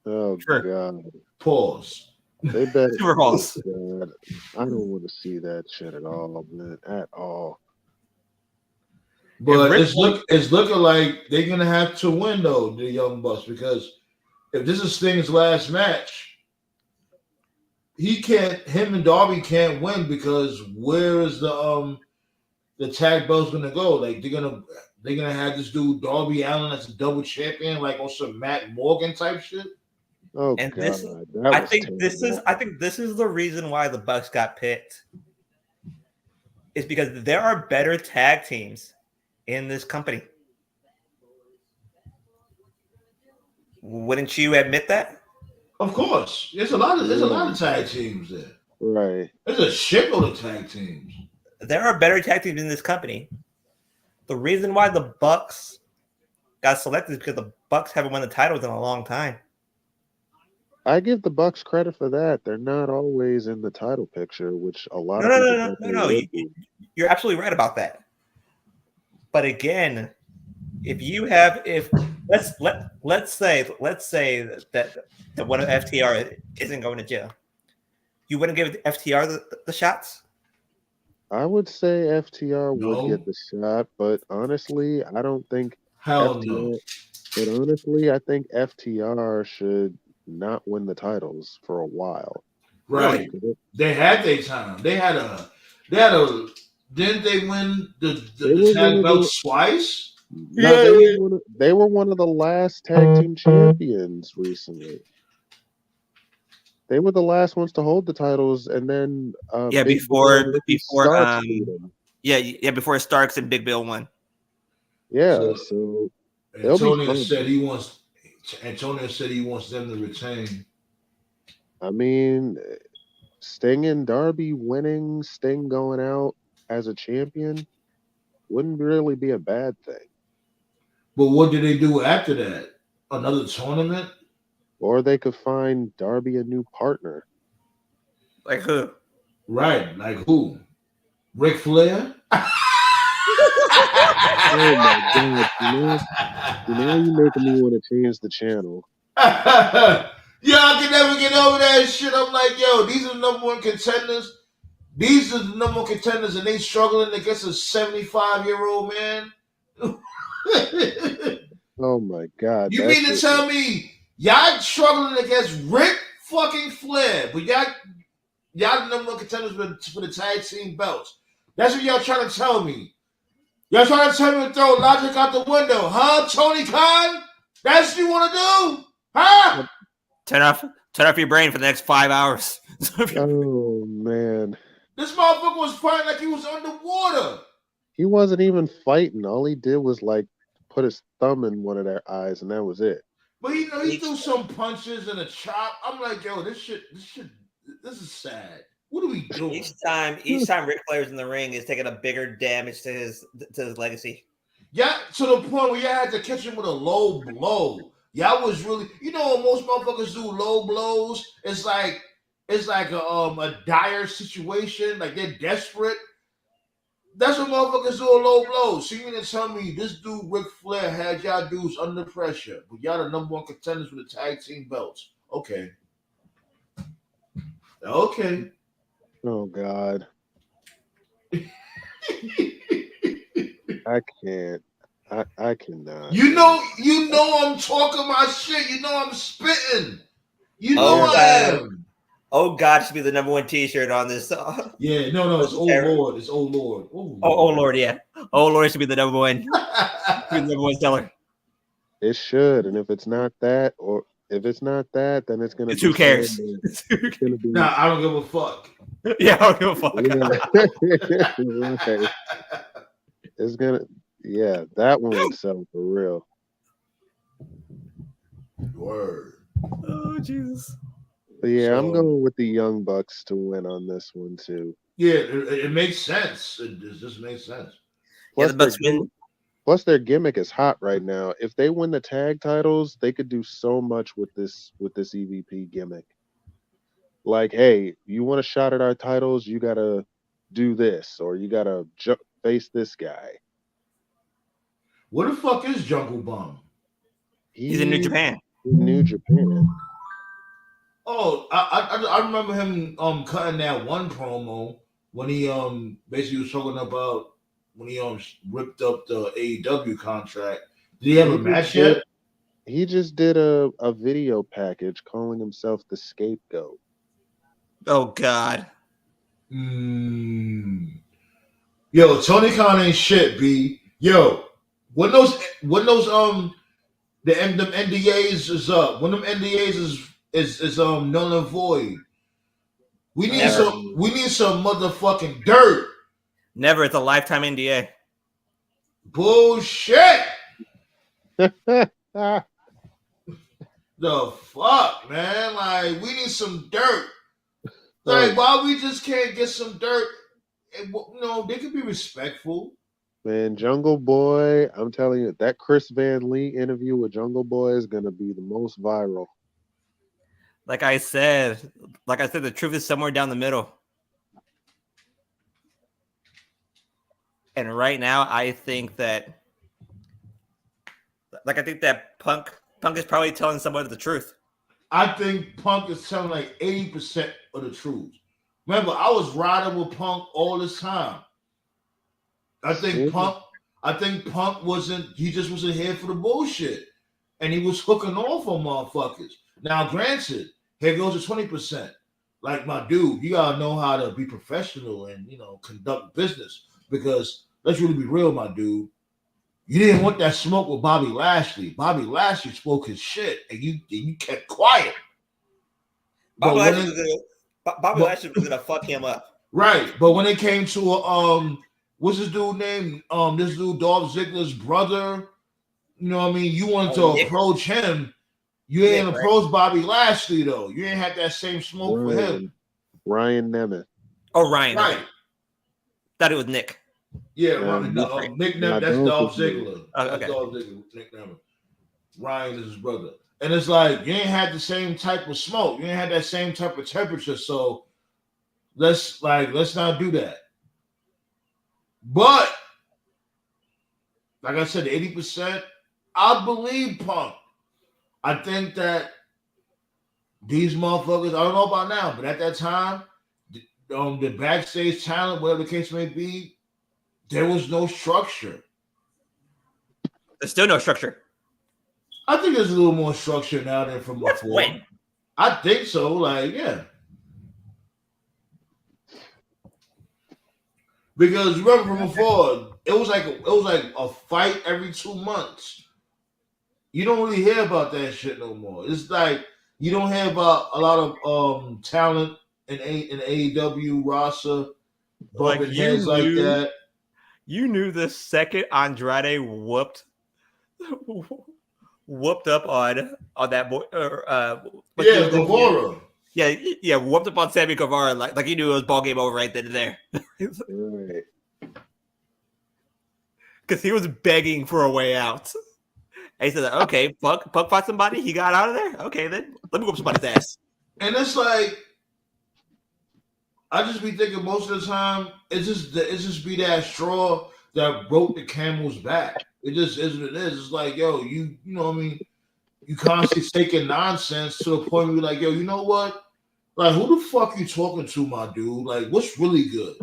Oh God. Pause. They better. Super pause. God. I don't want to see that shit at all, man. At all. But it's looking like they're gonna have to win though, the Young Bucks, because if this is Sting's last match, him and Darby can't win because where is the tag belt's gonna go? Like they're gonna have this dude Darby Allin as a double champion, like on some Matt Morgan type shit. Oh And God. I think this is the reason why the Bucks got picked. Is because there are better tag teams in this company. Wouldn't you admit that? Of course. There's a lot of tag teams there. Right. There's a shitload of tag teams. There are better tag teams in this company. The reason why the Bucks got selected is because the Bucks haven't won the titles in a long time. I give the Bucks credit for that. They're not always in the title picture, which a lot of people No. You're absolutely right about that. But again, let's say that one of FTR isn't going to jail, you wouldn't give FTR the shots? I would say FTR would get the shot, but honestly, I don't think Hell FTR, no. But honestly, I think FTR should not win the titles for a while. Right. They had their time. They had a didn't they win They the were one tag of belts twice? No, they were one of the last tag team champions recently. They were the last ones to hold the titles, and then Yeah, Big Bill and Ricky before Starks beat them. before Starks and Big Bill won. Yeah, so they'll be Antonio fun. said he wants them to retain. I mean, Sting and Darby winning, Sting going out as a champion wouldn't really be a bad thing. But what did they do after that? Another tournament? Or they could find Darby a new partner. Like who? Right, like who? Ric Flair? Oh my god, you're making me want to change the channel. Yo, I can never get over that shit. I'm like, yo, these are the number one contenders. These are the number one contenders, and they struggling against a 75-year-old man. Oh my god. You mean to tell me y'all struggling against Ric fucking Flair, but y'all the number one contenders for the tag team belts? That's what y'all trying to tell me. Y'all trying to tell me to throw logic out the window, huh, Tony Khan? That's what you want to do, huh? Turn off your brain for the next 5 hours. Oh man. This motherfucker was fighting like he was underwater. He wasn't even fighting. All he did was like put his thumb in one of their eyes, and that was it. But he threw some punches and a chop. I'm like, yo, this is sad. What are we doing? Each time Ric Flair's in the ring is taking a bigger damage to his legacy. Yeah, to the point where you had to catch him with a low blow. Y'all was really, most motherfuckers do low blows. It's like a dire situation, like they're desperate. That's what motherfuckers do, a low blow. So you mean to tell me this dude Ric Flair had y'all dudes under pressure, but y'all the number one contenders for the tag team belts? Okay. Oh god. I can't. I cannot. You know I'm talking my shit. You know I'm spitting. You know I am. Oh God should be the number one T-shirt on this. Yeah, no, it's Oh Lord. It's Oh Lord. Oh Lord, yeah. Oh Lord should be the number one. Be the number one seller. It should, and if it's not that, then it's gonna. Who cares? It's gonna be. Nah, I don't give a fuck. Yeah, I don't give a fuck. Yeah. Right. It's gonna. Yeah, that one would sell for real. Word. Oh Jesus. But yeah, I'm going with the Young Bucks to win on this one too. Yeah, it makes sense. It just makes sense. Plus, the Bucks win. Plus, their gimmick is hot right now. If they win the tag titles, they could do so much with this EVP gimmick. Like, hey, you want a shot at our titles? You gotta do this, or you gotta face this guy. What the fuck is Jungle Bum? He's in New Japan. New Japan. Oh, I remember him cutting that one promo when he basically was talking about when he ripped up the AEW contract. Did he have a match yet? He just did a video package calling himself the Scapegoat. Oh God. Yo, Tony Khan ain't shit, B. Yo, when those the NDAs is up, when them NDAs is null and void, we need some motherfucking dirt. Never. It's a lifetime NDA. Bullshit. The fuck, man? Like, we need some dirt. Like, why we just can't get some dirt? They could be respectful. Man, Jungle Boy, I'm telling you, that Chris Van Lee interview with Jungle Boy is gonna be the most viral. Like I said, the truth is somewhere down the middle. And right now, I think that Punk is probably telling somebody the truth. I think Punk is telling like 80% of the truth. Remember, I was riding with Punk all this time. I think Punk wasn't here for the bullshit. And he was hooking off on motherfuckers. Now, granted, here goes to 20%. Like my dude, you gotta know how to be professional and conduct business. Because let's really be real, my dude. You didn't want that smoke with Bobby Lashley. Bobby Lashley spoke his shit, and you kept quiet. Bobby But when Lashley it, Lashley was gonna fuck him up. right, but when it came to what's this dude name? This dude Dolph Ziggler's brother. You know what I mean? You wanted to Nick. approach him. You ain't approach Bobby Lashley though. You ain't had that same smoke for him. Ryan Nemeth. Oh, Ryan. Right. Okay. Thought it was Nick. Yeah, Nick Nemeth. That's Dolph Ziggler. Okay. That's Dolph Ziggler. Nick Nemeth. Ryan is his brother. And it's like you ain't had the same type of smoke. You ain't had that same type of temperature. So let's not do that. But like I said, 80%, I believe Punk. I think that these motherfuckers, I don't know about now, but at that time, the backstage talent, whatever the case may be, there was no structure. There's still no structure. I think there's a little more structure now than from before. When? I think so. Like, yeah. Because remember from before, it was like a fight every 2 months. You don't really hear about that shit no more. It's like you don't hear about a lot of talent in AEW roster bumping heads like that. You knew the second Andrade whooped up on that boy. Guevara. Yeah, whooped up on Sammy Guevara like you knew it was ball game over right then and there. Right. Because he was begging for a way out. And he said, "Okay, Punk fought somebody. He got out of there. Okay, then let me whoop somebody's ass." And it's like I just be thinking most of the time it's just be that straw that broke the camel's back. It just is what it is. It's like, yo, you know what I mean? You constantly taking nonsense to the point where you're like, yo, you know what? Like, who the fuck you talking to, my dude? Like, what's really good?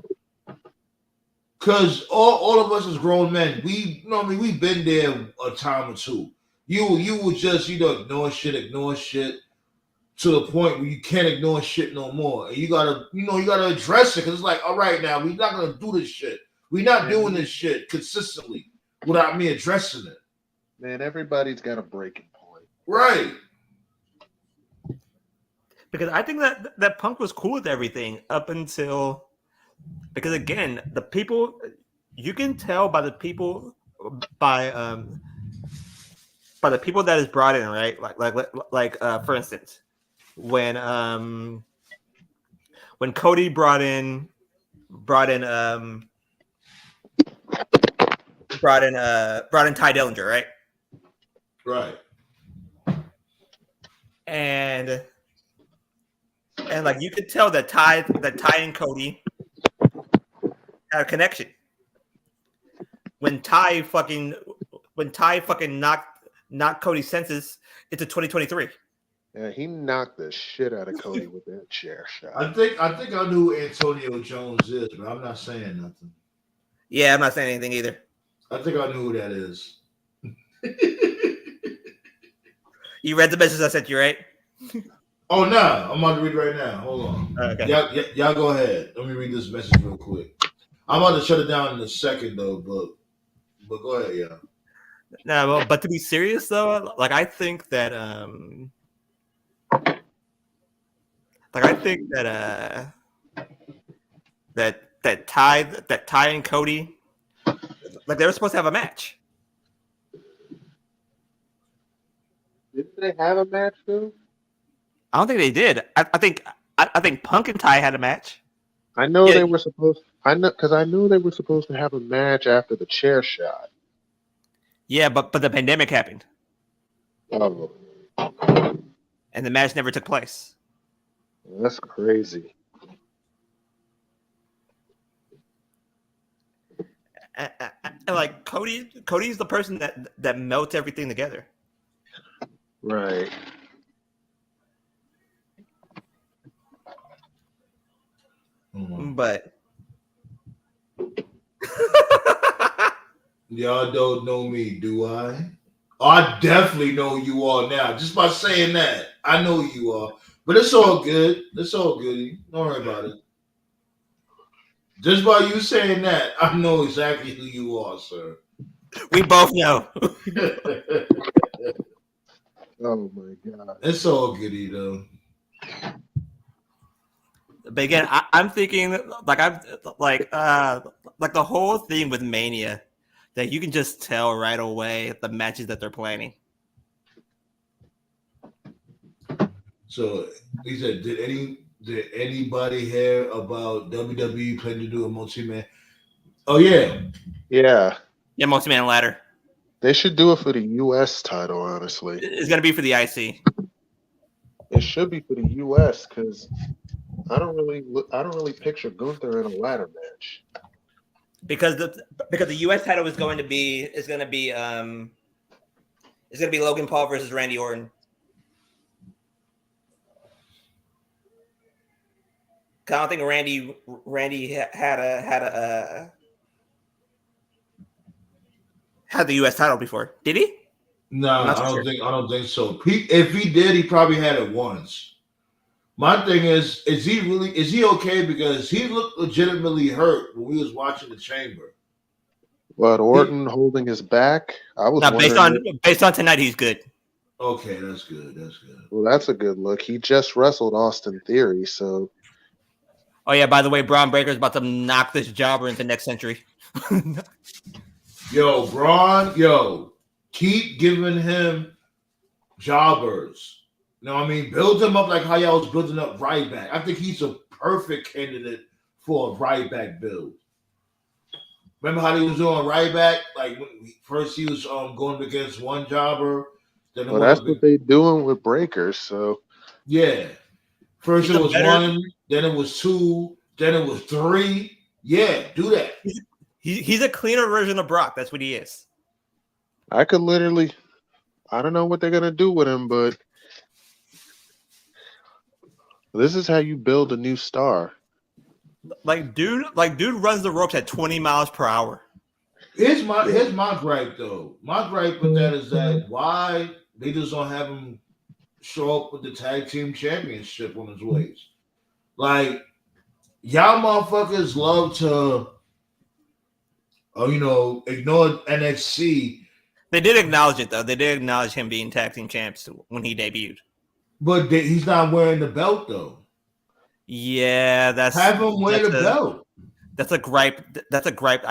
Because all of us as grown men, we've been there a time or two. You would just, ignore shit to the point where you can't ignore shit no more. And you gotta address it because it's like, all right, now we're not gonna do this shit. We're not doing this shit consistently without me addressing it. Man, everybody's got a breaking point. Right. Because I think that Punk was cool with everything up until, because again, the people, you can tell by the people that is brought in, right? Like for instance, when Cody brought in Ty Dillinger, right? Right. And like you could tell that Ty and Cody had a connection. When Ty fucking knocked Cody's senses into 2023. Yeah, he knocked the shit out of Cody with that chair shot. I think I knew who Antonio Jones is, but I'm not saying nothing. Yeah, I'm not saying anything either. I think I knew who that is. You read the message I sent you, right? Oh, no. I'm about to read right now. Hold on. Okay. Y'all go ahead. Let me read this message real quick. I'm about to shut it down in a second, though, but go ahead, yeah. No, but to be serious, though, like, I think that that Ty and Cody, like, they were supposed to have a match. Didn't they have a match though? I don't think they did. I think Punk and Ty had a match. I know they were supposed. I knew they were supposed to have a match after the chair shot. Yeah, but the pandemic happened, Oh, and the match never took place. that's crazy. And like Cody's the person that melts everything together. Right. But y'all don't know me, do I? I definitely know who you are now. Just by saying that, I know who you are. But it's all good. It's all good. Don't worry about it. Just by you saying that, I know exactly who you are, sir. We both know. Oh my god. It's all goody though. But again, I'm thinking like the whole thing with Mania, that you can just tell right away the matches that they're planning. So he said, did anybody hear about WWE planning to do a multi-man? Oh yeah. Yeah. Yeah, multi-man ladder. They should do it for the US title, honestly. It's gonna be for the IC. It should be for the US because I don't really picture Gunther in a ladder match. Because the US title is gonna be Logan Paul versus Randy Orton. I don't think Randy had the US title before. Did he? No, I don't think so. If he did, he probably had it once. My thing is he okay? Because he looked legitimately hurt when we was watching the Chamber. But Orton holding his back, I was wondering. Based on tonight, he's good. Okay, that's good. That's good. Well, that's a good look. He just wrestled Austin Theory, so. Oh yeah, by the way, Braun Breaker's about to knock this jobber into next century. Yo, Braun, keep giving him jobbers. You know what I mean? Build him up like how y'all was building up Ryback. I think he's a perfect candidate for a Ryback build. Remember how he was doing Ryback? Like when first he was going against one jobber. Then that's what they doing with Breakers. So yeah, first it was one, then it was two, then it was three. Yeah, do that. He's a cleaner version of Brock. That's what he is. I could literally, I don't know what they're gonna do with him, but this is how you build a new star. Like dude runs the ropes at 20 miles per hour. Here's my gripe though. My gripe with that is that why they just don't have him show up with the tag team championship on his waist. Like y'all motherfuckers love to ignore NXT. They did acknowledge it though. They did acknowledge him being tag team champs when he debuted. But he's not wearing the belt though. Yeah, have him wear the belt. That's a gripe. That's a gripe.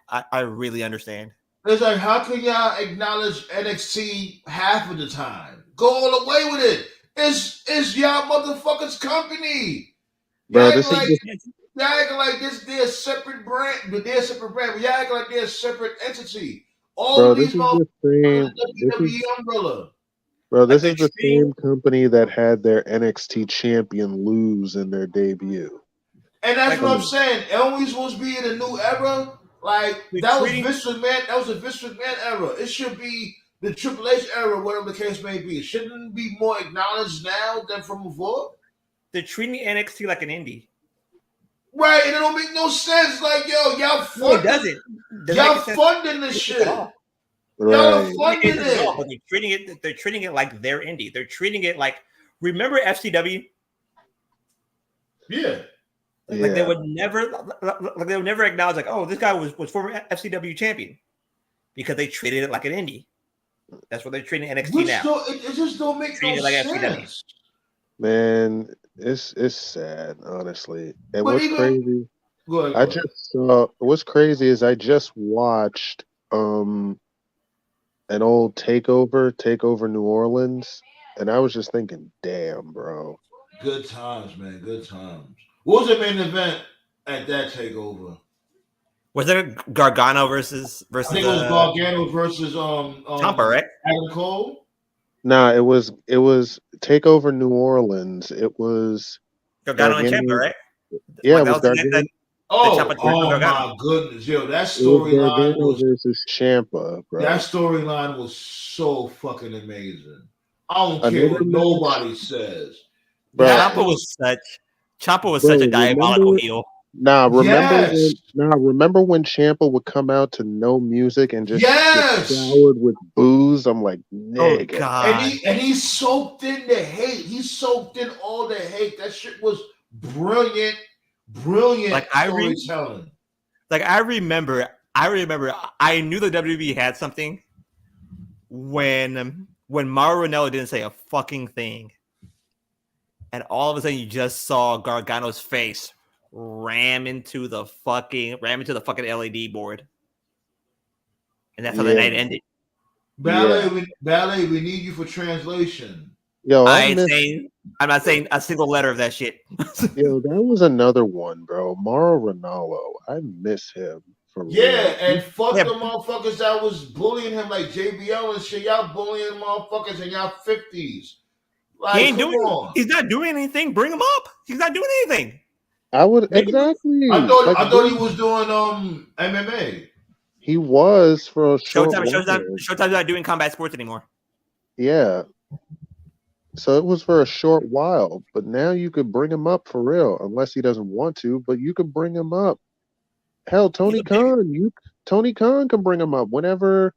I really understand. It's like, how can y'all acknowledge NXT half of the time? Go all the way with it. It's y'all motherfuckers company. Y'all acting like they're a separate brand, but they're a separate brand. But y'all act like they're a separate entity. All of these motherfuckers the WWE umbrella. Bro, this is the same company that had their NXT champion lose in their debut. And that's what I'm saying. Are we supposed to be in a new era? Like that was Vince McMahon. That was a Vince McMahon era. It should be the Triple H era, whatever the case may be. Shouldn't it be more acknowledged now than from before? They're treating NXT like an indie. Right, and it don't make no sense. Like, y'all funding, it doesn't. Y'all funding this shit. Right. Y'all are funding it. But they're treating it like their indie. They're treating it like, remember FCW? Yeah. Like they would never acknowledge like, oh, this guy was former FCW champion, because they treated it like an indie. That's what they're treating NXT now. It just don't make no sense. FCW. Man, it's sad, honestly. And what's crazy? Go ahead. What's crazy is I just watched an old Takeover New Orleans, and I was just thinking, damn, bro. Good times, man. Good times. What was the main event at that Takeover? Was it Gargano versus? I think it was Gargano versus Ciampa, right? Adam Cole. Nah, it was Takeover New Orleans. It was Gargano and Ciampa, right? Yeah, it was Gargano. My goodness, yo, that storyline was versus Ciampa, bro. That storyline was so fucking amazing. I don't care what nobody says. Ciampa was such a diabolical heel. remember when Ciampa would come out to no music and just get Yes. showered with booze? I'm like, Oh nigga. God! And he soaked in the hate. He soaked in all the hate. That shit was brilliant Like I storytelling. remember. I knew the WWE had something when Mauro Ranallo didn't say a fucking thing, and all of a sudden you just saw Gargano's face ram into the fucking LED board, and that's how the Yeah. night ended. Ballet, we need you for translation. Yo, I'm not saying a single letter of that shit. Yo, that was another one, bro. Mauro Ranallo. I miss him for Yeah, real. and fuck Yeah. the motherfuckers that was bullying him like JBL and shit. Y'all bullying motherfuckers in y'all 50s. Like, He ain't come doing. on. He's not doing anything. Bring him up. He's not doing anything. I would Maybe- exactly. I thought like, I thought he was doing MMA. he was for a short Showtime's while. not doing combat sports anymore. Yeah. So it was for a short while, but now you could bring him up for real, unless he doesn't want to. But you could bring him up. Hell, Tony Khan can bring him up whenever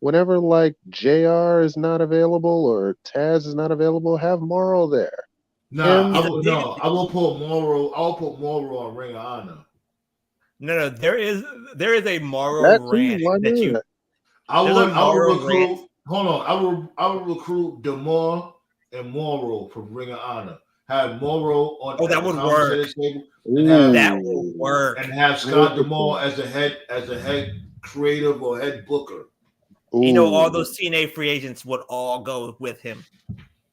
like JR is not available or Taz is not available. Have Morrow there. Nah, Him- I will put Moro. I'll put Moro on Ring of Honor. No, there is a moral That too, rant why that you. not? I There's a would moral recruit. rant. Hold on, I will recruit Demore and Moro from Ring of Honor. Have Moro on Oh, that at the would commentator's work. table, and have That will work. and have Scott Demore as a head creative or head booker. You know, all Ooh, those TNA free agents would all go with him.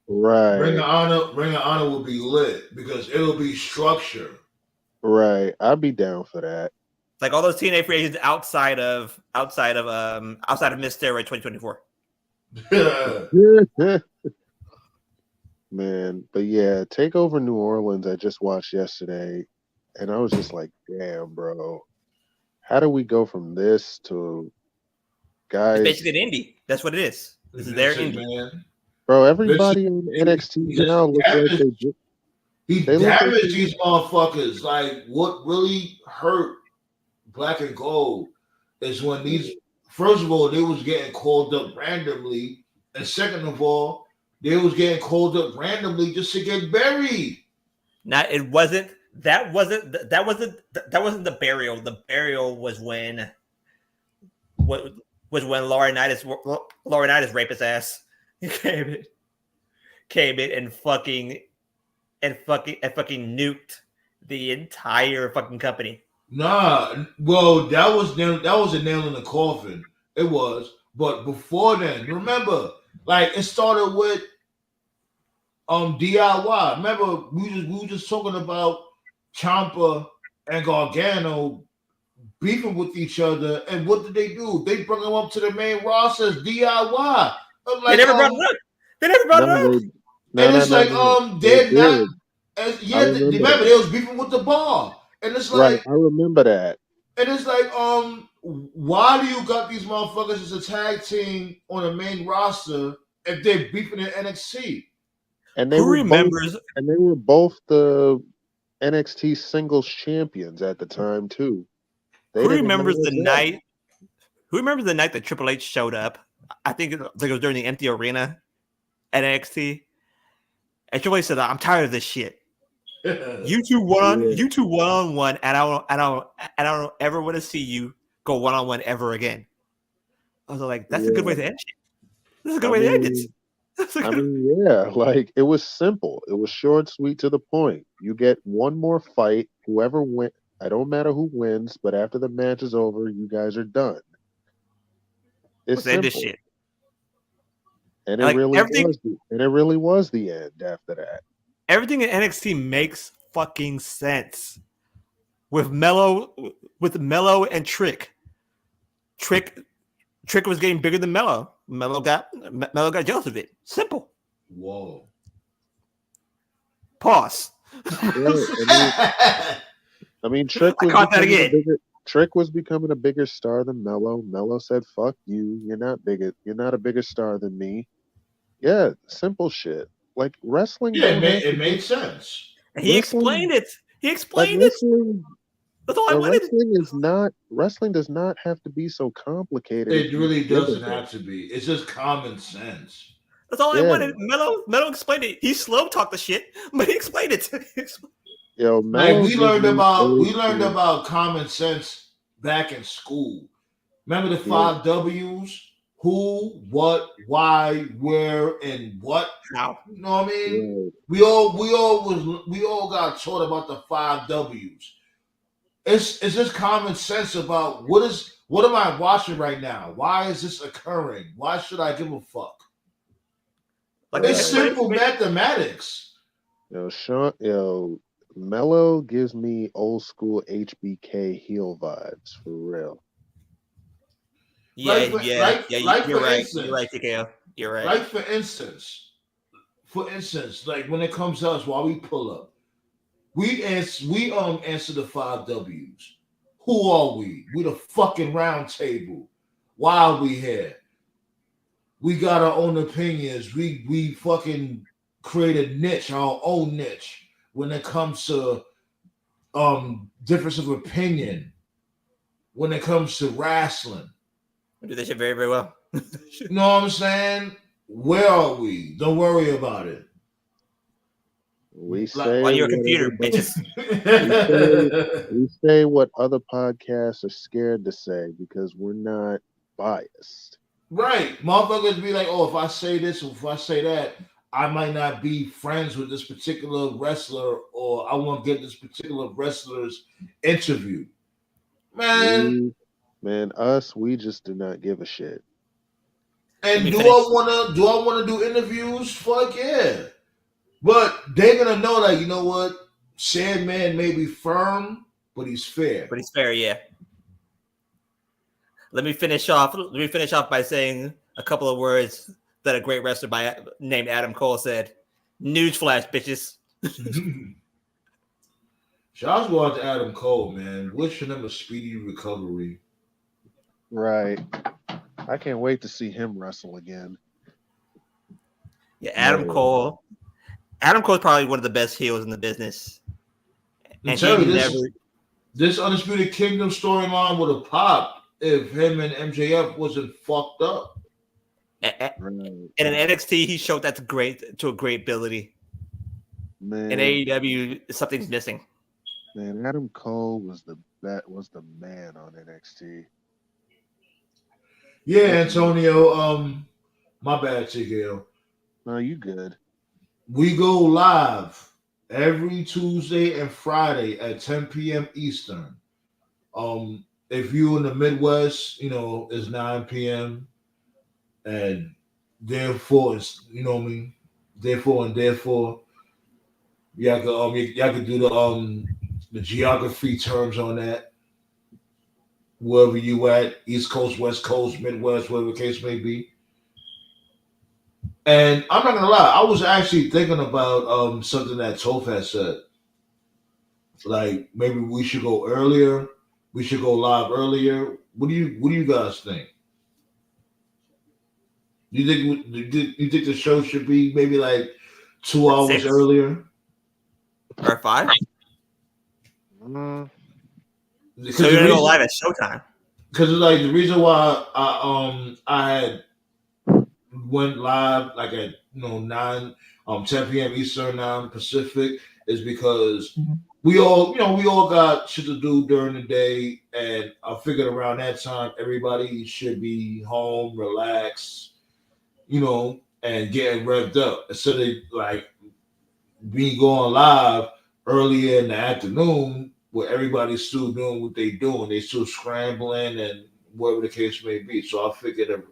right, Ring of Honor will be lit because it'll be structure. right. I'd be down for that. Like all those TNA free agents outside of Miss Steroid 2024. Man, but yeah, Takeover New Orleans. I just watched yesterday, and I was just like, "Damn, bro, how do we go from this to guys?" It's basically an indie. That's what it is. This is their indie. Man. Bro, everybody in NXT now looks like He they look like damaged these motherfuckers. Like, what really hurt Black and Gold is when these, first of all, they was getting called up randomly, and second of all, they was getting called up randomly just to get buried. Now it wasn't. That wasn't the burial. The burial was when Laurinaitis rapist ass came in and fucking nuked the entire fucking company. Nah, well, that was a nail in the coffin. It was, but before then, remember, like it started with DIY. Remember, we were just talking about Ciampa and Gargano beefing with each other, and what did they do? They brought them up to the main roster as DIY. I'm like, They never brought it up. They never brought it up. And it's like, they're not. Remember, they was beefing with the bar, and it's like, right. I remember that. And it's like, why do you got these motherfuckers as a tag team on the main roster if they're beefing in NXT? And they were both the NXT singles champions at the time too. Who remembers the night that Triple H showed up? I think it was during the empty arena at NXT. And Triple H said, "I'm tired of this shit. You two one on one, and I don't ever want to see you go one on one ever again." I was like, "That's a good way to end it. This is a good way to end it." Yeah, like it was simple. It was short, sweet, to the point. You get one more fight. Whoever wins, I don't matter who wins, but after the match is over, you guys are done. It's simple. This shit. And it really was the end after that. Everything in NXT makes fucking sense. With Mello and Trick. Trick was getting bigger than Mello. Mello got jealous of it. Simple. Whoa. Pause. I mean, Trick was becoming a bigger star than Mello. Mello said, "Fuck you. You're not bigger. You're not a bigger star than me." Yeah, simple shit. Like wrestling. Yeah, it made sense. He explained it. He explained it. That's all I Well, wanted. wrestling does not have to be so complicated. It if you really give doesn't a have to be. It's just common sense. That's all I Yeah. wanted. Melo explained it. He slow talked the shit, but he explained it. Yo, Like Melo we gives learned me about old we learned school. about common sense back in school. Remember the Yeah, 5 W's? Who, what, why, where, and what? How? You know what I mean? right. We all got taught about the 5 W's. It's just common sense about what am I watching right now? Why is this occurring? Why should I give a fuck? Like It's Right. simple mathematics. Yo, Melo gives me old school HBK heel vibes for real. Yeah, Like for, yeah, like yeah. like You're for right. You're right, instance, TKO. You're right. like for instance, like when it comes to us, while we pull up, we answer the 5 W's. Who are we? We the fucking round table. Why are we here? We got our own opinions. We fucking create a niche, our own niche when it comes to difference of opinion, when it comes to wrestling. We do this shit very, very well. You know what I'm saying? Where are we? Don't worry about it. We Like- say On your what computer, everybody- bitches. we say what other podcasts are scared to say because we're not biased. Right. Motherfuckers be like, oh, if I say this or if I say that, I might not be friends with this particular wrestler or I won't get this particular wrestler's interview. Man, We just do not give a shit. Let and me do finish. I wanna do interviews? Fuck yeah. But they're gonna know that, you know what? Sandman may be firm, but he's fair. But it's fair, yeah. Let me finish off by saying a couple of words that a great wrestler named Adam Cole said. Newsflash, bitches. Shouts go out to Adam Cole, man. Wishing him a speedy recovery. Right. I can't wait to see him wrestle again. Yeah, Adam No. Cole. Adam Cole's probably one of the best heels in the business. I'm And telling he you, never. this Undisputed Kingdom storyline would have popped if him and MJF wasn't fucked up. Right. And in NXT, he showed that to a great ability. Man, In AEW, something's missing. man, Adam Cole was the man on NXT. Yeah, Antonio. My bad, TKO. No, you good. We go live every Tuesday and Friday at 10 p.m. Eastern. If you in the Midwest, it's 9 p.m. and therefore it's what I mean. Therefore, y'all could do the geography terms on that. Wherever you at, East Coast, West Coast, Midwest, whatever the case may be. And I'm not gonna lie, I was actually thinking about something that Toph had said. Like maybe we should go earlier. We should go live earlier. What do you guys think? You think the show should be maybe like 2 hours 6? earlier? Or 5? Mm, So you're gonna go live at Showtime. Because like the reason why I had went live like at 9 10 p.m. Eastern, 9 Pacific is because we all got shit to do during the day, and I figured around that time everybody should be home, relaxed, and getting revved up instead of like me going live earlier in the afternoon where everybody's still doing what they doing. They still scrambling and whatever the case may be. So I figured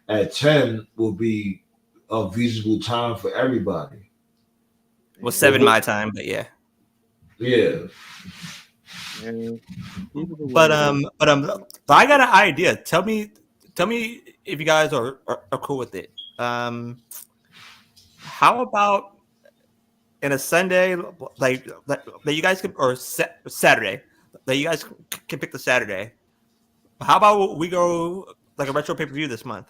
at 10 will be a feasible time for everybody. Well, 7 my time, but yeah. Yeah. yeah. But I got an idea. Tell me if you guys are cool with it. How about in a Sunday, like that you guys can, or Saturday, that you guys can pick the Saturday. How about we go like a retro pay-per-view this month?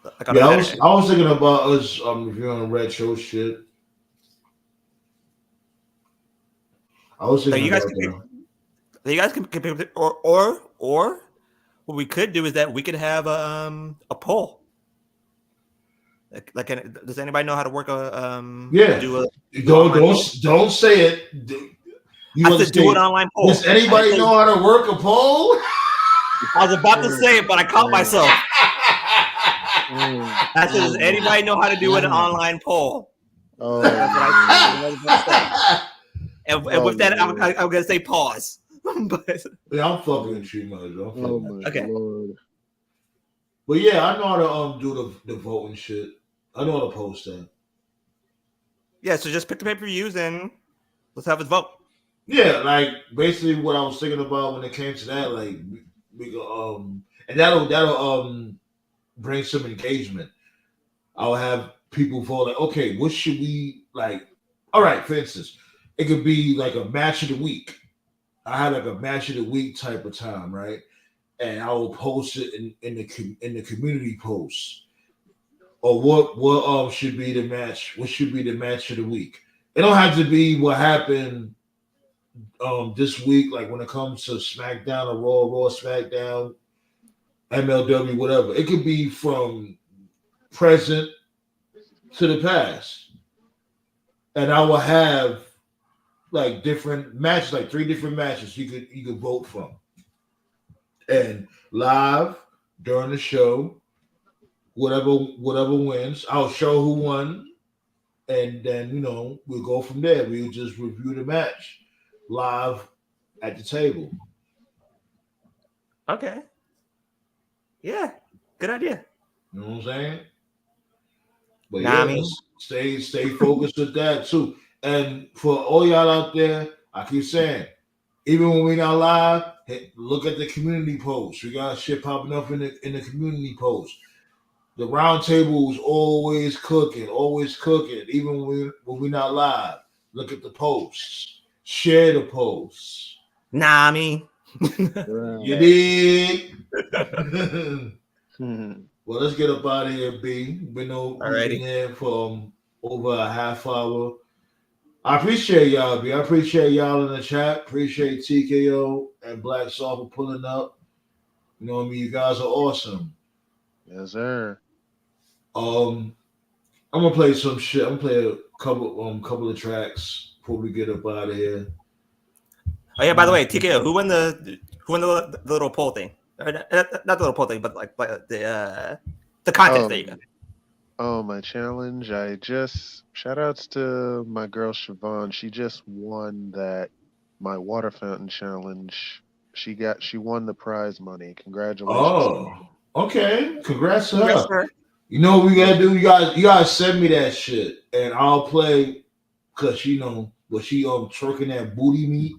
Like on a I Saturday. was thinking about us reviewing retro shit. I was So thinking you guys about can that. so you guys can pick, or what we could do is that we could have a poll. Does anybody know how to work Yeah. do a Don't online don't poll? don't say it. You I said do an understand? online poll. Does anybody know how to work a poll? I was about to say it, but I caught myself. Oh, I said, does anybody know how to do an God. online poll? Oh, That's what I was about to say. And with that, I'm Lord. going to say pause. But Yeah, I'm fucking with you, man. I'm Oh fucking with my you. okay. Lord. But yeah, I know how to do the voting shit. I know how to post that. Yeah, so just pick the pay-per-views and let's have a vote. Yeah, like basically what I was thinking about when it came to that, like we go and that'll bring some engagement. I'll have people vote like, okay, what should we like? All right, for instance, it could be like a match of the week. I had like a match of the week type of time, right? And I will post it in the community post. Or what should be the match? What should be the match of the week? It don't have to be what happened this week, like when it comes to SmackDown or Raw, SmackDown, MLW, whatever. It could be from present to the past. And I will have like different matches, like 3 different matches you could vote from. And live during the show, whatever wins, I'll show who won, and then we'll go from there. We'll just review the match live at the table. Okay. Yeah, good idea. You know what I'm saying? But Nah, I yeah, mean, let's stay focused with that too. And for all y'all out there, I keep saying, even when we're not live, look at the community posts. We got shit popping up in the community posts. The round table is always cooking, even when we're not live. Look at the posts. Share the posts. nah, I mean. You Right. did. Well, let's get up out of here, B. We've been here for over a half hour. I appreciate y'all, B. I appreciate y'all in the chat. Appreciate TKO and Black Saw for pulling up. You know what I mean? You guys are awesome. Yes, sir. I'm gonna play some shit. I'm gonna play a couple of tracks before we get up out of here. Oh yeah, by the way, TKO, who won the little poll thing? Not the little poll thing, but like the contest. There you go. Oh, my challenge. Shout outs to my girl Siobhan. She just won my water fountain challenge. She won the prize money. Congratulations. Oh, okay. Congrats to Congrats, her. sir. You know what we gotta do? You guys send me that shit, and I'll play because but she twerking that booty meat.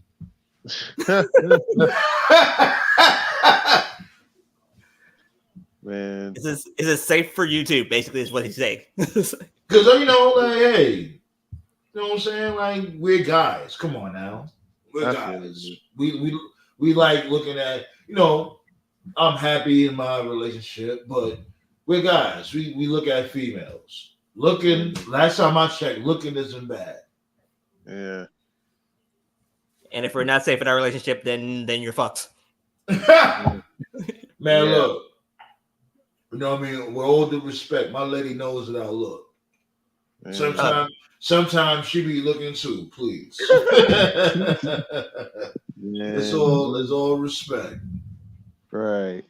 Man. Is it safe for YouTube? Basically, is what he's saying. Because like, hey, you know what I'm saying? Like, we're guys. Come on now, we're guys. We like looking at. I'm happy in my relationship, but we're guys. We look at females. Last time I checked, looking isn't bad. Yeah. And if we're not safe in our relationship, then you're fucked. Man, Yeah. look. You know what I mean? With all due respect, my lady knows that I look. Yeah. Sometimes she be looking too, please. Yeah. It's all respect. Right.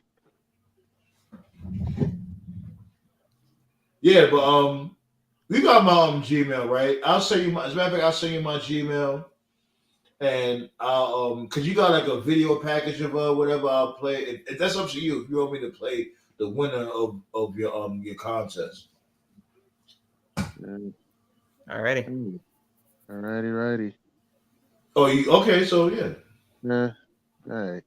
Yeah, but we got my Gmail, right? I'll send you as a matter of fact, I'll send you my Gmail, and I'll cause you got like a video package of whatever I'll play. If that's up to you, if you want me to play the winner of your contest. Yeah. Alrighty. Righty. Oh, okay? So yeah. Yeah. All right.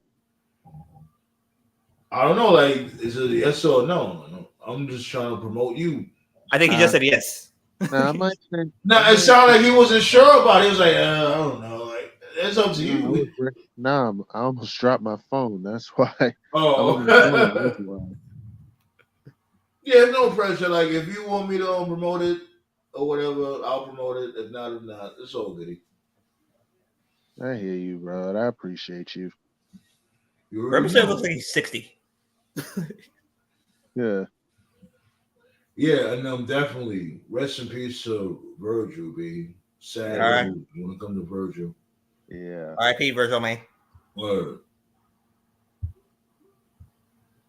I don't know, like, is it a yes or no? I'm just trying to promote you. I think he just said yes. Nah, I might say. No, it sounded like he wasn't sure about it. He was like, I don't know. Like, it's up to you. Nah, I almost dropped my phone. That's why. Oh. That's why. Yeah, no pressure. Like, if you want me to promote it or whatever, I'll promote it. If not, it's all good. I hear you, bro. I appreciate you. Representative looks like he's 60. Yeah. Yeah, and definitely rest in peace to Virgil, B. Sad All right. when it comes to Virgil. Yeah. R.I.P. Virgil, man. Word.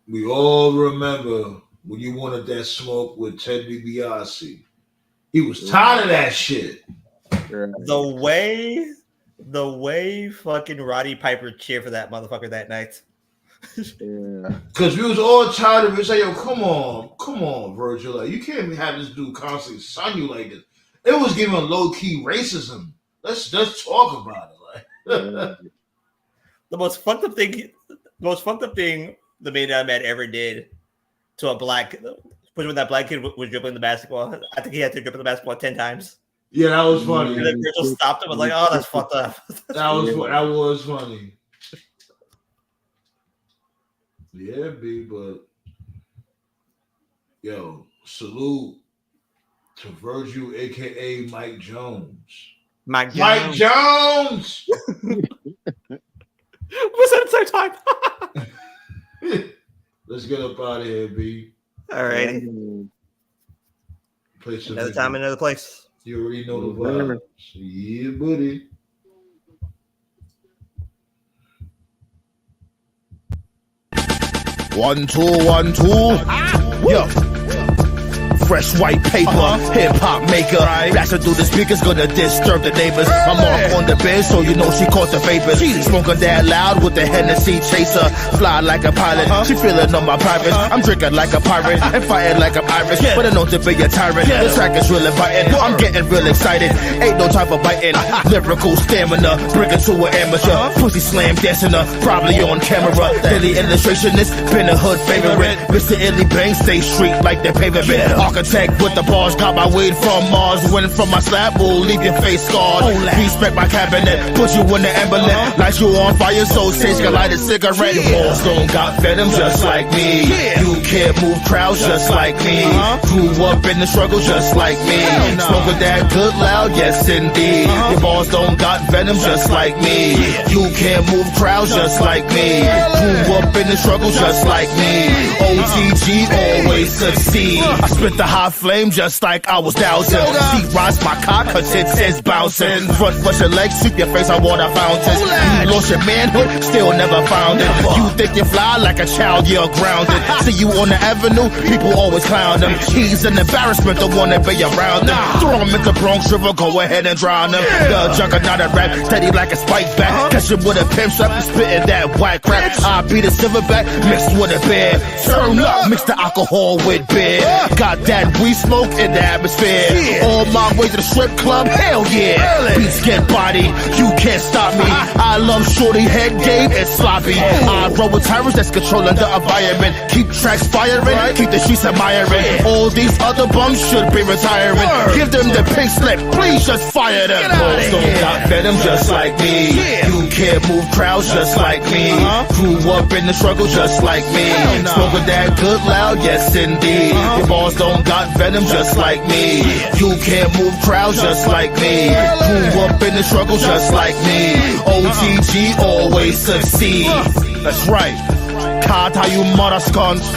We all remember when you wanted that smoke with Ted DiBiase. He was tired of that shit. The way fucking Roddy Piper cheered for that motherfucker that night. Yeah. Because we was all tired of it. Say, yo, come on, Virgil. Like, you can't have this dude constantly son you like this. It was giving low-key racism. Let's talk about it. Like the most fucked up thing the main man ever did to a black, when that black kid was dribbling the basketball. I think he had to dribble the basketball 10 times. Yeah, that was funny. And then Virgil stopped him. I was like, oh, that's fucked up. That was funny. Yeah, B, but yo, salute to Virgil, aka Mike Jones. Mike Jones. Was that the same time? Let's get up out of here, B. All righty. Another time, another place. You already know the vibe. Yeah, buddy. One, two. Yo. Fresh white paper, hip-hop maker. Blasting through the speakers, gonna disturb the neighbors. My mark on the bed, so you know she caught the vapors. Smoking that loud with the Hennessy chaser. Fly like a pilot, she feeling on my privates. I'm drinking like a pirate and fighting like I'm Irish. But I know to be a tyrant. The track is really biting. I'm getting real excited. Ain't no time for biting. Lyrical stamina, bring it to an amateur. Pussy slam dancing up, probably on camera. Daily illustrationist, been a hood favorite. Mr. Illy Bang, stay street like the pavement. Architect with the bars, got my weed from Mars. Winning from my slab, will leave your face scarred. Respect my cabinet, put you in the emblem. Light you on fire, so Sage can light a cigarette. Your balls don't got venom just like me. You can't move crowds just like me. Grew up in the struggle just like me. Smoking that good loud, yes indeed. Your balls don't got venom just like me. You can't move crowds just like me. Grew up in the struggle just like me. OTG always succeed. I spit the hot flame just like I was dousing. See, rise my cock, cause it says bouncing. Front rush your legs, sweep your face on water fountains. You lost your manhood, still never found it. You think you fly like a child, you're grounded. See you on the avenue, people always clown him. He's an embarrassment, the one that be around him. Throw him in the Bronx River, go ahead and drown him. The juggernaut of rap, steady like a spike back. Catch him with a pimp strap and spitting that whack crap. I beat a silverback, mixed with a beer. Turn up, mix the alcohol with beer. Got that weed smoke in the atmosphere. On my way to the strip club, hell yeah. Beats get body, you can't stop me. I love shorty head game and sloppy. I roll with tyrants that's controlling the environment. Keep tracks firing, keep the streets admiring. All these other bums should be retiring. Give them the pink slip, please just fire them. Balls don't got venom just like me. You can't move crowds just like me. Grew up in the struggle just like me. Smoking that good loud, yes indeed. Your balls don't got venom just like me. You can't move crowds just like me. Grew up in the struggle just like me. OTG always succeed. That's right. Card how you mother skunks.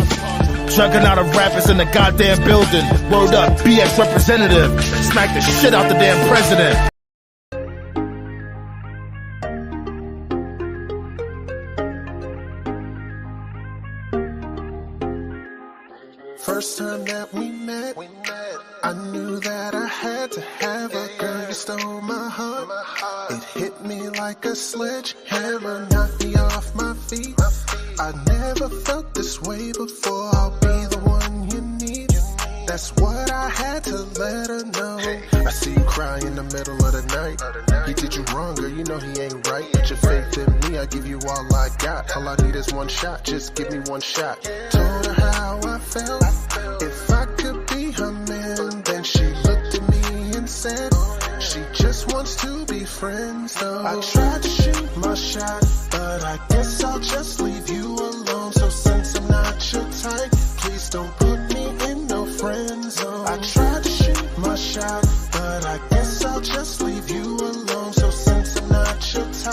Chugging out of rappers in the goddamn building. Word up, BX representative. Smack the shit out the damn president. First time that we met, I knew that I had to have a girl. You stole my heart. It hit me like a sledgehammer, knocked me off my feet. I never felt this way before. I'll be the one you need. That's what I had to let her know. I see you cry in the middle of the night. He did you wrong, girl, you know he ain't right. Put your faith in me, I give you all I got. All I need is one shot, just give me one shot. Told her how I felt. If I could be her man, then she looked at me and said she just wants to be friends. So I tried to shoot my shot, but I guess I'll just leave you alone. So since I'm not your type, please don't put me in no friend zone. I tried to shoot my shot, but I guess I'll just leave you alone. So since I'm not your type,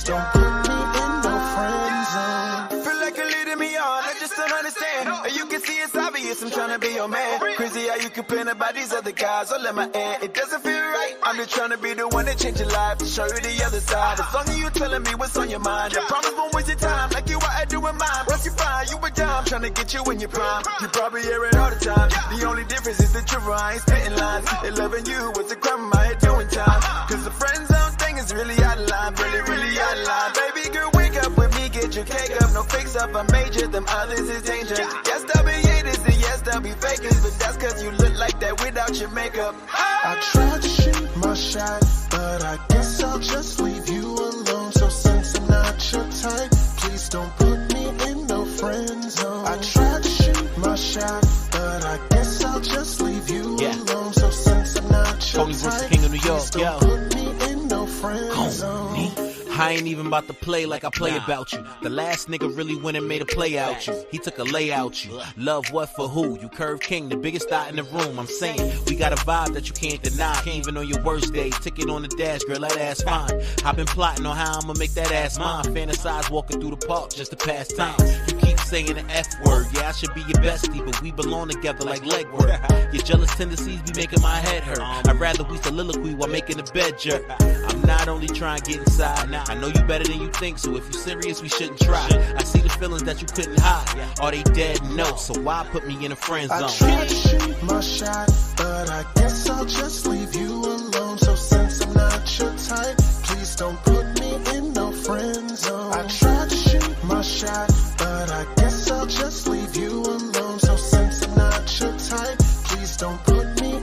don't put me in no friend zone. Feel like you're leading me on, I just don't understand. You can see it's obvious, I'm trying to be your man. Crazy how you complain about these other guys all in my end. It doesn't feel right, I'm just trying to be the one that change your life, to show you the other side. As long as you telling me what's on your mind, I promise won't waste your time, like you what I do in mine. Once you find you a dime, trying to get you in your prime. You probably hear it all the time, the only difference is the truth, I ain't spitting lines. They loving you was a crime, I ain't doing time. Cause the friend zone thing is really out of line, really out of line. Baby girl, wake up with me, get your cake up, no fix up, I'm major, them others is danger. Yes, they'll be haters and yes, they'll be fakers, but that's cause you look like that without your makeup. I tried to shoot my shot, but I guess I'll just leave you alone. So since I'm not your type, please don't put me in no friend zone. I tried to shoot my shot, but I guess I'll just leave you alone. So since I'm not your type, King of New York, please don't put me in no friend zone. I ain't even about to play like I play about you. The last nigga really went and made a play out you. He took a lay out you. Love what for who? You Curve King, the biggest thought in the room. I'm saying, we got a vibe that you can't deny. Even on your worst day, ticket on the dash, girl, that ass fine. I've been plotting on how I'ma make that ass mine. Fantasize walking through the park just to pass time. You keep saying the F word. Yeah, I should be your bestie, but we belong together like leg work. Your jealous tendencies be making my head hurt. I'd rather we soliloquy while making the bed jerk. I'm not only trying to get inside, I know you better than you think, so if you're serious, we shouldn't try. I see the feelings that you couldn't hide. Are they dead? No, so why put me in a friend zone? I tried to shoot my shot, but I guess I'll just leave you alone. So since I'm not your type, please don't put me in no friend zone. I tried to shoot my shot, but I guess I'll just leave you alone. So since I'm not your type, please don't put me